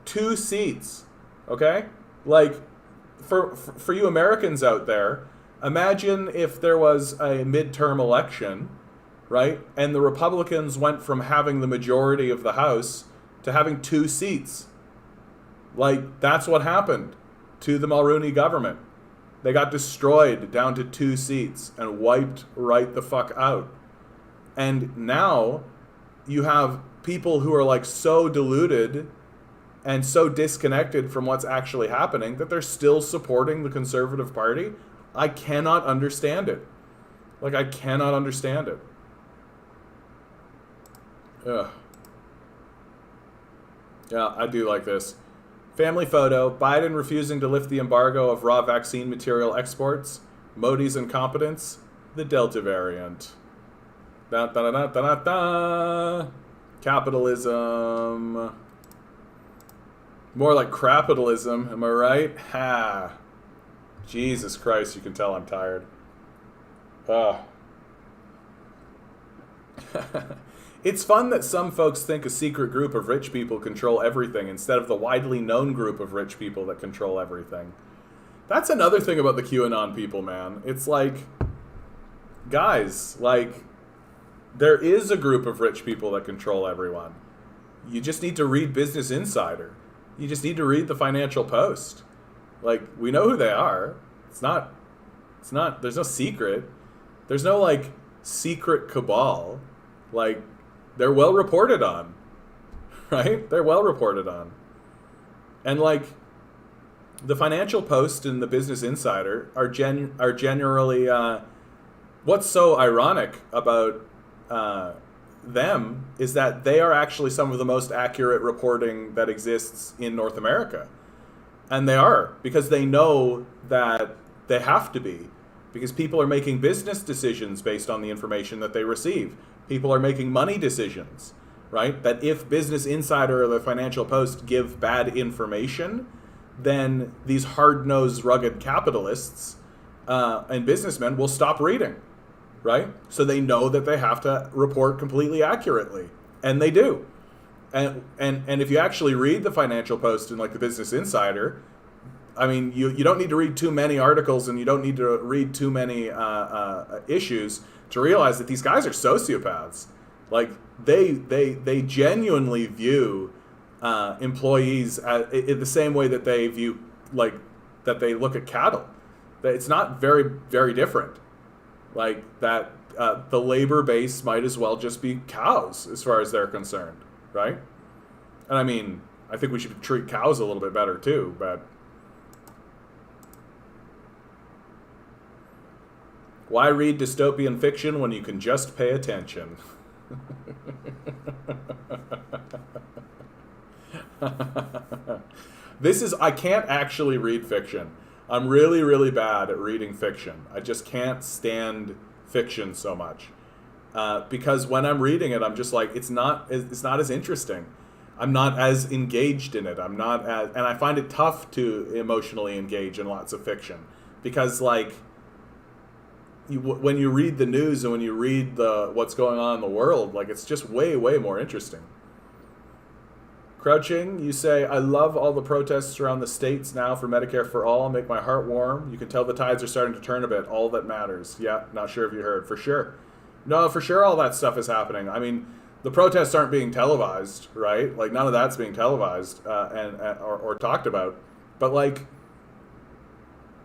2 seats. Okay? Like, for you Americans out there, imagine if there was a midterm election, right? And the Republicans went from having the majority of the House to having 2 seats. Like, that's what happened to the Mulrooney government. They got destroyed down to 2 seats and wiped right the fuck out. And now you have people who are, like, so deluded and so disconnected from what's actually happening that they're still supporting the Conservative Party. I cannot understand it. Like, I cannot understand it. Ugh. Yeah, I do like this. Family photo. Biden refusing to lift the embargo of raw vaccine material exports. Modi's incompetence. The Delta variant. Da, da, da, da, da, da. Capitalism. More like crapitalism, am I right? Ha. Jesus Christ, you can tell I'm tired. Ugh. It's fun that some folks think a secret group of rich people control everything instead of the widely known group of rich people that control everything. That's another thing about the QAnon people, man. It's like, guys, like, there is a group of rich people that control everyone. You just need to read Business Insider. You just need to read the Financial Post. Like, we know who they are. It's not, there's no secret. There's no, like, secret cabal. Like, they're well reported on. Right? They're well reported on. And, like, the Financial Post and the Business Insider are generally, what's so ironic about them is that they are actually some of the most accurate reporting that exists in North America. And they are, because they know that they have to be, because people are making business decisions based on the information that they receive. People are making money decisions, right? That if Business Insider or the Financial Post give bad information, then these hard-nosed, rugged capitalists and businessmen will stop reading. right? So they know that they have to report completely accurately, and they do. And if you actually read the Financial Post and like the Business Insider, I mean, you don't need to read too many articles, and you don't need to read too many issues to realize that these guys are sociopaths. Like they genuinely view employees in the same way that they view, like, that they look at cattle. It's not very, very different. Like that, the labor base might as well just be cows as far as they're concerned, right? And I mean, I think we should treat cows a little bit better too, but why read dystopian fiction when you can just pay attention? I can't actually read fiction. I'm really, really bad at reading fiction. I just can't stand fiction so much. Because when I'm reading it, I'm just like, it's not as interesting. I'm not as engaged in it. and I find it tough to emotionally engage in lots of fiction. Because, like, when you read the news and when you read what's going on in the world, like, it's just way, way more interesting. Crouching, you say, I love all the protests around the states now for Medicare for all. Make my heart warm. You can tell the tides are starting to turn a bit. All that matters. Yeah, not sure if you heard. For sure. No, for sure all that stuff is happening. I mean, the protests aren't being televised, right? Like, none of that's being televised or talked about. But, like,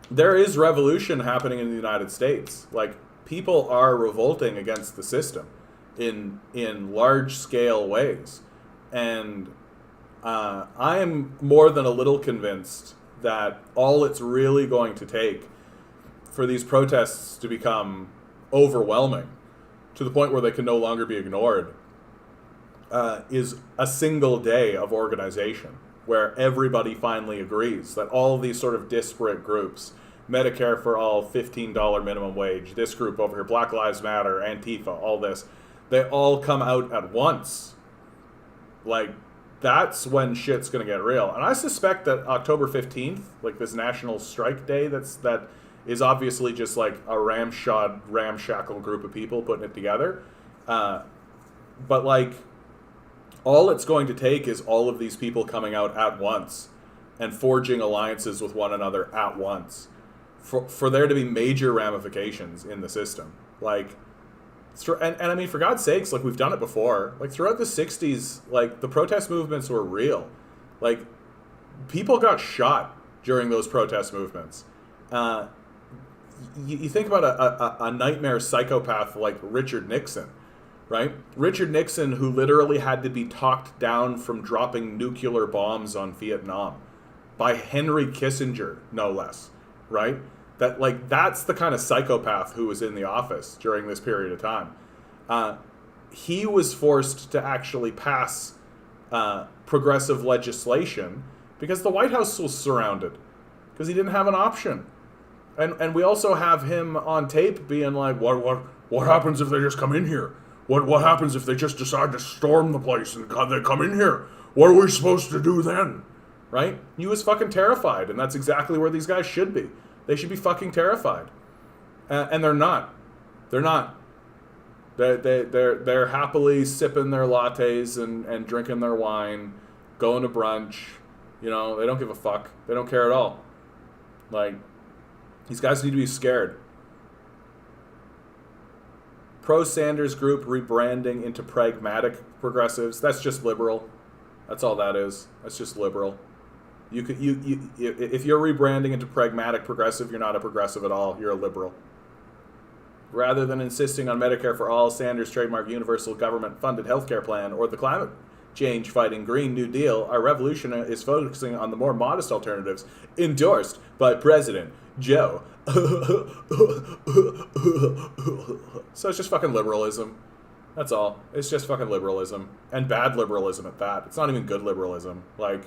there is revolution happening in the United States. Like, people are revolting against the system in large-scale ways. And I am more than a little convinced that all it's really going to take for these protests to become overwhelming to the point where they can no longer be ignored is a single day of organization where everybody finally agrees that all of these sort of disparate groups, Medicare for all, $15 minimum wage, this group over here, Black Lives Matter, Antifa, all this, they all come out at once. Like, that's when shit's going to get real. And I suspect that October 15th, like this national strike day that is obviously just like a ramshackle group of people putting it together. But like, all it's going to take is all of these people coming out at once and forging alliances with one another at once for there to be major ramifications in the system. Like, and I mean, for God's sakes, like, we've done it before. Like, throughout the 60s, like, the protest movements were real. Like, people got shot during those protest movements. You think about a nightmare psychopath like Richard Nixon, right? Richard Nixon, who literally had to be talked down from dropping nuclear bombs on Vietnam by Henry Kissinger, no less, right? That, like, that's the kind of psychopath who was in the office during this period of time. He was forced to actually pass progressive legislation because the White House was surrounded, because he didn't have an option. And we also have him on tape being like, what happens if they just come in here? What happens if they just decide to storm the place and they come in here? What are we supposed to do then? Right? He was fucking terrified, and that's exactly where these guys should be. They should be fucking terrified, and they're not. They're not. They're happily sipping their lattes and drinking their wine, going to brunch. You know, they don't give a fuck. They don't care at all. Like, these guys need to be scared. Pro-Sanders group rebranding into pragmatic progressives. That's just liberal. That's all that is. That's just liberal. If you're rebranding into pragmatic progressive, you're not a progressive at all. You're a liberal. Rather than insisting on Medicare for all, Sanders trademark universal government-funded healthcare plan, or the climate change-fighting Green New Deal, our revolution is focusing on the more modest alternatives endorsed by President Joe. So it's just fucking liberalism. That's all. It's just fucking liberalism. And bad liberalism at that. It's not even good liberalism. Like,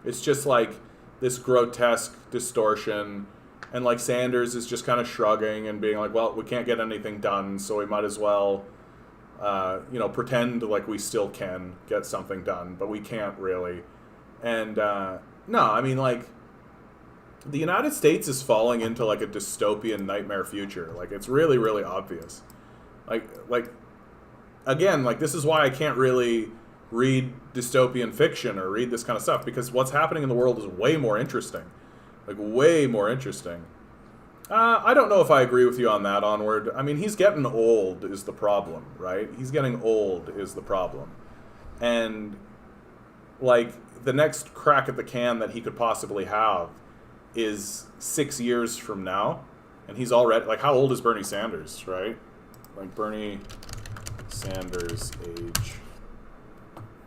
it's just like this grotesque distortion, and like Sanders is just kind of shrugging and being like, well, we can't get anything done, so we might as well, pretend like we still can get something done, but we can't really. And no, I mean, like, the United States is falling into like a dystopian nightmare future. Like, it's really, really obvious. Like again, like this is why I can't really read dystopian fiction or read this kind of stuff, because what's happening in the world is way more interesting. Like way more interesting. I don't know if I agree with you on that, Onward. I mean, he's getting old is the problem, right? He's getting old is the problem. And, like, the next crack at the can that he could possibly have is 6 years from now. And he's already, like, how old is Bernie Sanders, right? Like, Bernie Sanders' age.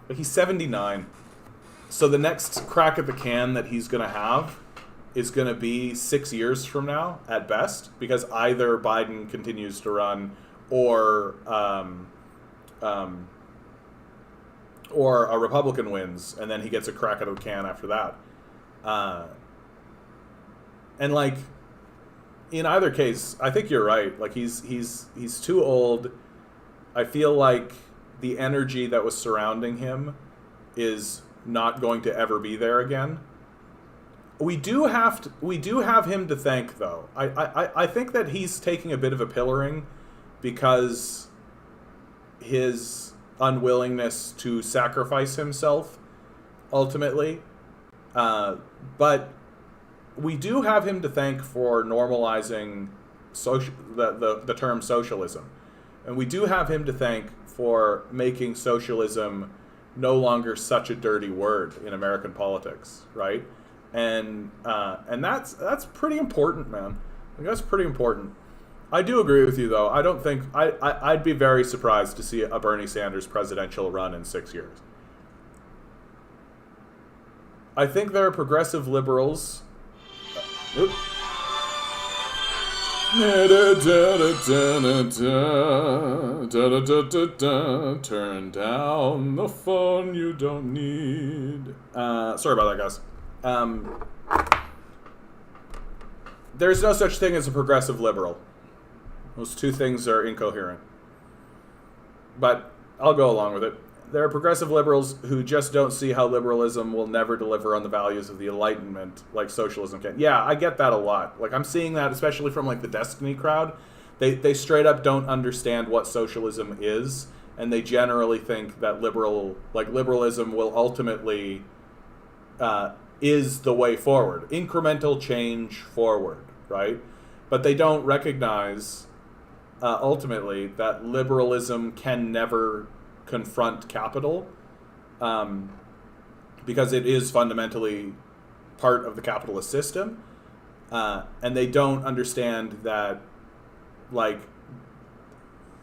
Like, he's 79. So the next crack at the can that he's going to have is going to be 6 years from now at best, because either Biden continues to run or a Republican wins, and then he gets a crack out of the can after that. And like in either case, I think you're right. Like he's too old. I feel like the energy that was surrounding him is not going to ever be there again. We do have him to thank, though. I think that he's taking a bit of a pillaring because his unwillingness to sacrifice himself ultimately. But we do have him to thank for normalizing the term socialism. And we do have him to thank for making socialism no longer such a dirty word in American politics, right? And that's pretty important, man. Like, that's pretty important. I do agree with you, though. I don't think I'd be very surprised to see a Bernie Sanders presidential run in 6 years. I think there are progressive liberals. Turn down the phone you don't need. Sorry about that, guys. There's no such thing as a progressive liberal. Those two things are incoherent. But I'll go along with it. There are progressive liberals who just don't see how liberalism will never deliver on the values of the Enlightenment like socialism can. Yeah, I get that a lot. Like, I'm seeing that especially from, like, the Destiny crowd. They straight up don't understand what socialism is, and they generally think that liberalism will ultimately is the way forward. Incremental change forward, right? But they don't recognize ultimately that liberalism can never confront capital because it is fundamentally part of the capitalist system. And they don't understand that, like,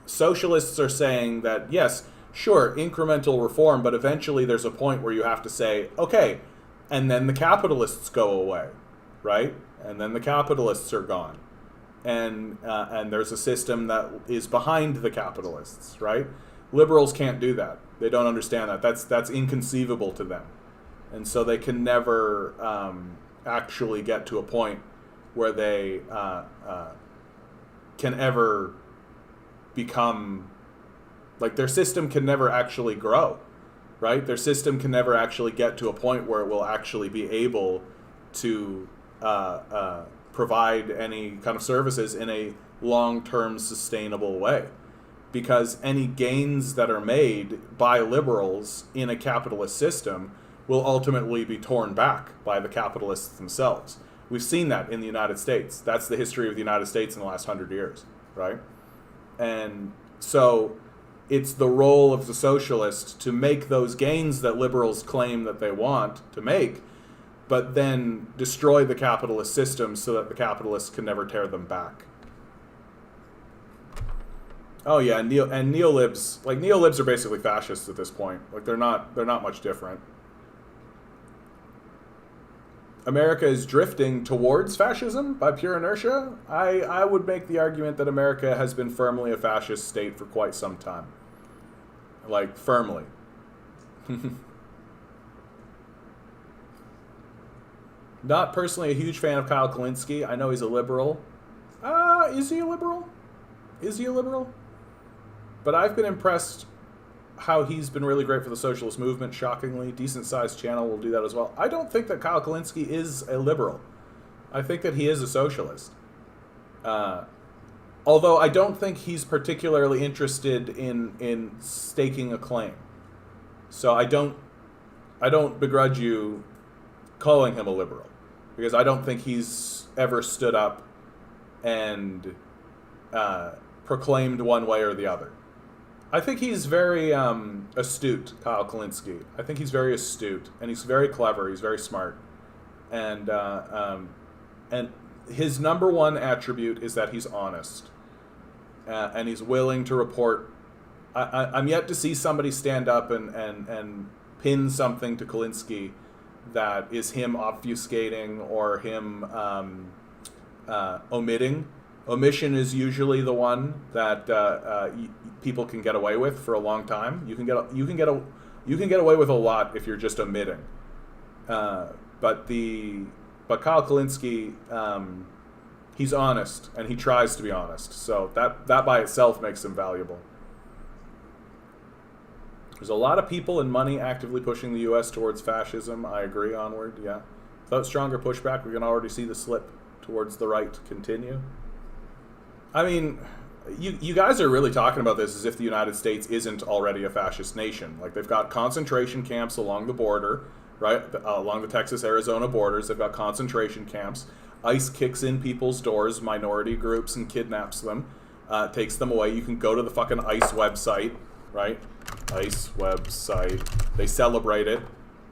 socialists are saying that, yes, sure, incremental reform, but eventually there's a point where you have to say, okay, and then the capitalists go away, right? And then the capitalists are gone. And there's a system that is behind the capitalists, right? Liberals can't do that. They don't understand that. That's inconceivable to them. And so they can never actually get to a point where they can ever become, like, their system can never actually grow, right? Their system can never actually get to a point where it will actually be able to provide any kind of services in a long-term sustainable way. Because any gains that are made by liberals in a capitalist system will ultimately be torn back by the capitalists themselves. We've seen that in the United States. That's the history of the United States in the last 100 years, right? And so it's the role of the socialist to make those gains that liberals claim that they want to make, but then destroy the capitalist system so that the capitalists can never tear them back. Oh yeah, and neolibs are basically fascists at this point. Like, they're not much different. America is drifting towards fascism by pure inertia. I would make the argument that America has been firmly a fascist state for quite some time. Like, firmly. Not personally a huge fan of Kyle Kalinske. I know he's a liberal. Is he a liberal? Is he a liberal? But I've been impressed how he's been really great for the socialist movement, shockingly. Decent-sized channel will do that as well. I don't think that Kyle Kalinske is a liberal. I think that he is a socialist. Although I don't think he's particularly interested in staking a claim. So I don't begrudge you calling him a liberal, because I don't think he's ever stood up and proclaimed one way or the other. I think he's very astute, Kyle Kalinske. I think he's very astute, and he's very clever. He's very smart, and his number one attribute is that he's honest, and he's willing to report. I'm yet to see somebody stand up and pin something to Kalinske that is him obfuscating or him omitting. Omission is usually the one that people can get away with for a long time. You can get away with a lot if you're just omitting. But Kyle Kalinske, he's honest, and he tries to be honest. So that by itself makes him valuable. There's a lot of people and money actively pushing the U.S. towards fascism. I agree. Onward, yeah. Without stronger pushback, we can already see the slip towards the right continue. I mean, you guys are really talking about this as if the United States isn't already a fascist nation. Like, they've got concentration camps along the border, right? Along the Texas-Arizona borders, they've got concentration camps. ICE kicks in people's doors, minority groups, and kidnaps them, takes them away. You can go to the fucking ICE website, right? ICE website. They celebrate it.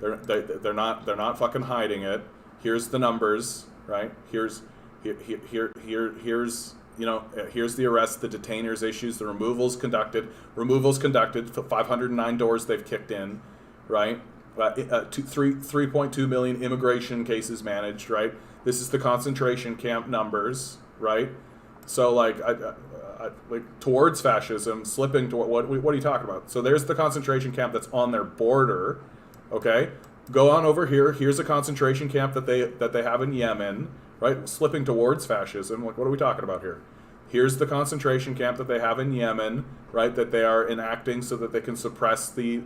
They're not fucking hiding it. Here's the numbers, right? Here's you know, here's the arrest, the detainers issues, the removals conducted. 509 doors they've kicked in, right? 3.2 million immigration cases managed, right? This is the concentration camp numbers, right? So like, like towards fascism, slipping toward what are you talking about? So there's the concentration camp that's on their border, okay? Go on over here. Here's a concentration camp that they have in Yemen, right? Slipping towards fascism. Like, what are we talking about here? Here's the concentration camp that they have in Yemen, right? That they are enacting so that they can suppress the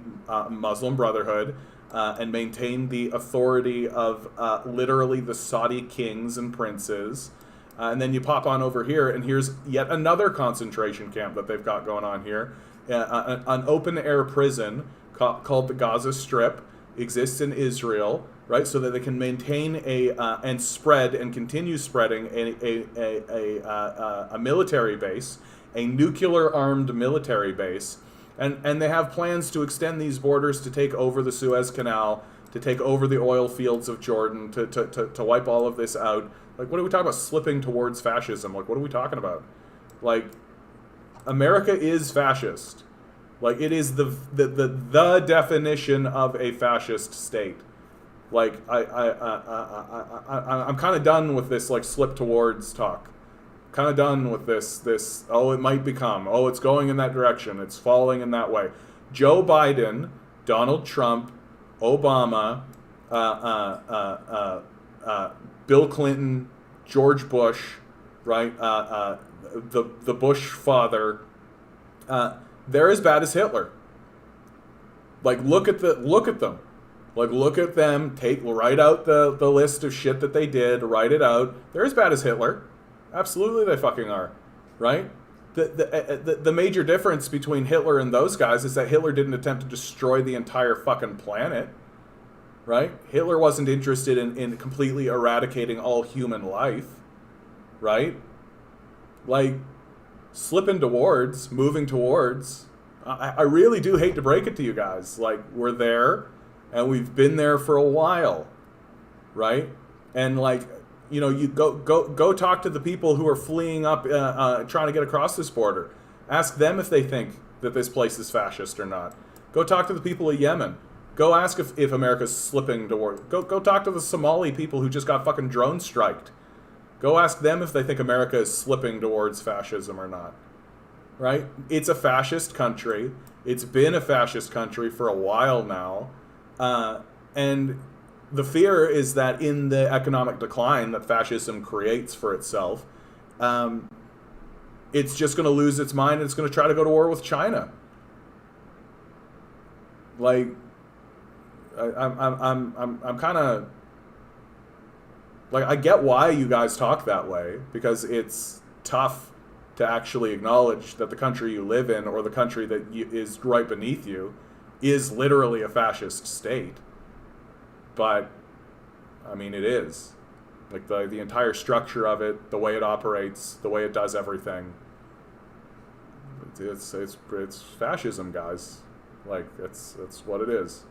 Muslim Brotherhood and maintain the authority of literally the Saudi kings and princes. And then you pop on over here, and here's yet another concentration camp that they've got going on here. An open-air prison called the Gaza Strip exists in Israel, right? So that they can maintain and spread and continue spreading a military base, a nuclear-armed military base. And they have plans to extend these borders to take over the Suez Canal, to take over the oil fields of Jordan, to wipe all of this out. Like, what are we talking about slipping towards fascism? Like, what are we talking about? Like, America is fascist. Like, it is the definition of a fascist state. Like, I'm kind of done with this, like, slip towards talk. Kind of done with this, oh, it might become, oh, it's going in that direction, it's falling in that way. Joe Biden, Donald Trump, Obama, Bill Clinton, George Bush, right? The Bush father, they're as bad as Hitler. Like, look at them. Like, look at them. Write out the list of shit that they did. Write it out. They're as bad as Hitler. Absolutely, they fucking are, right? The major difference between Hitler and those guys is that Hitler didn't attempt to destroy the entire fucking planet, right? Hitler wasn't interested in completely eradicating all human life, right? Like, moving towards. I really do hate to break it to you guys. Like, we're there, and we've been there for a while, right? And like, you know, you go talk to the people who are fleeing up, trying to get across this border. Ask them if they think that this place is fascist or not. Go talk to the people of Yemen. Go ask if America's slipping toward. Go talk to the Somali people who just got fucking drone striked. Go ask them if they think America is slipping towards fascism or not. Right? It's a fascist country. It's been a fascist country for a while now, and the fear is that in the economic decline that fascism creates for itself, it's just going to lose its mind and it's going to try to go to war with China. Like, I'm kind of like, I get why you guys talk that way, because it's tough to actually acknowledge that the country you live in, or the country that is right beneath you, is literally a fascist state. But, I mean, it is. Like, the entire structure of it, the way it operates, the way it does everything, it's fascism, guys. Like, that's what it is.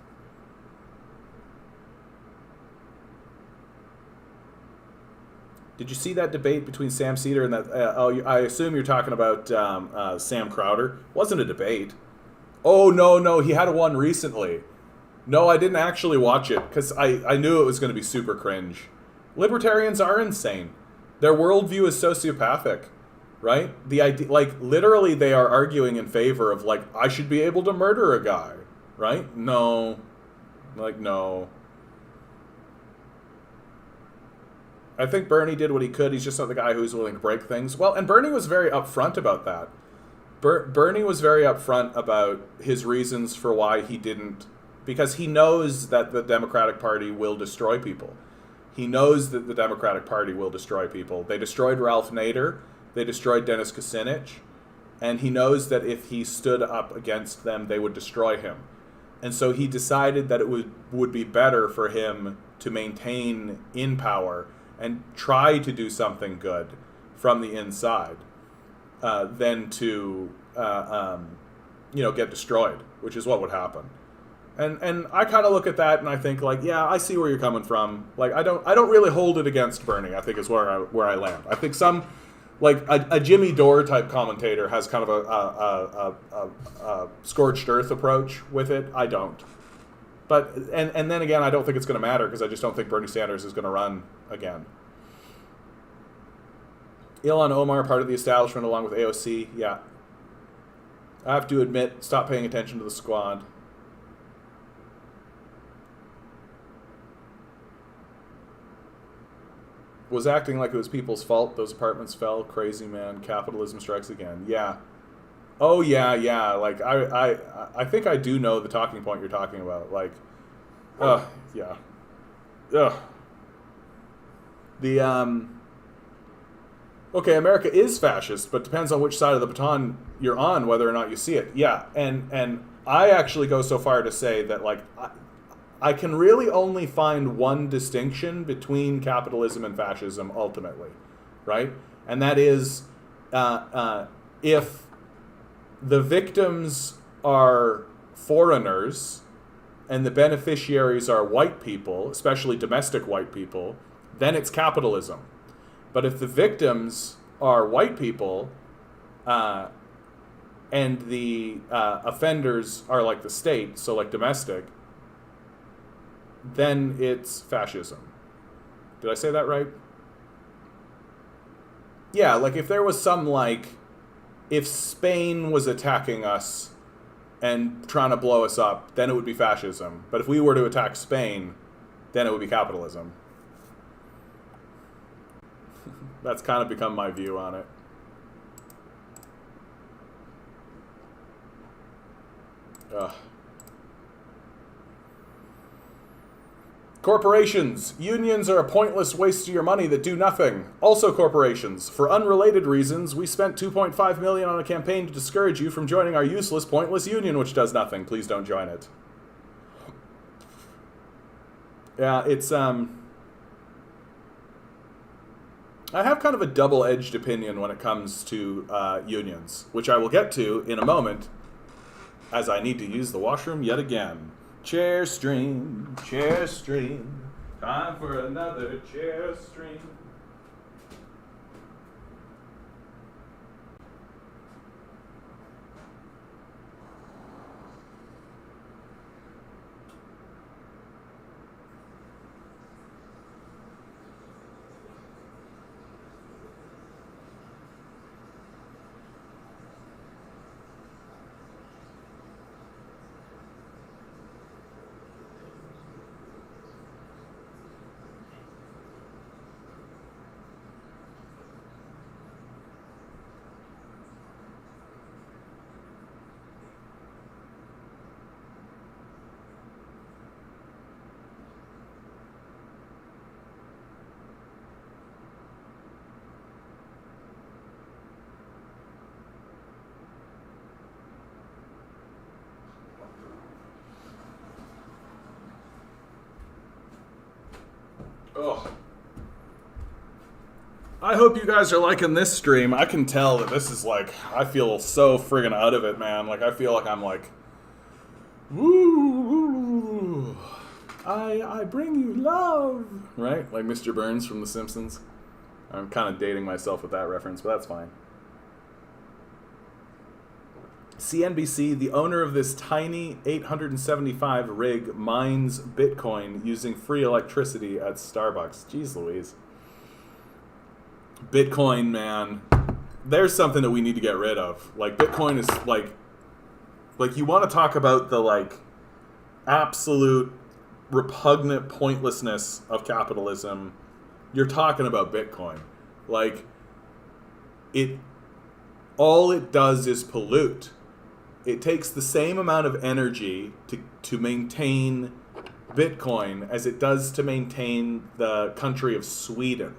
Did you see that debate between Sam Cedar and that? I assume you're talking about Sam Crowder. Wasn't a debate. Oh, no, he had one recently. No, I didn't actually watch it because I knew it was going to be super cringe. Libertarians are insane. Their worldview is sociopathic, right? The idea, like, literally, they are arguing in favor of, like, I should be able to murder a guy, right? No. Like, no. I think Bernie did what he could. He's just not the guy who's willing to break things. Well, and Bernie was very upfront about that. Bernie was very upfront about his reasons for why he didn't, because he knows that the Democratic Party will destroy people. He knows that the Democratic Party will destroy people. They destroyed Ralph Nader. They destroyed Dennis Kucinich. And he knows that if he stood up against them, they would destroy him. And so he decided that it would be better for him to maintain in power and try to do something good from the inside than to get destroyed, which is what would happen. And I kind of look at that and I think, like, yeah, I see where you're coming from. Like, I don't really hold it against Bernie, I think, is where I land. I think some, like, a Jimmy Dore type commentator has kind of a scorched earth approach with it. I don't. But and then again, I don't think it's going to matter because I just don't think Bernie Sanders is going to run again. Ilhan Omar, part of the establishment along with AOC, yeah. I have to admit, stop paying attention to the squad. Was acting like it was people's fault those apartments fell. Crazy, man. Capitalism strikes again. Yeah. Oh, yeah. Like, I think I do know the talking point you're talking about. Like, yeah. Ugh. Okay, America is fascist, but depends on which side of the baton you're on, whether or not you see it. Yeah, and I actually go so far to say that, like, I can really only find one distinction between capitalism and fascism ultimately, right? And that is if the victims are foreigners and the beneficiaries are white people, especially domestic white people, then it's capitalism. But if the victims are white people and the offenders are like the state, so like domestic, then it's fascism. Did I say that right? Yeah, like if there was some, like, if Spain was attacking us and trying to blow us up, then it would be fascism. But if we were to attack Spain, then it would be capitalism. That's kind of become my view on it. Ugh. Corporations. Unions are a pointless waste of your money that do nothing. Also corporations. For unrelated reasons, we spent $2.5 million on a campaign to discourage you from joining our useless, pointless union which does nothing. Please don't join it. Yeah, it's, I have kind of a double-edged opinion when it comes to unions, which I will get to in a moment, as I need to use the washroom yet again. Chair stream, time for another chair stream. I hope you guys are liking this stream. I can tell that this is like, I feel so friggin' out of it, man. Like, I feel like I'm like, woo, I bring you love, right? Like Mr. Burns from The Simpsons. I'm kind of dating myself with that reference, but that's fine. CNBC, the owner of this tiny 875 rig mines Bitcoin using free electricity at Starbucks. Jeez Louise. Bitcoin, man. There's something that we need to get rid of. Like, Bitcoin is like you want to talk about the, like, absolute repugnant pointlessness of capitalism. You're talking about Bitcoin. Like, all it does is pollute. It takes the same amount of energy to maintain Bitcoin as it does to maintain the country of Sweden.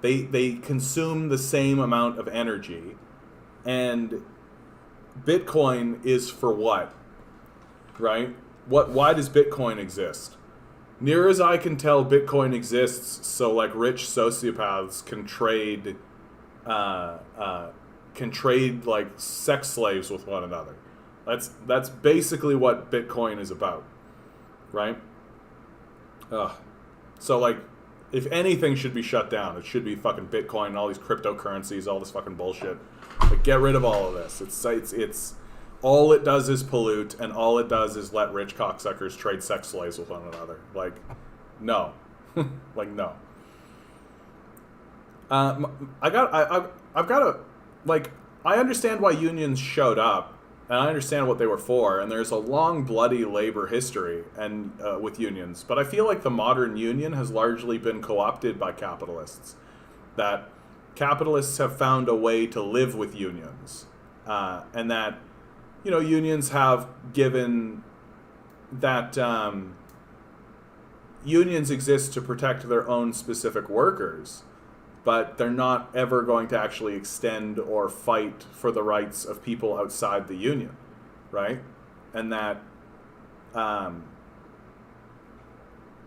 They consume the same amount of energy. And Bitcoin is for what? Right? Why does Bitcoin exist? Near as I can tell, Bitcoin exists so like rich sociopaths can trade like sex slaves with one another. That's basically what Bitcoin is about, right? So like, if anything should be shut down, it should be fucking Bitcoin and all these cryptocurrencies, all this fucking bullshit. Like, get rid of all of this. It's all it does is pollute, and all it does is let rich cocksuckers trade sex slaves with one another. Like, no, like no. I've got to, like, I understand why unions showed up, and I understand what they were for, and there's a long, bloody labor history and with unions. But I feel like the modern union has largely been co-opted by capitalists. That capitalists have found a way to live with unions, and that, you know, unions have given that unions exist to protect their own specific workers, but they're not ever going to actually extend or fight for the rights of people outside the union, right? And that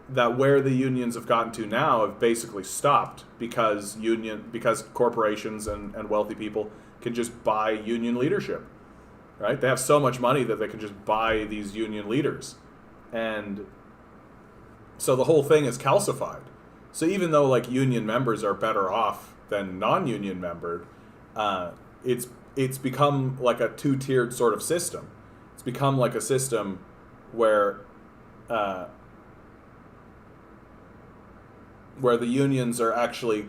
that where the unions have gotten to now have basically stopped because corporations and wealthy people can just buy union leadership, right? They have so much money that they can just buy these union leaders, and so the whole thing is calcified. So even though like union members are better off than non-union membered, it's become like a two-tiered sort of system. It's become like a system where the unions are actually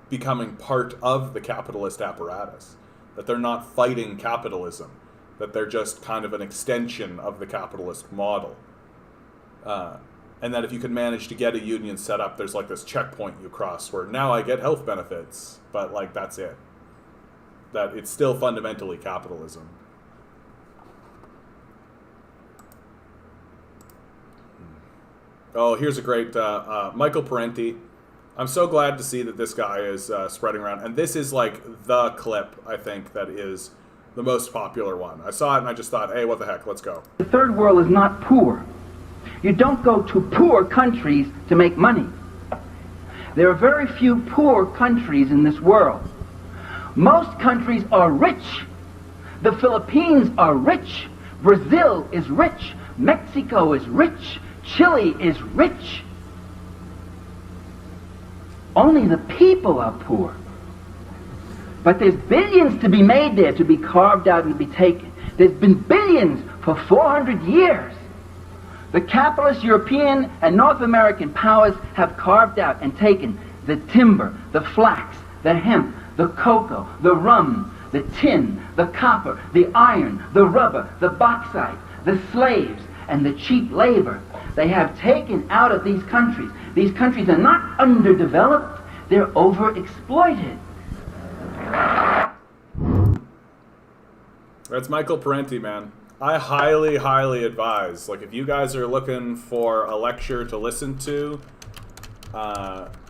becoming part of the capitalist apparatus. That they're not fighting capitalism. That they're just kind of an extension of the capitalist model. And that if you can manage to get a union set up, there's like this checkpoint you cross where now I get health benefits, but like that's it. That it's still fundamentally capitalism. Oh, here's a great Michael Parenti. I'm so glad to see that this guy is spreading around. And this is like the clip, I think, that is the most popular one. I saw it and I just thought, hey, what the heck, let's go. The third world is not poor. You don't go to poor countries to make money. There are very few poor countries in this world. Most countries are rich. The Philippines are rich. Brazil is rich. Mexico is rich. Chile is rich. Only the people are poor. But there's billions to be made there, to be carved out and to be taken. There's been billions for 400 years. The capitalist European and North American powers have carved out and taken the timber, the flax, the hemp, the cocoa, the rum, the tin, the copper, the iron, the rubber, the bauxite, the slaves, and the cheap labor. They have taken out of these countries. These countries are not underdeveloped, they're overexploited. That's Michael Parenti, man. I highly, highly advise, like, if you guys are looking for a lecture to listen to,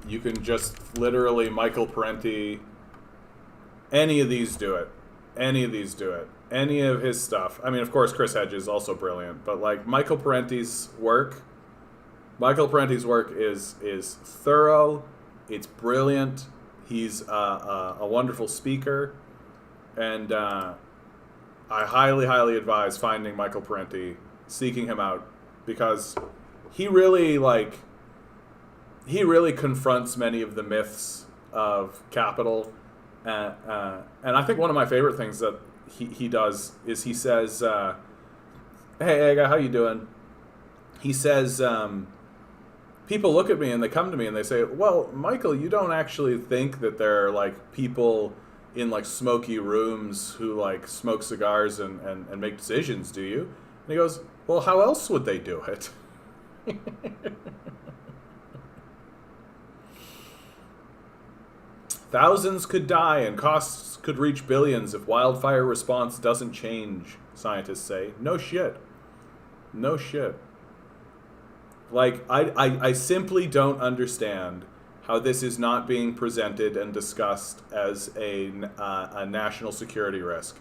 you can just literally Michael Parenti, any of these do it. Any of these do it. Any of his stuff. I mean, of course, Chris Hedges is also brilliant, but, like, Michael Parenti's work is thorough, it's brilliant, He's a wonderful speaker, and I highly, highly advise finding Michael Parenti, seeking him out, because he really confronts many of the myths of capital, and I think one of my favorite things that he does is he says, "Hey, Aga, how you doing?" He says, people look at me and they come to me and they say, "Well, Michael, you don't actually think that there are like people in like smoky rooms who like smoke cigars and make decisions, do you?" And he goes, "Well, how else would they do it?" Thousands could die and costs could reach billions if wildfire response doesn't change, scientists say. No shit. No shit. Like, I simply don't understand how this is not being presented and discussed as a national security risk.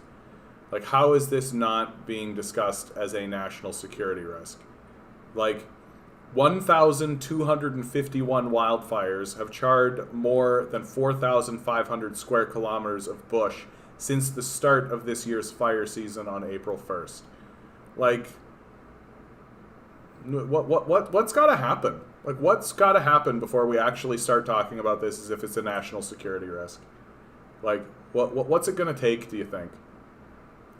Like, how is this not being discussed as a national security risk? Like, 1,251 wildfires have charred more than 4,500 square kilometers of bush since the start of this year's fire season on April 1st. Like, what's got to happen? Like, what's got to happen before we actually start talking about this as if it's a national security risk? Like, what's it going to take, do you think?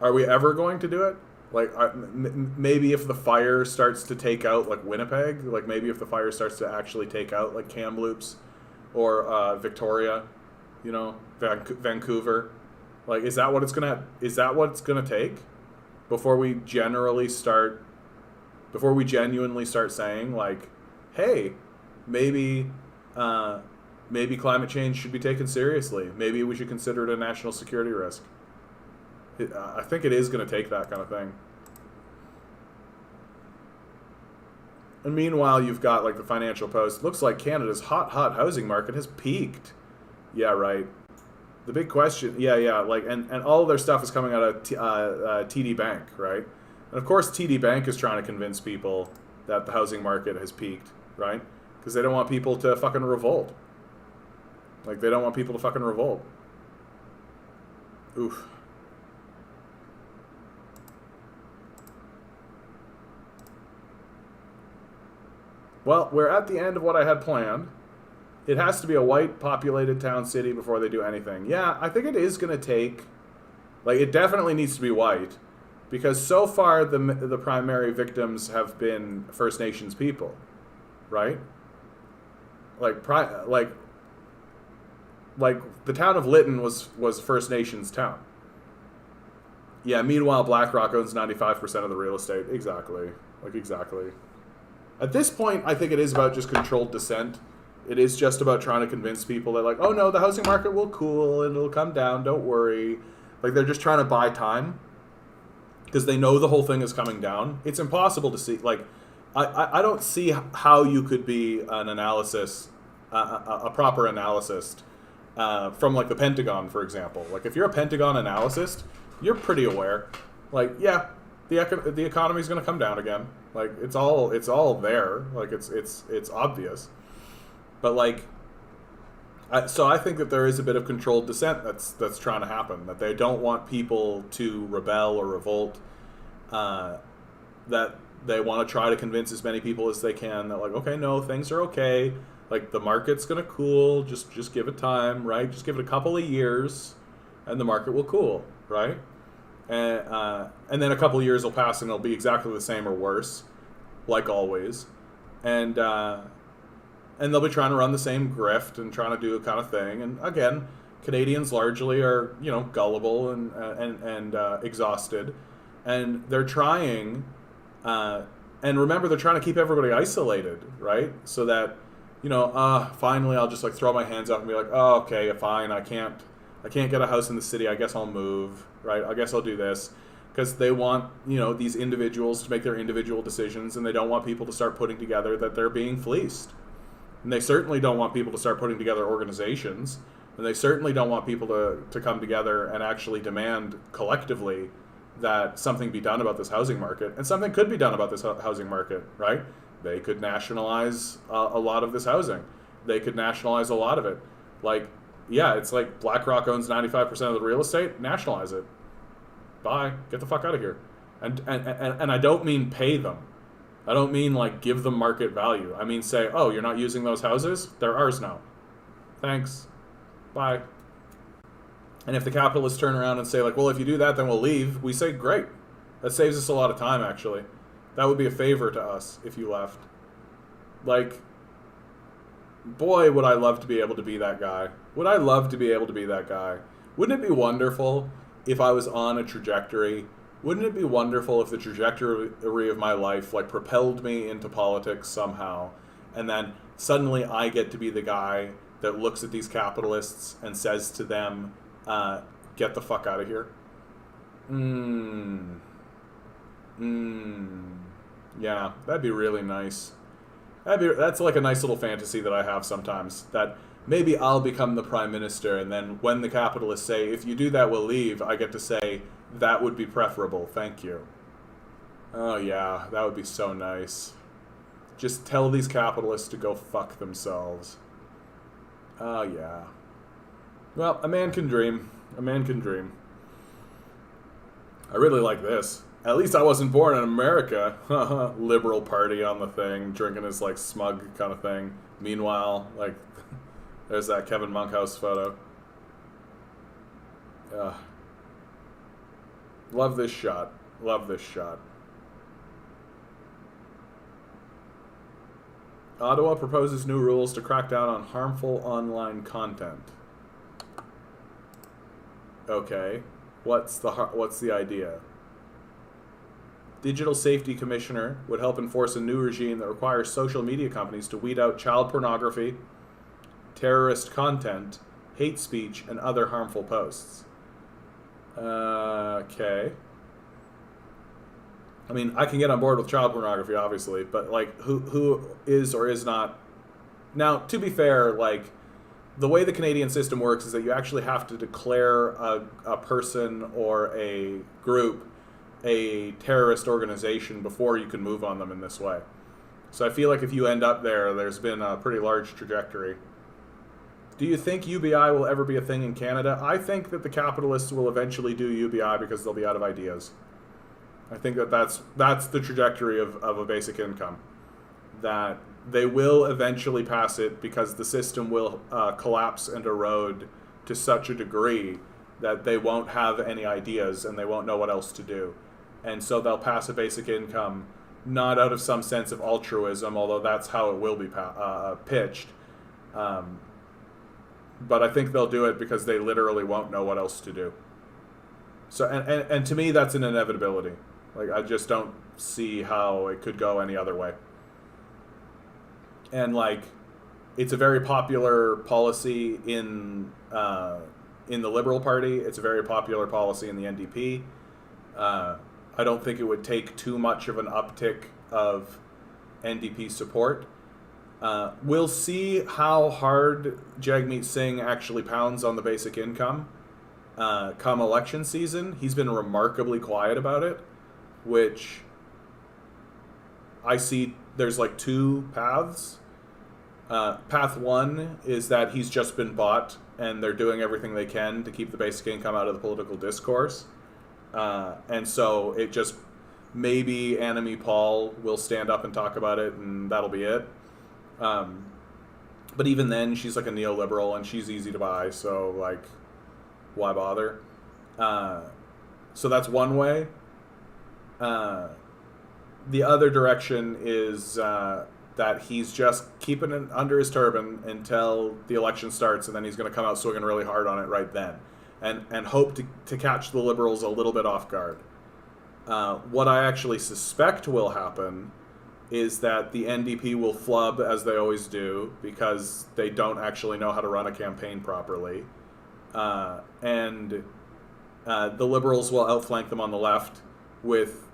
Are we ever going to do it? Like, maybe if the fire starts to take out, like, Winnipeg, like, maybe if the fire starts to actually take out, like, Kamloops or Victoria, you know, Vancouver. Like, is that what it's going to take before we genuinely start saying, like, hey, maybe climate change should be taken seriously. Maybe we should consider it a national security risk. I think it is going to take that kind of thing. And meanwhile, you've got, like, the Financial Post. Looks like Canada's hot housing market has peaked. Yeah, right. The big question, like, and all of their stuff is coming out of TD Bank, right? And of course, TD Bank is trying to convince people that the housing market has peaked, right? Because they don't want people to fucking revolt. Like, they don't want people to fucking revolt. Oof. Well, we're at the end of what I had planned. It has to be a white populated town city before they do anything. Yeah, I think it is going to take, like, it definitely needs to be white, because so far the primary victims have been First Nations people, right? Like the town of Lytton was First Nations town. Yeah, meanwhile BlackRock owns 95% of the real estate. Exactly. Exactly. At this point, I think it is about just controlled dissent. It is just about trying to convince people that, like, oh no, the housing market will cool and it'll come down, don't worry. Like, they're just trying to buy time because they know the whole thing is coming down. It's impossible to see. Like, I don't see how you could be an analysis, a proper analyst from, like, the Pentagon, for example. Like, if you're a Pentagon analyst, you're pretty aware. Like, yeah, the economy is going to come down again. Like, it's all there. Like, it's obvious. But, like, so I think that there is a bit of controlled dissent that's trying to happen. That they don't want people to rebel or revolt. That they want to try to convince as many people as they can that, like, okay, no, things are okay. Like, the market's gonna cool. Just give it time, right? Just give it a couple of years, and the market will cool, right? And then a couple of years will pass and it'll be exactly the same or worse, like always. And they'll be trying to run the same grift and trying to do a kind of thing. And again, Canadians largely are, you know, gullible and exhausted. And they're trying, and remember, they're trying to keep everybody isolated, right? So that, you know, finally I'll just, like, throw my hands up and be like, oh, okay, fine, I can't get a house in the city, I guess I'll move, right? I guess I'll do this. Because they want, you know, these individuals to make their individual decisions, and they don't want people to start putting together that they're being fleeced. And they certainly don't want people to start putting together organizations, and they certainly don't want people to come together and actually demand collectively that something be done about this housing market. And something could be done about this housing market, right? They could nationalize a lot of this housing. They could nationalize a lot of it. Like, yeah, it's like BlackRock owns 95% of the real estate. Nationalize it. Bye. Get the fuck out of here. And I don't mean pay them. I don't mean like give them market value. I mean say, oh, you're not using those houses? They're ours now. Thanks. Bye. And if the capitalists turn around and say like, well, if you do that, then we'll leave, we say, great. That saves us a lot of time, actually. That would be a favor to us if you left. Like, boy, would I love to be able to be that guy. Would I love to be able to be that guy? Wouldn't it be wonderful if I was on a trajectory? Wouldn't it be wonderful if the trajectory of my life like propelled me into politics somehow, and then suddenly I get to be the guy that looks at these capitalists and says to them, get the fuck out of here? Yeah, that'd be really nice. That's like a nice little fantasy that I have sometimes, that maybe I'll become the prime minister, and then when the capitalists say, if you do that, we'll leave, I get to say, that would be preferable, thank you. Oh yeah, that would be so nice. Just tell these capitalists to go fuck themselves. Oh yeah. Well, a man can dream. A man can dream. I really like this. At least I wasn't born in America. Liberal party on the thing, drinking his like smug kind of thing. Meanwhile, like, there's that Kevin Monkhouse photo. Love this shot. Love this shot. Ottawa proposes new rules to crack down on harmful online content. Okay, what's the idea? Digital Safety Commissioner would help enforce a new regime that requires social media companies to weed out child pornography, terrorist content, hate speech, and other harmful posts. Okay. I mean, I can get on board with child pornography, obviously, but like, who is or is not? Now, to be fair, like, the way the Canadian system works is that you actually have to declare a person or a group a terrorist organization before you can move on them in this way. So I feel like if you end up there, there's been a pretty large trajectory. Do you think UBI will ever be a thing in Canada? I think that the capitalists will eventually do UBI because they'll be out of ideas. I think that that's the trajectory of a basic income. That they will eventually pass it because the system will collapse and erode to such a degree that they won't have any ideas and they won't know what else to do. And so they'll pass a basic income, not out of some sense of altruism, although that's how it will be pitched. But I think they'll do it because they literally won't know what else to do. So, and to me, that's an inevitability. Like, I just don't see how it could go any other way. And like, it's a very popular policy in the Liberal Party. It's a very popular policy in the NDP. I don't think it would take too much of an uptick of NDP support. We'll see how hard Jagmeet Singh actually pounds on the basic income come election season. He's been remarkably quiet about it, which I see there's like two paths. Path one is that he's just been bought and they're doing everything they can to keep the basic income out of the political discourse. And so it just, maybe Annamie Paul will stand up and talk about it and that'll be it. But even then, she's like a neoliberal and she's easy to buy, so like, why bother? So that's one way. The other direction is that he's just keeping it under his turban until the election starts, and then he's going to come out swinging really hard on it right then, and hope to catch the Liberals a little bit off guard. What I actually suspect will happen is that the NDP will flub, as they always do, because they don't actually know how to run a campaign properly. And the Liberals will outflank them on the left with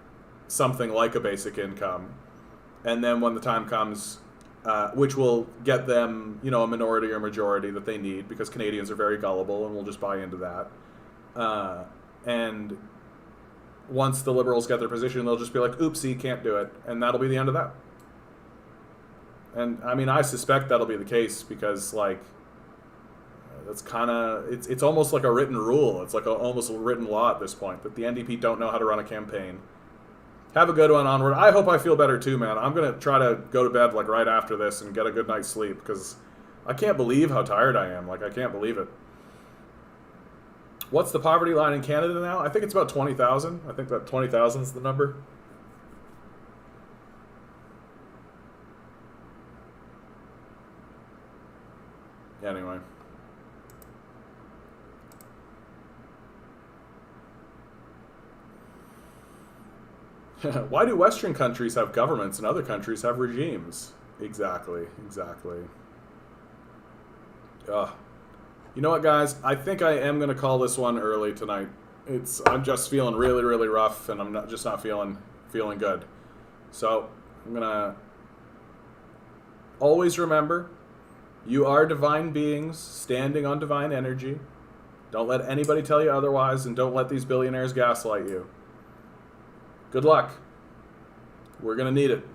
something like a basic income. And then when the time comes, which will get them, a minority or majority that they need, because Canadians are very gullible and will just buy into that. And once the Liberals get their position, they'll just be like, oopsie, can't do it. And that'll be the end of that. And, I mean, I suspect that'll be the case because, like, That's kind of, it's almost like a written rule. It's like almost a written law at this point that the NDP don't know how to run a campaign. Have a good one, onward. I hope I feel better too, man. I'm going to try to go to bed like right after this and get a good night's sleep because I can't believe how tired I am. Like, I can't believe it. What's the poverty line in Canada now? I think it's about 20,000. I think that 20,000 is the number. Anyway. Why do Western countries have governments and other countries have regimes? Exactly. Ugh. You know what, guys? I think I am going to call this one early tonight. I'm just feeling really, really rough, and I'm not feeling good. So I'm going to always remember, you are divine beings standing on divine energy. Don't let anybody tell you otherwise, and don't let these billionaires gaslight you. Good luck. We're going to need it.